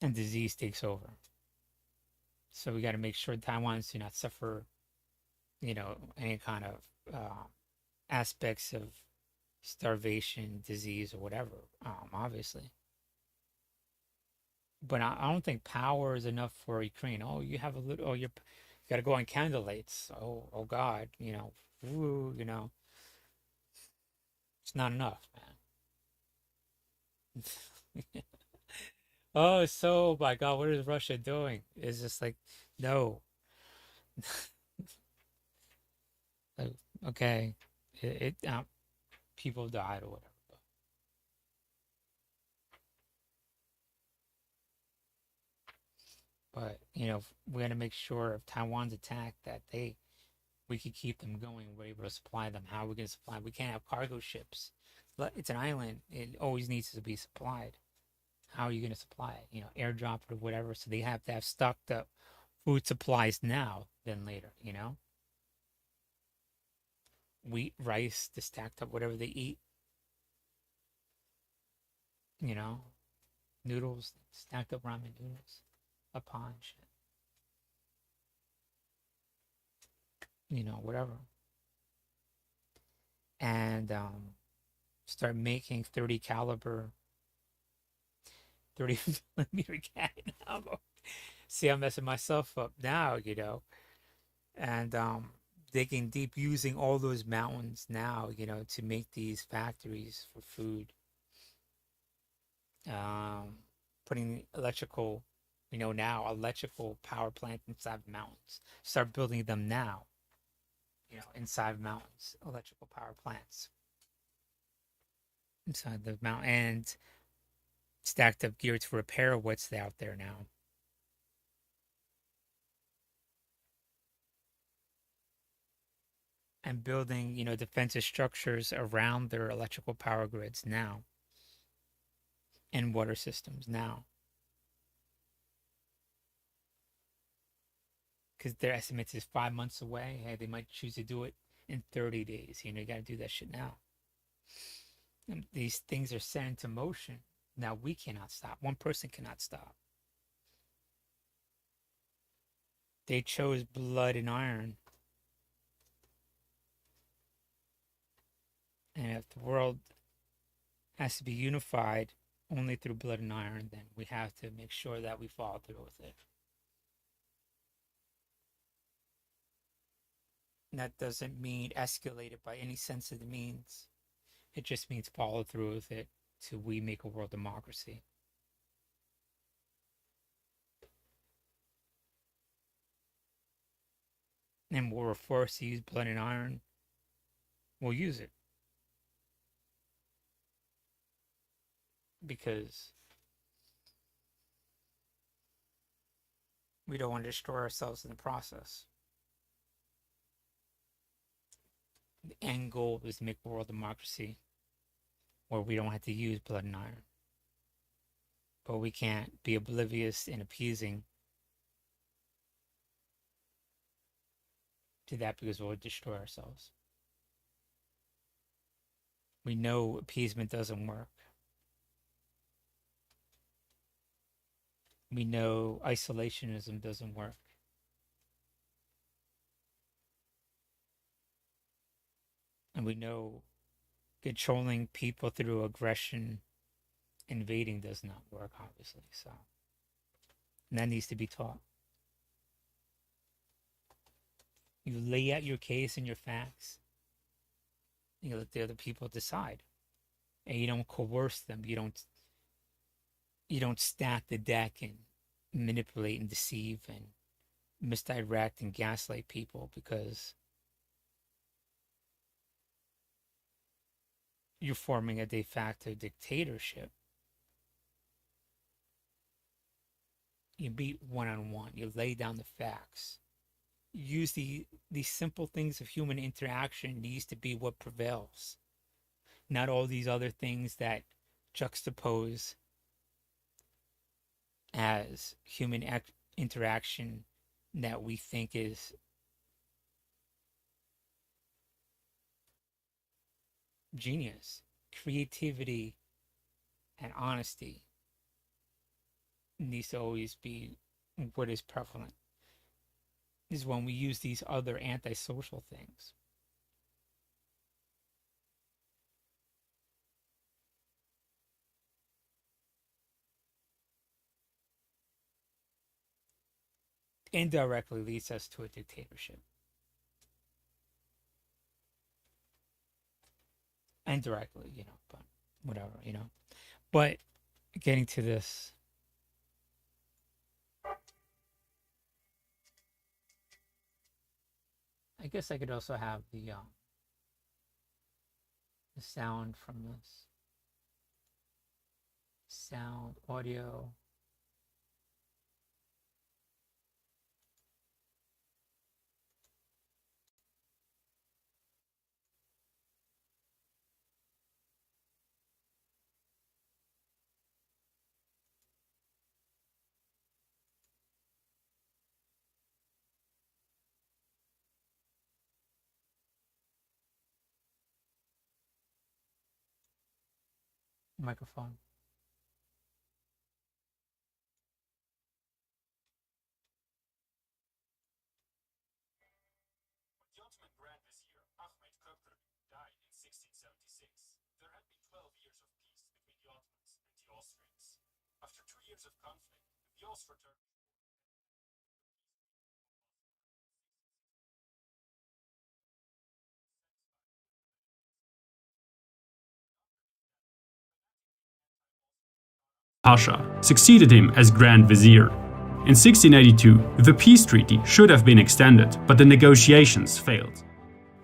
[SPEAKER 3] and disease takes over. So we got to make sure Taiwans do not suffer, any kind of aspects of starvation, disease, or whatever, obviously. But I don't think power is enough for Ukraine. Oh, you have a little. Oh, you got to go on candlelights. Oh God, woo, it's not enough, man. Oh, so my God, what is Russia doing? It's just like, no. Like, okay, people died or whatever. But we got to make sure if Taiwan's attacked that we could keep them going. We're able to supply them. How are we going to supply? We can't have cargo ships. It's an island. It always needs to be supplied. How are you going to supply it? Airdrop it or whatever. So they have to have stocked up food supplies now than later. Wheat, rice, the stacked up whatever they eat. Noodles, stacked up ramen noodles, a punch. Whatever. And start making 30 caliber 30 millimeter cannon ammo. See, I'm messing myself up now, and digging deep, using all those mountains now, to make these factories for food. Putting electrical power plant inside mountains. Start building them now. Inside mountains, electrical power plants inside the mountain, and stacked up gear to repair what's out there now. And building, defensive structures around their electrical power grids now. And water systems now. Because their estimates is 5 months away. Hey, they might choose to do it in 30 days. You got to do that shit now. And these things are set into motion. Now we cannot stop. One person cannot stop. They chose blood and iron. And if the world has to be unified only through blood and iron, then we have to make sure that we follow through with it. And that doesn't mean escalate it by any sense of the means. It just means follow through with it till we make a world democracy. And we're forced to use blood and iron, we'll use it. because we don't want to destroy ourselves in the process. The end goal is to make world democracy where we don't have to use blood and iron. But we can't be oblivious and appeasing to that because we'll destroy ourselves. We know appeasement doesn't work. We know isolationism doesn't work. And we know controlling people through aggression, invading does not work, obviously. So, and that needs to be taught. You lay out your case and your facts. You let the other people decide, and you don't coerce them. You don't stack the deck and manipulate and deceive and misdirect and gaslight people because you're forming a de facto dictatorship. You beat one-on-one. You lay down the facts. Use these simple things of human interaction needs to be what prevails. Not all these other things that juxtapose as human interaction that we think is genius. Creativity and honesty needs to always be what is prevalent. Is when we use these other antisocial things. Indirectly leads us to a dictatorship. Indirectly, but whatever, But getting to this, I guess I could also have the sound from this. Sound, audio. Microphone.
[SPEAKER 12] When the Ottoman Grand Vizier Ahmed Köprülü died in 1676, there had been 12 years of peace between the Ottomans and the Austrians. After 2 years of conflict, the Austro-Turkish Pasha succeeded him as Grand Vizier. In 1682, the peace treaty should have been extended, but the negotiations failed.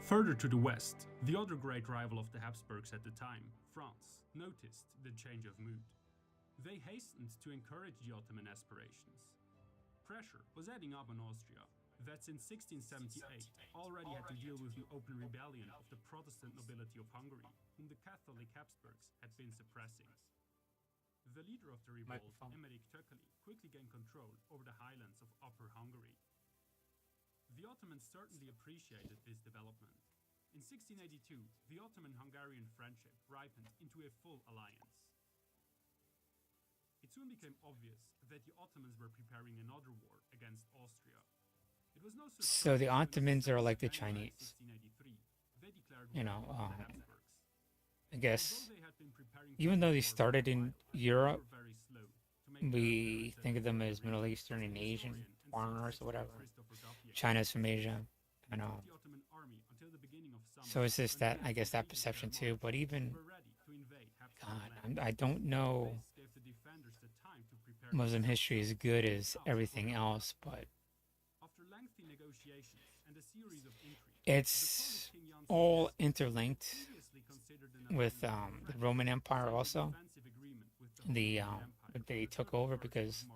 [SPEAKER 12] Further to the west, the other great rival of the Habsburgs at the time, France, noticed the change of mood. They hastened to encourage the Ottoman aspirations. Pressure was adding up on Austria, that since 1678 already had to deal with the open rebellion of the Protestant nobility of Hungary, whom the Catholic Habsburgs had been suppressing. The leader of the revolt, Emmerich Thököly, quickly gained control over the highlands of Upper Hungary. The Ottomans certainly appreciated this development. In 1682, the Ottoman-Hungarian friendship ripened into a full alliance. It soon became obvious that the Ottomans were preparing another war against Austria. It was no
[SPEAKER 3] so the Ottomans are like the Chinese. I guess even though they started in Europe, we think of them as Middle Eastern and Asian foreigners or whatever. China's from Asia, So it's just that, I guess, that perception too. But even, God, I don't know Muslim history as good as everything else, but it's all interlinked with the Roman Empire also. the they took over because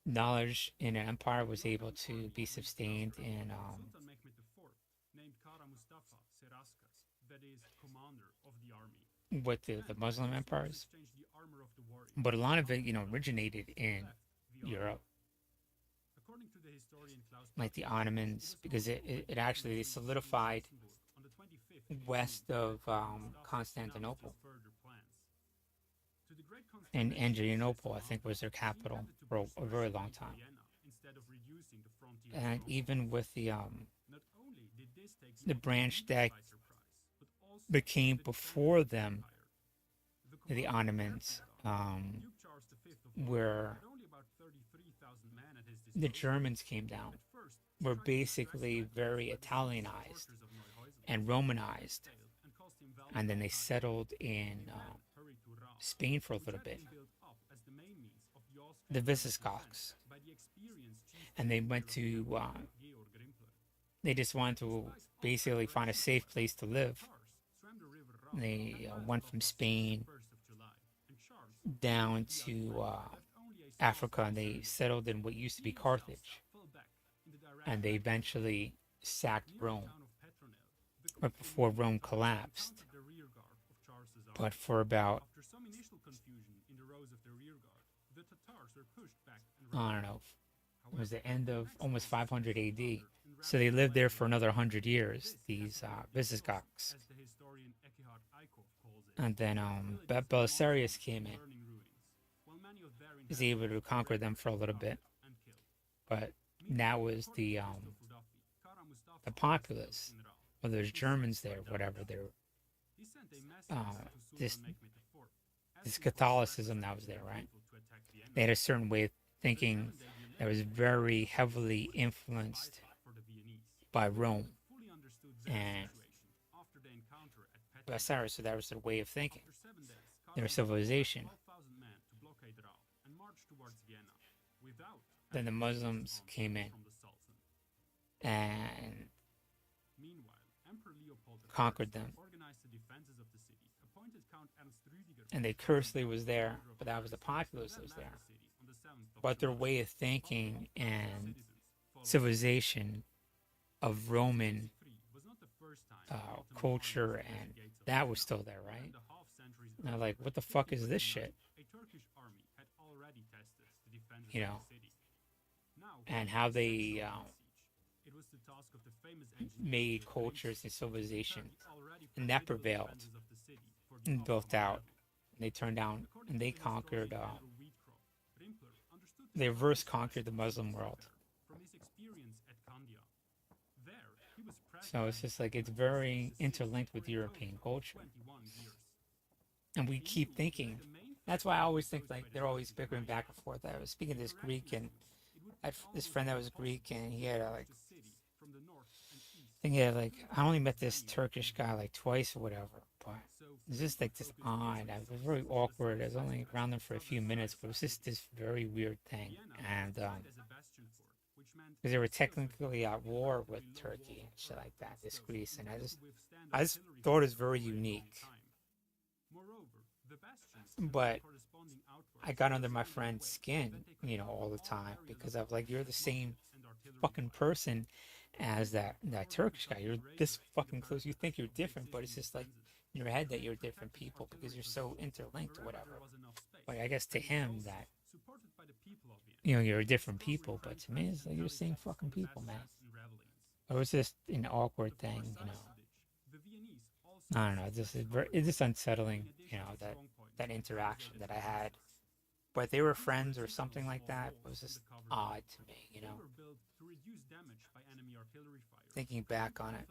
[SPEAKER 3] knowledge in an empire was able to be sustained in with the Muslim empires, but a lot of it, originated in Europe, like the Ottomans, because it actually solidified west of Constantinople. And Adrianople, I think, was their capital for a very long time. And even with the branch that became before them, the Ottomans, where the Germans came down, were basically very Italianized and Romanized, and then they settled in Spain for a little bit, the Visigoths, and they went to they just wanted to basically find a safe place to live. They went from Spain down to Africa, and they settled in what used to be Carthage, and they eventually sacked Rome right before Rome collapsed. But for about, I don't know, it was the end of almost 500 AD. So they lived there for another 100 years, these Visigoths. And then Belisarius came in. He was able to conquer them for a little bit. But that was the populace, or there's Germans there, whatever, they're this Catholicism that was there, right? They had a certain way of thinking that was very heavily influenced by Rome and Belisarius, so that was their way of thinking, their civilization. Then the Muslims came in and conquered them. And they cursely was there, but that was the populace that was there. But their way of thinking and civilization of Roman culture, and that was still there, right? And they're like, what the fuck is this shit? And how they made cultures and civilization, and that prevailed and built out. And they turned down and they conquered, they reverse conquered the Muslim world. So it's just like, it's very interlinked with European culture. And we keep thinking, that's why I always think like they're always bickering back and forth. I was speaking to this Greek, and I had this friend that was Greek, and he had I only met this Turkish guy like twice or whatever, but it's just like this odd. It was very awkward. I was only around them for a few minutes, but it was just this very weird thing. And because they were technically at war with Turkey and shit like that, this Greece, and I just thought it was very unique. But I got under my friend's skin, all the time, because I was like, you're the same fucking person as that Turkish guy. You're this fucking close. You think you're different, but it's just like in your head that you're different people because you're so interlinked or whatever. But I guess to him that, you're different people, but to me it's like you're the same fucking people, man. It was just an awkward thing, I don't know. It's just unsettling, that interaction that I had. But they were friends or something like that. It was just odd to me, Thinking back on it.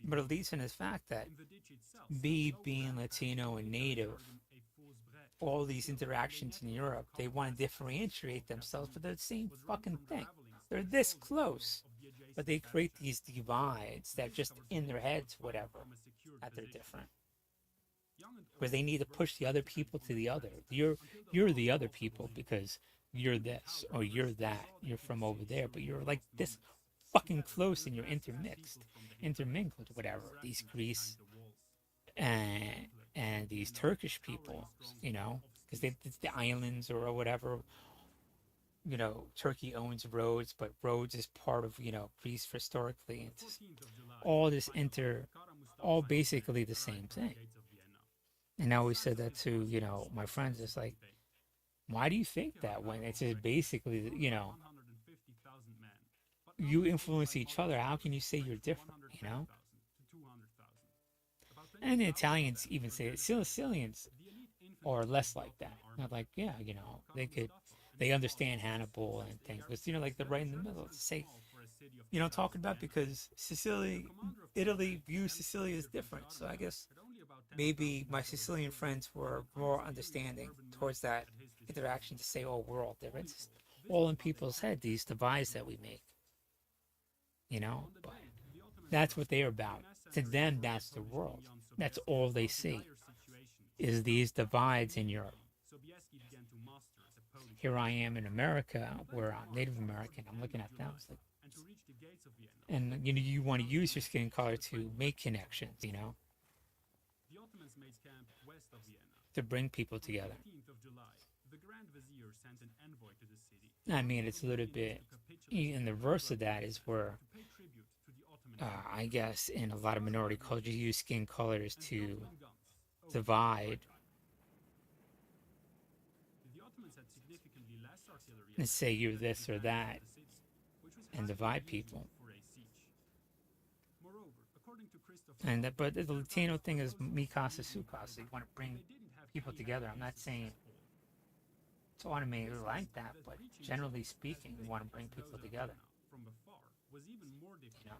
[SPEAKER 3] But it leads to the fact that me being Latino and Native, all these interactions in Europe, they want to differentiate themselves, but they're the same fucking thing. They're this close, but they create these divides that just in their heads, whatever, that they're different. Because they need to push the other people to the other. You're the other people because you're this or you're that. You're from over there, but you're like this fucking close and you're intermingled, whatever. These Greece, and these Turkish people, you know, because the islands or whatever, you know, Turkey owns Rhodes, but Rhodes is part of, you know, Greece historically, and all this all basically the same thing. And I always said that to, you know, my friends. It's like, why do you think that when it's just basically, you know, you influence each other? How can you say you're different, you know? And the Italians even say it. Sicilians are less like that. They're like, yeah, you know, they understand Hannibal and things, but you know, like they're right in the middle. To say, you know, talking about because Italy views Sicily as different. So I guess maybe my Sicilian friends were more understanding towards that interaction to say, oh, we're all different. It's all in people's head, these divides that we make, you know, but that's what they're about. To them, that's the world. That's all they see is these divides in Europe. Here I am in America, where I'm Native American. I'm looking at them. It's like, and you know, you want to use your skin color to make connections, you know, to bring people together. I mean, it's a little bit, in the reverse of that is where, I guess, in a lot of minority cultures, you use skin colors to divide and say you're this or that and divide people. And but the Latino thing is mi casa su casa. You want to bring people together. I'm not saying it's automatically like that, but generally speaking, you want to bring people together. You know.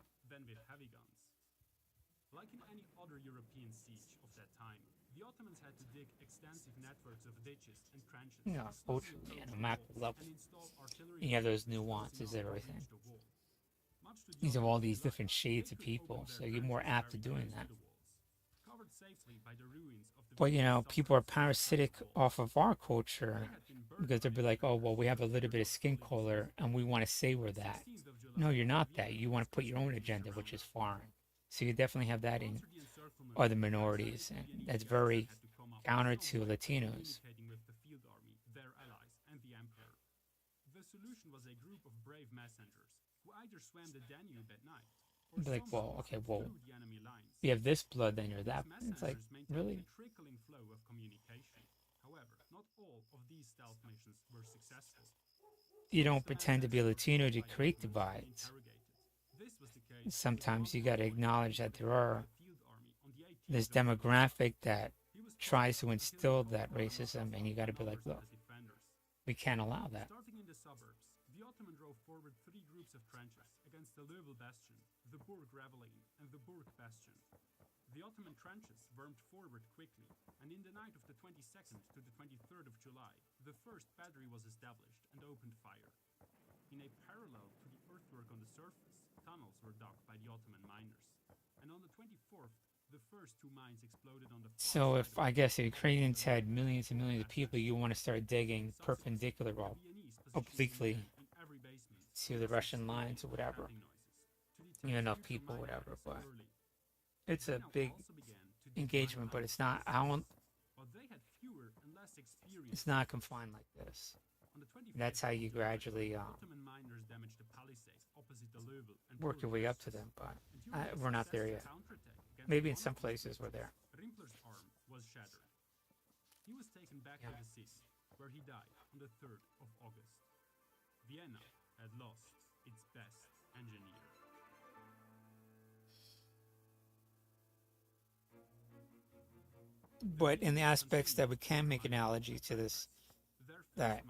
[SPEAKER 12] Like in any other European siege of that time, the Ottomans had to dig extensive networks of ditches and trenches.
[SPEAKER 3] Yeah, culturally and a macro level. You have those nuances and everything. These are all these different shades of people, so you're more apt to doing that. But you know, people are parasitic off of our culture because they'll be like, oh, well, we have a little bit of skin color and we want to say we're that. No, you're not that. You want to put your own agenda, which is foreign. So you definitely have that in other minorities, and that's very counter to Latinos.
[SPEAKER 12] The solution was a group of brave messengers who either swam the Danube at night or
[SPEAKER 3] like, well, okay, well,
[SPEAKER 12] through the enemy lines.
[SPEAKER 3] you have this blood, then you're that. It's like, really?
[SPEAKER 12] A trickling flow of communication. However, not all of these stealth missions were successful.
[SPEAKER 3] You don't pretend to be Latino to create divides. Sometimes you got to acknowledge that there are this demographic that tries to instill that racism, and you got to be like, look, we can't allow that.
[SPEAKER 12] Starting in the suburbs, the Ottoman drove forward 3 groups of trenches against the Löbel Bastion, the Burg Ravelin, and the Burg Bastion. The Ottoman trenches wormed forward quickly, and in the night of the 22nd to the 23rd of July, the first battery was established and opened fire. In a parallel to the earthwork on the surface, tunnels were dug by the Ottoman miners. And on the 24th, the first 2 mines exploded on the
[SPEAKER 3] So if, I guess, if Ukrainians had millions and millions of people, you want to start digging perpendicular or obliquely to the Russian lines or whatever. You know, enough people, whatever, but it's a big engagement, but it's not, it's not confined like this. That's how you gradually work your way up to them, but we're not there yet. Maybe in some places we're there.
[SPEAKER 12] Rimpler's arm was shattered. He was taken back to the city, where he died on the 3rd of August. Vienna had lost its best engineer.
[SPEAKER 3] But in the aspects that we can make analogy to this, that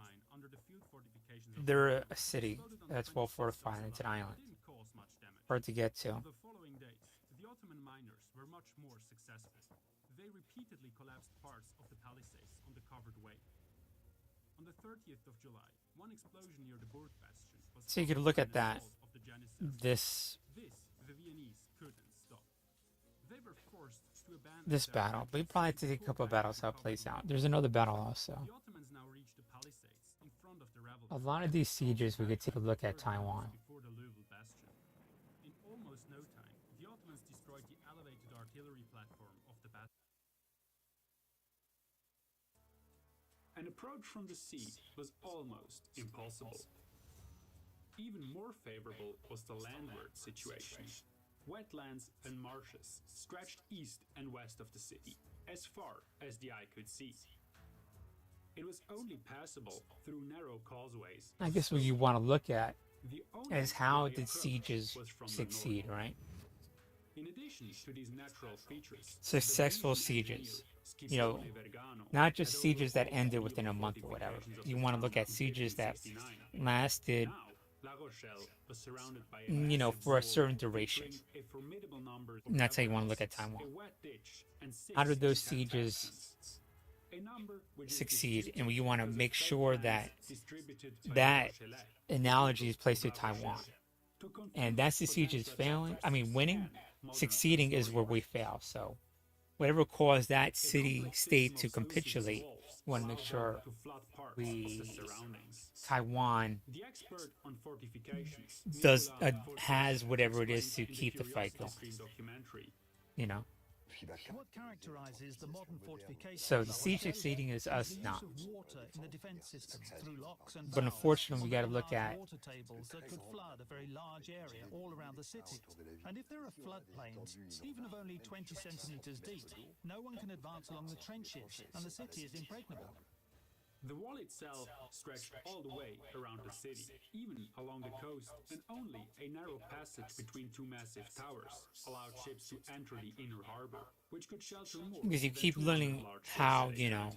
[SPEAKER 3] they're a city that's well fortified, it's an island, hard to get to.
[SPEAKER 12] The following days, the Ottoman miners were much more successful. They repeatedly collapsed parts of the palisades on the covered way. On the 30th of July, one explosion near the Burg Bastion was
[SPEAKER 3] So you could look at that. This
[SPEAKER 12] the Viennese couldn't stop. They were forced to abandon
[SPEAKER 3] this battle, but you probably have to take a couple of battles how it plays out. There's another battle also.
[SPEAKER 12] The Ottomans now reached the palisades in front of the rebel.
[SPEAKER 3] A lot of these sieges, we could take a look at Taiwan.
[SPEAKER 12] Before the Löbel Bastion. In almost no time, the Ottomans destroyed the elevated artillery platform of the battle. An approach from the sea was almost impossible. Even more favorable was the landward situation. Wetlands and marshes stretched east and west of the city, as far as the eye could see. It was only passable through narrow causeways.
[SPEAKER 3] I guess what you want to look at is how did sieges succeed, right?
[SPEAKER 12] In addition to these natural features,
[SPEAKER 3] successful sieges, you know, not just sieges that ended within a month or whatever. You want to look at sieges that lasted, you know, for a certain duration. And that's how you want to look at Taiwan. How did those sieges succeed? And you want to make sure that that analogy is placed to Taiwan. And that's the sieges failing. I mean, winning. Succeeding is where we fail. So whatever caused that city-state to capitulate, we want to make sure Taiwan has whatever it is to keep the fight going. You know?
[SPEAKER 13] What characterizes the modern fortification?
[SPEAKER 3] So the siege succeeding is us not.
[SPEAKER 13] Water in the defense system through locks and
[SPEAKER 3] but unfortunately, we got to look at
[SPEAKER 13] water tables that could flood a very large area all around the city. And if there are floodplains, even of only 20 centimeters deep, no one can advance along the trenches, and the city is impregnable.
[SPEAKER 12] The wall itself stretched all the way around the city, even along the coast, and only a narrow passage between two massive towers allowed ships to enter the inner harbor, which could shelter more.
[SPEAKER 3] Because you keep learning how, you know,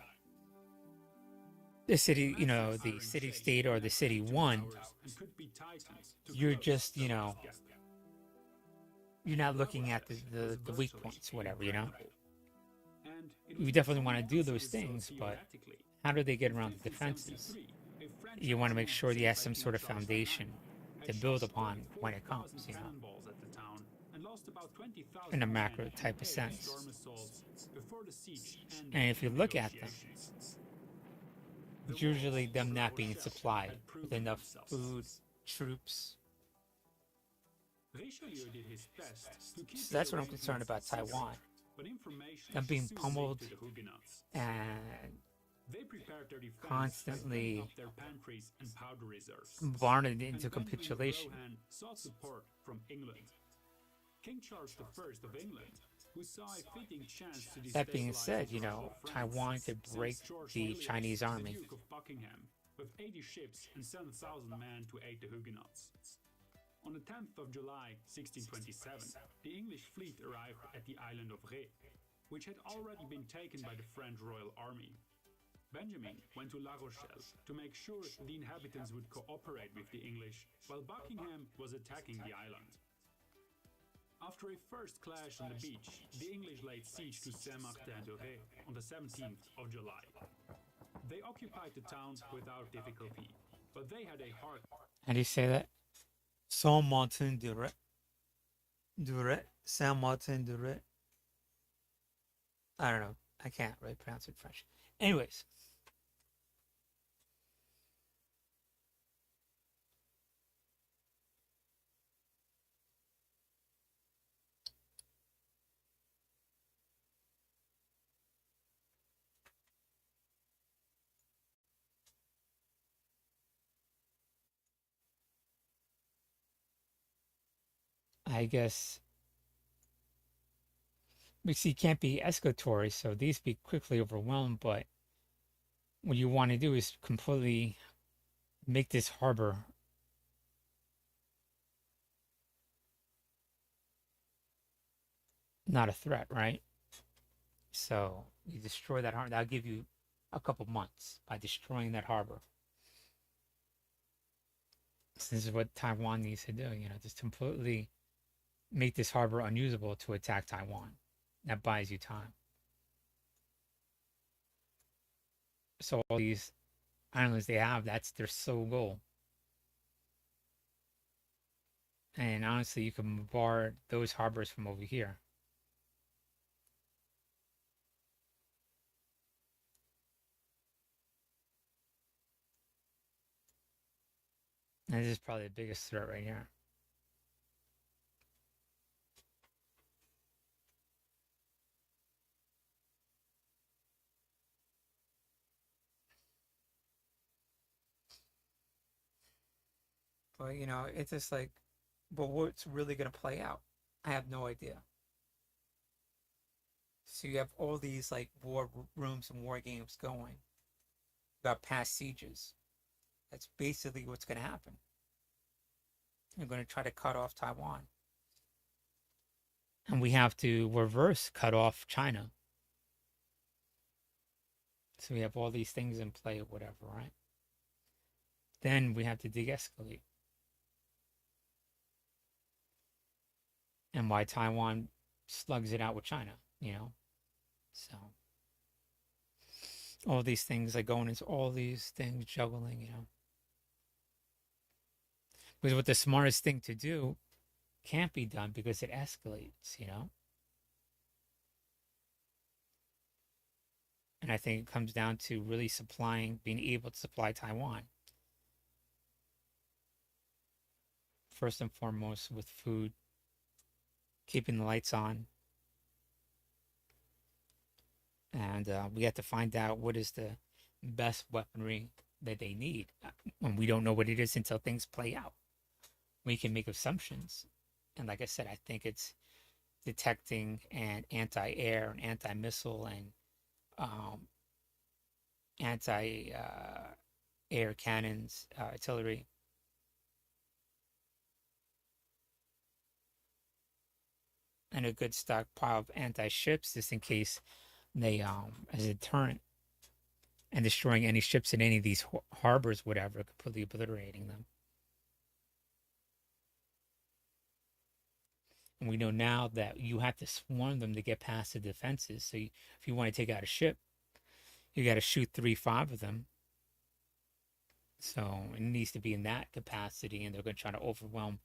[SPEAKER 3] the city, you know, the city-state or the city won. You're just, you know, you're not looking at the weak points, whatever, you know. You definitely want to do those things, but how do they get around the defenses? You want to make sure you have some sort of foundation to build upon when it comes, you know, in a macro type of sense. And if you look at them, it's usually them not being supplied with enough food, troops. So that's what I'm concerned about Taiwan. Them being pummeled and constantly bombarded into capitulation.
[SPEAKER 12] King Charles I of England, who saw a fitting chance to
[SPEAKER 3] that being said, you know, Taiwan could break the Chinese army.
[SPEAKER 12] Duke of Buckingham, with 80 ships and 7,000 men to aid the Huguenots. On the 10th of July, 1627, the English fleet arrived at the island of Ré, which had already been taken by the French Royal Army. Benjamin went to La Rochelle to make sure the inhabitants would cooperate with the English, while Buckingham was attacking the island. After a first clash on the beach, the English laid siege to Saint-Martin-de-Ré on the 17th of July. They occupied the town without difficulty, but they had a hard...
[SPEAKER 3] How do you say that? Saint-Martin-de-Ré. Saint-Martin-de-Ré. I don't know. I can't really pronounce it in French. Anyways. I guess because you can't be escalatory, so these be quickly overwhelmed, but what you want to do is completely make this harbor not a threat, right? So you destroy that harbor, that'll give you a couple months by destroying that harbor. So this is what Taiwan needs to do, you know, just completely make this harbor unusable to attack Taiwan. That buys you time. So all these islands they have, that's their sole goal. And honestly, you can bombard those harbors from over here. And this is probably the biggest threat right here. But it's just like, but what's really gonna play out? I have no idea. So you have all these like war rooms and war games going about past sieges. That's basically what's gonna happen. They're gonna try to cut off Taiwan, and we have to reverse cut off China. So we have all these things in play or whatever, right? Then we have to de-escalate. And why Taiwan slugs it out with China, So all these things like going into all these things juggling, Because what the smartest thing to do can't be done because it escalates. And I think it comes down to really being able to supply Taiwan. First and foremost with food, keeping the lights on. And we have to find out what is the best weaponry that they need. And we don't know what it is until things play out. We can make assumptions. And like I said, I think it's detecting and anti-air and anti-missile and anti-air cannons, artillery. And a good stockpile of anti-ships just in case they, as a deterrent, and destroying any ships in any of these harbors, whatever, completely obliterating them. And we know now that you have to swarm them to get past the defenses. So if you want to take out a ship, you got to shoot 3-5 of them. So it needs to be in that capacity, and they're going to try to overwhelm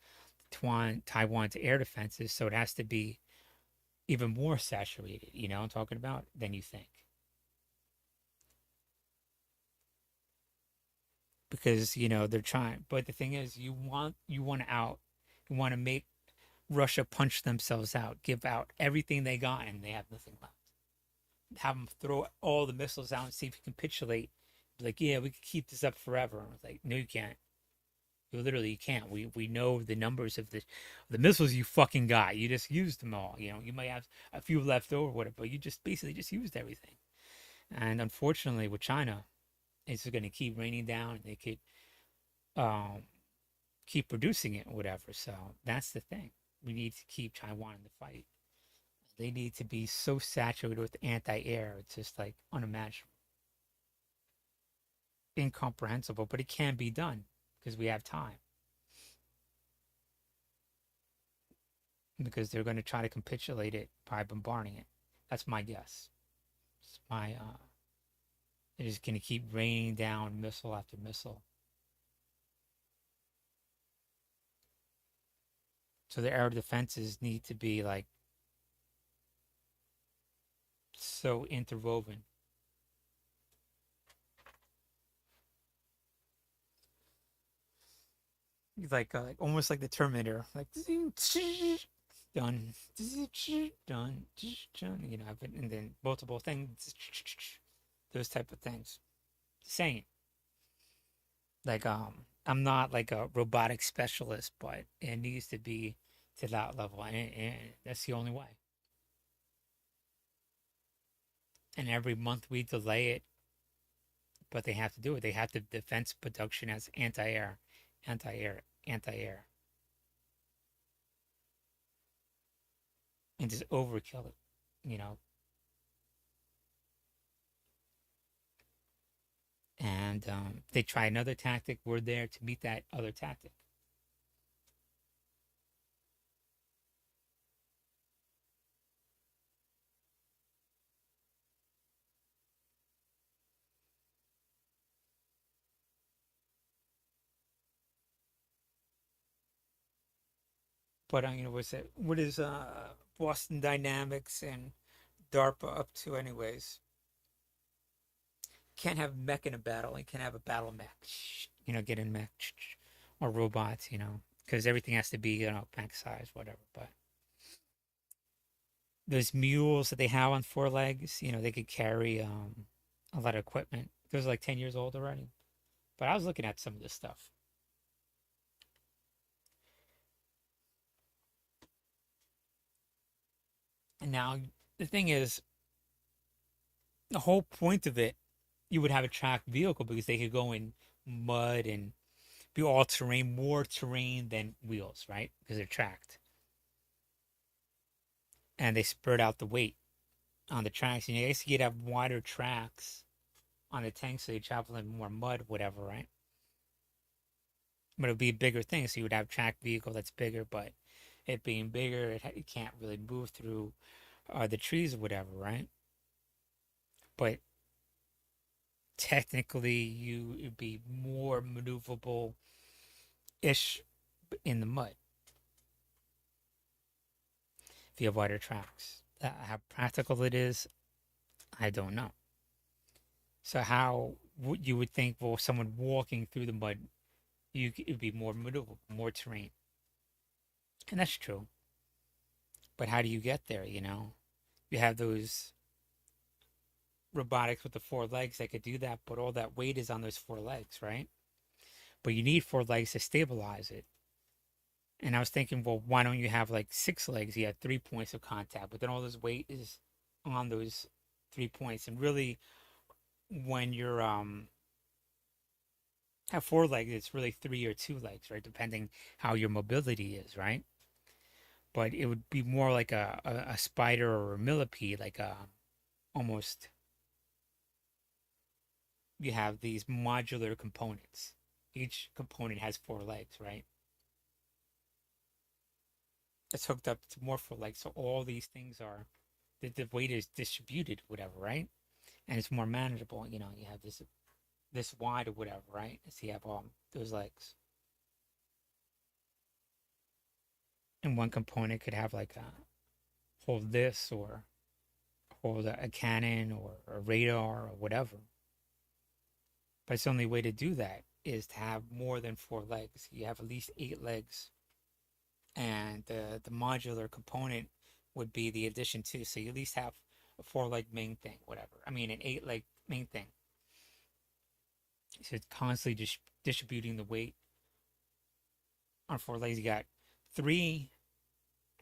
[SPEAKER 3] Taiwan's air defenses. So it has to be even more saturated, I'm talking about, than you think. Because, they're trying. But the thing is, you want to make Russia punch themselves out, give out everything they got, and they have nothing left. Have them throw all the missiles out and see if you can capitulate. Like, yeah, we could keep this up forever. And it's like, no, you can't. You can't. We know the numbers of the missiles you fucking got. You just used them all. You might have a few left over, whatever, but you just basically just used everything. And unfortunately, with China, it's going to keep raining down. They could keep producing it or whatever. So that's the thing. We need to keep Taiwan in the fight. They need to be so saturated with anti-air. It's just like unimaginable. Incomprehensible, but it can be done because we have time. Because they're going to try to capitulate it by bombarding it. That's my guess. It's my, they're just going to keep raining down missile after missile. So the air defenses need to be like so interwoven. Like almost like the Terminator, like done, done, and then multiple things, those type of things. Same. Like I'm not like a robotic specialist, but it needs to be to that level, and that's the only way. And every month we delay it, but they have to do it. They have to defense production as anti-air, and just overkill it, And they try another tactic. We're there to meet that other tactic. But what is Boston Dynamics and DARPA up to, anyways? Can't have mech in a battle. You can't have a battle mech. Get in mech or robots. Because everything has to be mech size, whatever. But those mules that they have on 4 legs, they could carry a lot of equipment. Those are like 10 years old already. But I was looking at some of this stuff. Now, the thing is, the whole point of it, you would have a tracked vehicle because they could go in mud and be all terrain, more terrain than wheels, right? Because they're tracked. And they spread out the weight on the tracks. And I guess you'd have wider tracks on the tank so you travel in more mud, whatever, right? But it would be a bigger thing. So you would have a tracked vehicle that's bigger, but it being bigger, it can't really move through the trees or whatever, right? But technically, you'd be more maneuverable ish in the mud if you have wider tracks. How practical it is, I don't know. So how you would think, well, someone walking through the mud, it'd be more maneuverable, more terrain, and that's true. But how do you get there? You know, you have those robotics with the 4 legs that could do that, but all that weight is on those 4 legs, right? But you need 4 legs to stabilize it. And I was thinking, well, why don't you have like 6 legs? You have 3 points of contact, but then all this weight is on those 3 points. And really, when you're have 4 legs, it's really 3 or 2 legs, right? Depending how your mobility is, right? But it would be more like a spider or a millipede, like almost. You have these modular components. Each component has 4 legs, right? It's hooked up to more 4 legs, so all these things are the weight is distributed, whatever, right? And it's more manageable. You know, you have this wide or whatever, right? So you have all those legs, and one component could have like a hold this or hold a cannon or a radar or whatever. But it's the only way to do that is to have more than 4 legs. You have at least 8 legs. And the modular component would be the addition too. So you at least have a 4 leg main thing, whatever. I mean, an 8 leg main thing. So it's constantly distributing the weight on 4 legs. You got 3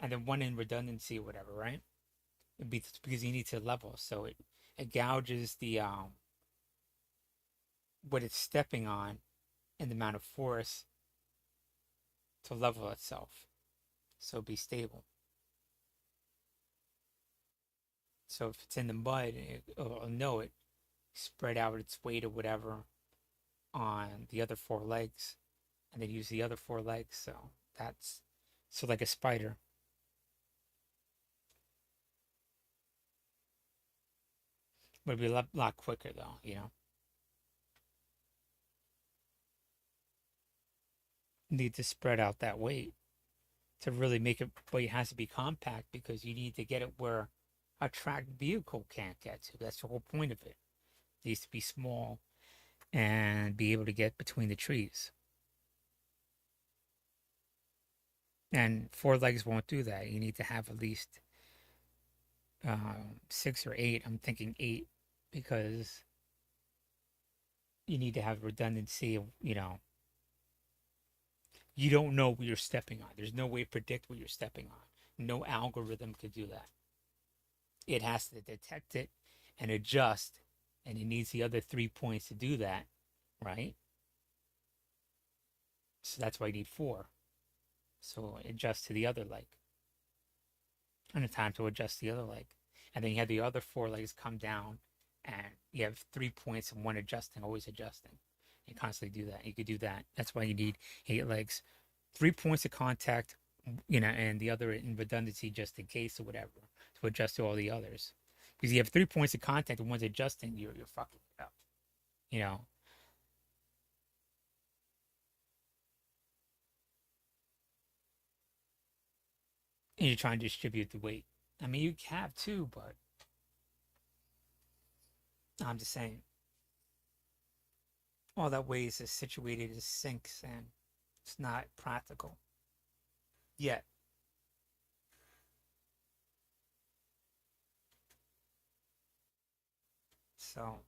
[SPEAKER 3] and then 1 in redundancy or whatever, right? It'd be because you need to level. So it gouges the what it's stepping on and the amount of force to level itself. So be stable. So if it's in the mud, it'll know it spread out its weight or whatever on the other 4 legs, and then use the other 4 legs. So that's like a spider. But it'd be a lot quicker though, you know. Need to spread out that weight to really make it, but it has to be compact because you need to get it where a tracked vehicle can't get to. That's the whole point of it. It needs to be small and be able to get between the trees. And 4 legs won't do that. You need to have at least 6 or 8. I'm thinking 8 because you need to have redundancy. You know, you don't know what you're stepping on. There's no way to predict what you're stepping on. No algorithm could do that. It has to detect it and adjust, and it needs the other 3 points to do that, right? So that's why you need 4. So adjust to the other leg. And a time to adjust the other leg. And then you have the other 4 legs come down, and you have 3 points and 1 adjusting, always adjusting. You constantly do that. You could do that. That's why you need 8 legs. 3 points of contact, you know, and the other in redundancy just in case or whatever to adjust to all the others. Because you have 3 points of contact and one's adjusting, you're fucking it up. You know. And you're trying to distribute the weight. I mean, you have too, but I'm just saying. All that weight is situated as sinks, and it's not practical yet. So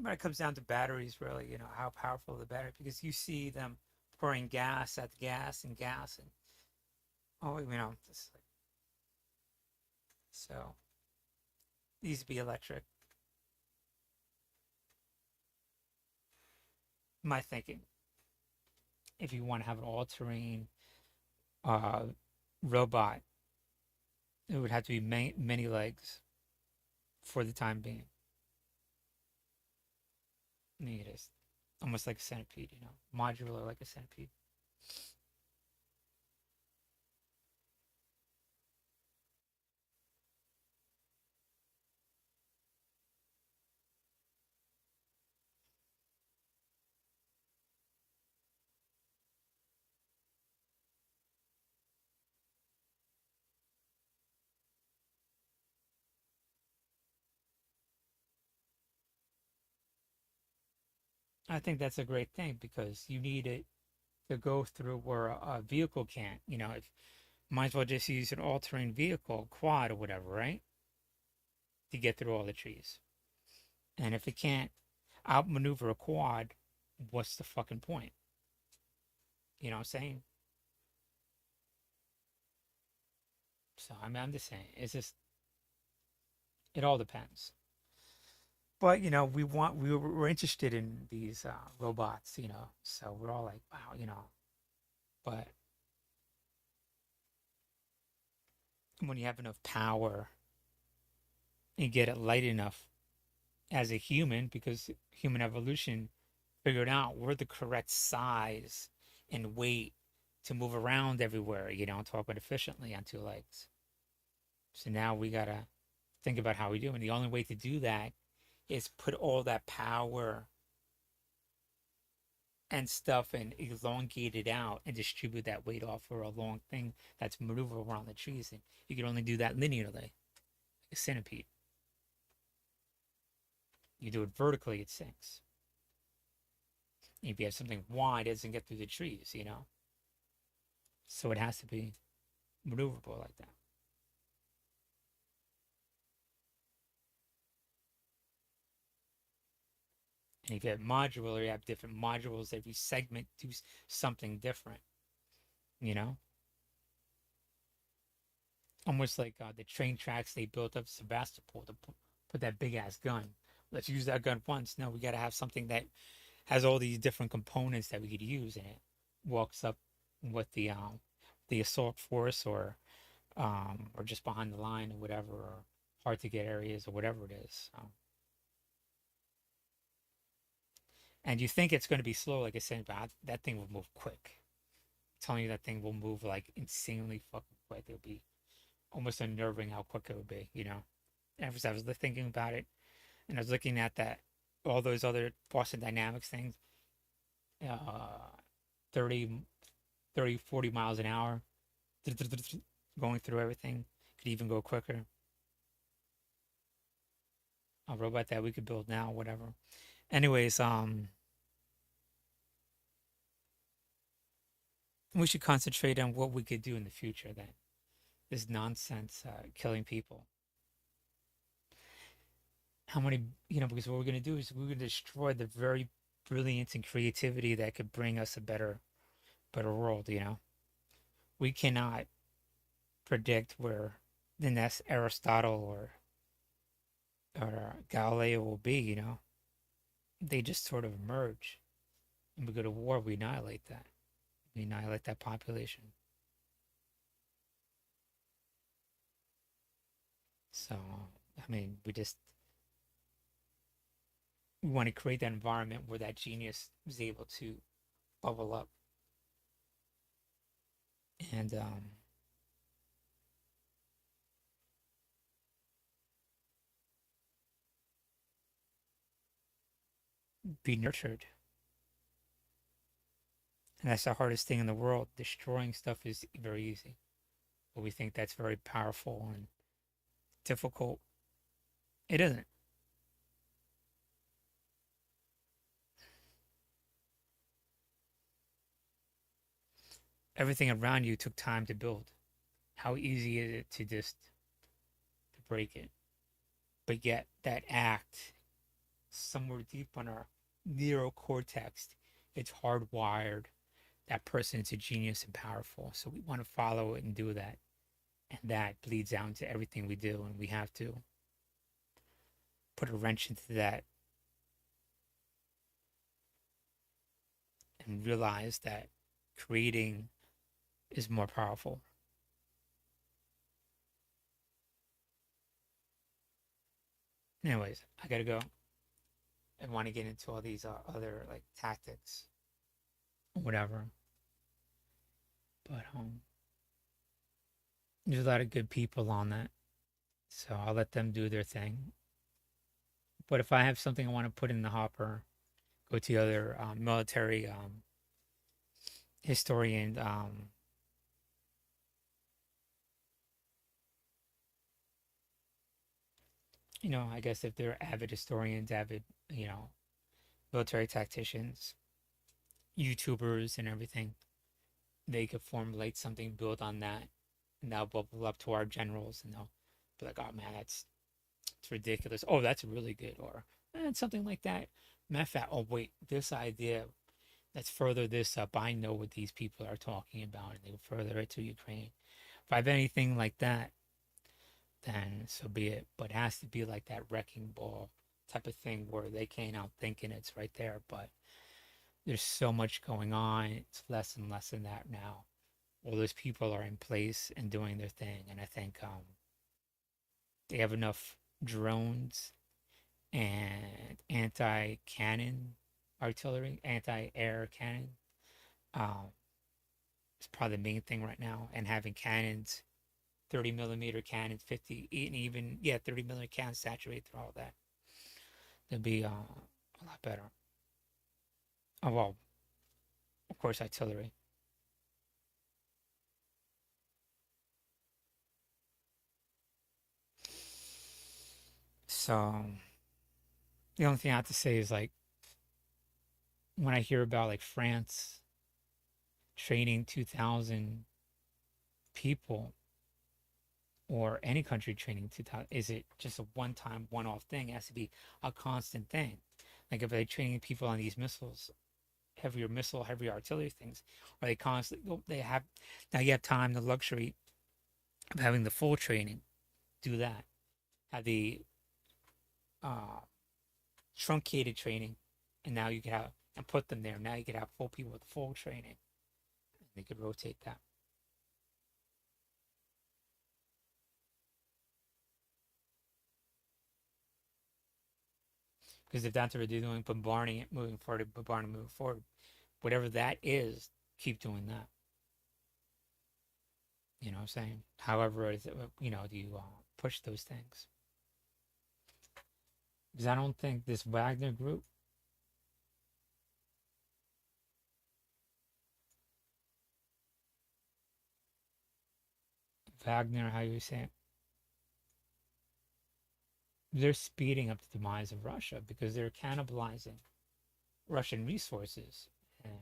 [SPEAKER 3] when it comes down to batteries, really, how powerful the battery, because you see them pouring gas at gas and gas, and so it needs to be electric. My thinking, if you want to have an all-terrain uh, robot, it would have to be many legs for the time being. I mean, it is almost like a centipede, modular like a centipede. I think that's a great thing because you need it to go through where a vehicle can't. If might as well just use an all-terrain vehicle, quad or whatever, right? To get through all the trees. And if it can't outmaneuver a quad, what's the fucking point? You know what I'm saying? So I'm just saying, it's just, it all depends. But we're interested in these robots, so we're all like, wow. But when you have enough power and get it light enough as a human, because human evolution figured out we're the correct size and weight to move around everywhere, talking efficiently on two legs. So now we gotta think about how we do, and the only way to do that is put all that power and stuff and elongate it out and distribute that weight off for a long thing that's maneuverable around the trees. And you can only do that linearly, like a centipede. You do it vertically, it sinks. If you have something wide, it doesn't get through the trees, So it has to be maneuverable like that. And if you have modular, you have different modules. Every segment do something different, Almost like the train tracks they built up Sebastopol to put that big ass gun. Let's use that gun once. No, we got to have something that has all these different components that we could use, and it walks up with the assault force or just behind the line or whatever, or hard to get areas or whatever it is. And you think it's going to be slow, like I said, but that thing will move quick. I'm telling you, that thing will move like insanely fucking quick. It'll be almost unnerving how quick it would be, And as I was thinking about it, and I was looking at all those other Boston Dynamics things, 30, 40 miles an hour, going through everything, could even go quicker. A robot that we could build now, whatever. Anyways, we should concentrate on what we could do in the future then. This nonsense, killing people. How many, because what we're going to do is we're going to destroy the very brilliance and creativity that could bring us a better world, We cannot predict where the next Aristotle or Galileo will be, They just sort of emerge. And we go to war, we annihilate that. We annihilate that population. So, I mean, we want to create that environment where that genius is able to bubble up. And be nurtured. And that's the hardest thing in the world. Destroying stuff is very easy. But we think that's very powerful and difficult. It isn't. Everything around you took time to build. How easy is it to break it? But yet that act somewhere deep on our neurocortex, it's hardwired. That person is a genius and powerful. So we want to follow it and do that. And that bleeds out into everything we do. And we have to put a wrench into that and realize that creating is more powerful. Anyways, I gotta go. I want to get into all these other like tactics, whatever. But there's a lot of good people on that, so I'll let them do their thing. But if I have something I want to put in the hopper, go to the other military historian. I guess if they're avid historians, avid, military tacticians, YouTubers, and everything, they could formulate something, build on that, and that'll bubble up to our generals, and they'll be like, "Oh man, it's ridiculous. Oh, that's really good," or something like that. Matter of fact, oh wait, this idea, let's further this up. I know what these people are talking about, and they will further it to Ukraine. If I have anything like that, then so be it. But it has to be like that wrecking ball type of thing where they can't outthink it. It's right there. But there's so much going on. It's less and less than that now. All those people are in place and doing their thing. And I think they have enough drones and anti-cannon artillery, anti-air cannon. It's probably the main thing right now. And having cannons, 30 millimeter cannons, 50, and even 30 millimeter cannons saturated through all that. It'll be a lot better. Oh well, of course, artillery. So the only thing I have to say is like when I hear about like France training 2,000 people, or any country training 2,000, is it just a one-time, one-off thing? It has to be a constant thing. Like if they're training people on these missiles, heavier artillery things, are they constantly? They have now. You have time, the luxury of having the full training. Do that. Have the truncated training, and now you can have and put them there. Now you can have full people with full training, and they could rotate that. Because if that's what they're doing, bombarding it, moving forward, whatever that is, keep doing that. You know what I'm saying? However, do you push those things? Because I don't think this Wagner group, how you say it, they're speeding up the demise of Russia because they're cannibalizing Russian resources. And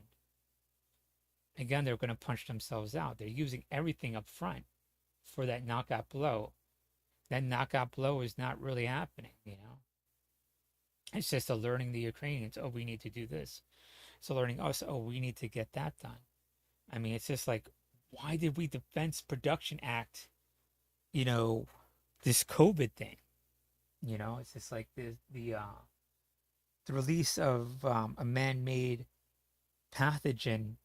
[SPEAKER 3] again, they're going to punch themselves out. They're using everything up front for that knockout blow. That knockout blow is not really happening, It's just alerting the Ukrainians, oh, we need to do this. It's alerting us, oh, we need to get that done. I mean, it's just like, why did we Defense Production Act, this COVID thing? It's just like the release of a man-made pathogen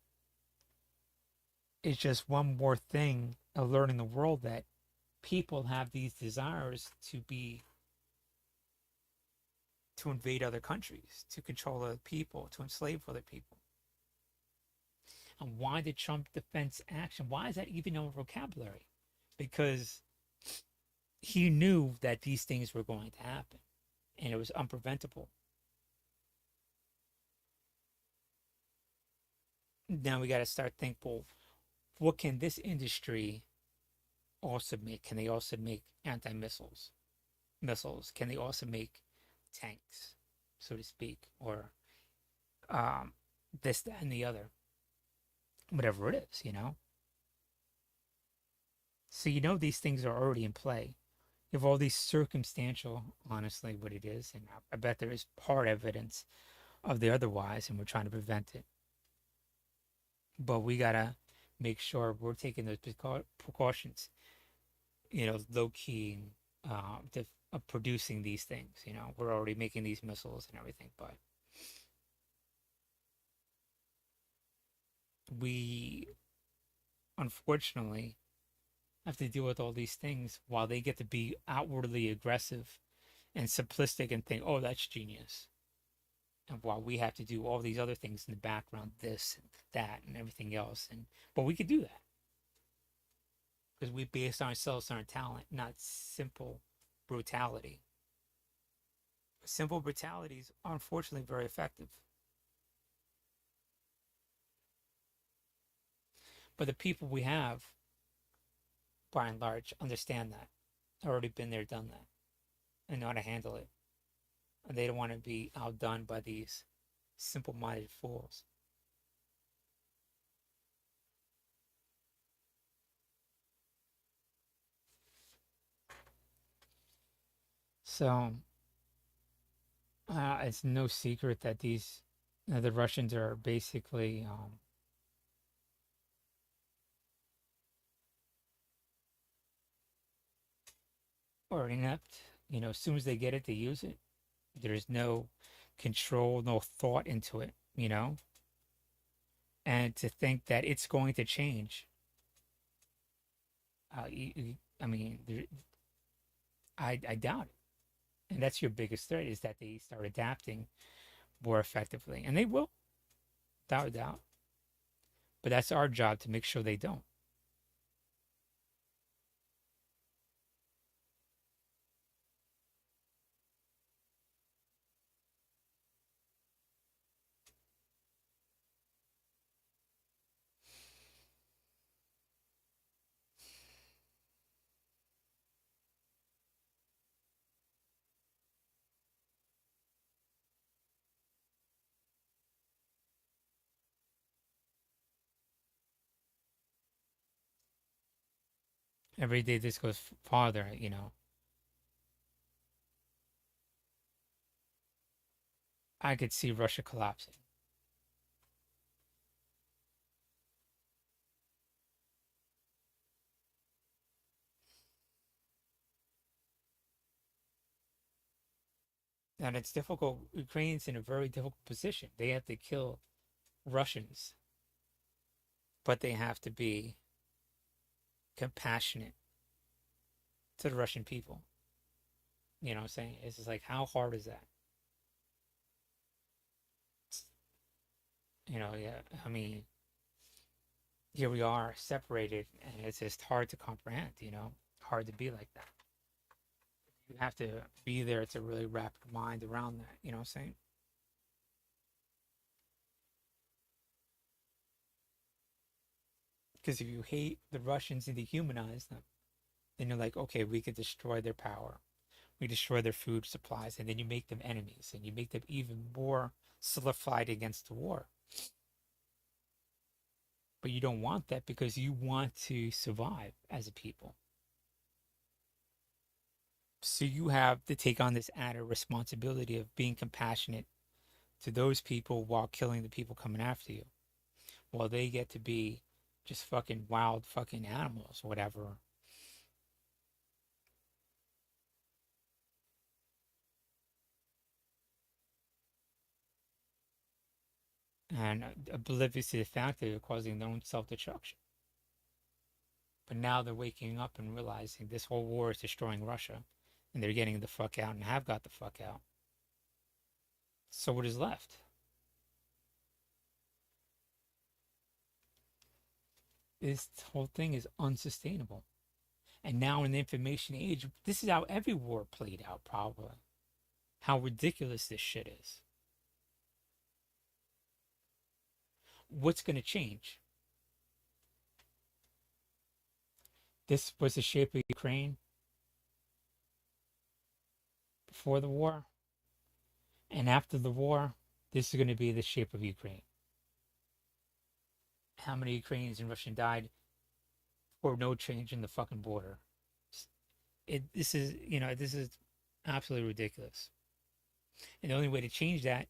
[SPEAKER 3] is just one more thing alerting the world that people have these desires to invade other countries, to control other people, to enslave other people. And why did Trump Defense Action? Why is that even in vocabulary? Because he knew that these things were going to happen, and it was unpreventable. Now we got to start thinking, well, what can this industry also make? Can they also make anti-missiles? Can they also make tanks, so to speak, or this, that, and the other? Whatever it is, So these things are already in play. You have all these circumstantial, honestly, what it is, and I bet there is part evidence of the otherwise, and we're trying to prevent it. But we gotta make sure we're taking those precautions, low key, of producing these things. We're already making these missiles and everything, but we unfortunately have to deal with all these things while they get to be outwardly aggressive and simplistic and think, oh, that's genius. And while we have to do all these other things in the background, this and that and everything else. But we could do that because we base ourselves on our talent, not simple brutality. Simple brutality is unfortunately very effective. But the people we have, by and large, understand that. Already been there, done that, and know how to handle it. And they don't want to be outdone by these simple-minded fools. So it's no secret that the Russians are basically or inept. As soon as they get it, they use it. There's no control, no thought into it. And to think that it's going to change. I mean, I doubt it. And that's your biggest threat, is that they start adapting more effectively. And they will, without a doubt. But that's our job to make sure they don't. Every day this goes farther, I could see Russia collapsing. And it's difficult. Ukraine's in a very difficult position. They have to kill Russians, but they have to be compassionate to the Russian people. You know what I'm saying? It's just like, how hard is that? Yeah, I mean, here we are separated, and it's just hard to comprehend, hard to be like that. You have to be there to really wrap your mind around that, you know what I'm saying? Because if you hate the Russians and dehumanize them, then you're like, okay, we could destroy their power. We destroy their food supplies, and then you make them enemies, and you make them even more solidified against the war. But you don't want that, because you want to survive as a people. So you have to take on this added responsibility of being compassionate to those people while killing the people coming after you. While they get to be just fucking wild fucking animals, whatever. And oblivious to the fact that they're causing their own self-destruction. But now they're waking up and realizing this whole war is destroying Russia. And they're getting the fuck out, and have got the fuck out. So what is left? This whole thing is unsustainable. And now in the information age, this is how every war played out, probably. How ridiculous this shit is. What's going to change? This was the shape of Ukraine before the war. And after the war, this is going to be the shape of Ukraine. How many Ukrainians and Russians died for no change in the fucking border? This is, this is absolutely ridiculous. And the only way to change that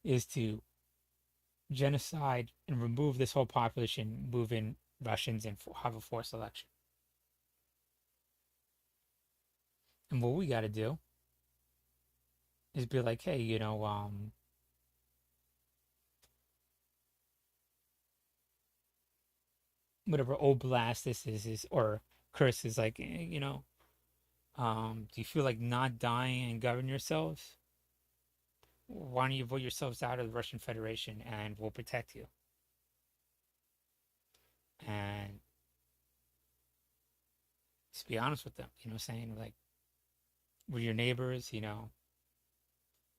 [SPEAKER 3] is to genocide and remove this whole population, move in Russians, and have a forced election. And what we got to do is be like, hey, whatever oblast this is or curse is, like, do you feel like not dying and govern yourselves? Why don't you vote yourselves out of the Russian Federation and we'll protect you? And just be honest with them, saying, like, we're your neighbors, we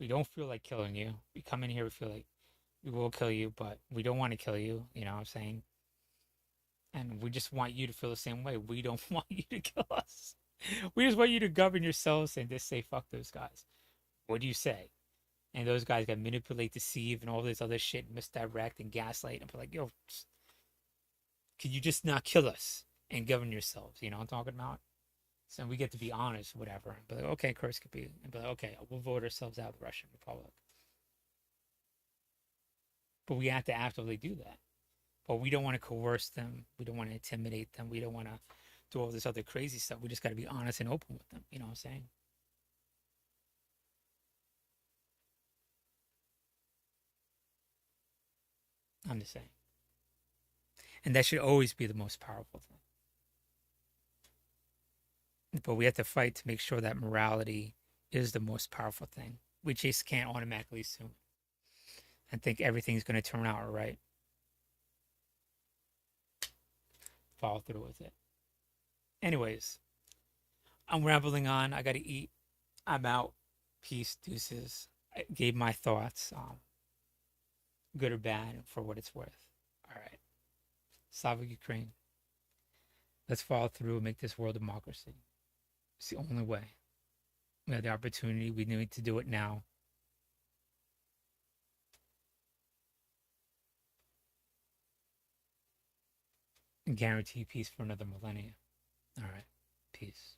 [SPEAKER 3] don't feel like killing you. We come in here, we feel like we will kill you, but we don't want to kill you, what I'm saying? And we just want you to feel the same way. We don't want you to kill us. We just want you to govern yourselves and just say, fuck those guys. What do you say? And those guys got manipulate, deceive, and all this other shit, misdirect and gaslight. And be like, yo, can you just not kill us and govern yourselves? You know what I'm talking about? So we get to be honest, whatever. But like, okay, Kursk could be, and be like, okay, we'll vote ourselves out of the Russian Republic. But we have to actively do that. But we don't want to coerce them. We don't want to intimidate them. We don't want to do all this other crazy stuff. We just got to be honest and open with them. You know what I'm saying? I'm just saying. And that should always be the most powerful thing. But we have to fight to make sure that morality is the most powerful thing. We just can't automatically assume and think everything's going to turn out all right. Follow through with it. Anyways, I'm rambling on. I got to eat. I'm out. Peace, deuces. I gave my thoughts, good or bad, for what it's worth. All right. Slava Ukraine. Let's follow through and make this world a democracy. It's the only way. We have the opportunity. We need to do it now. And guarantee peace for another millennia. All right. Peace.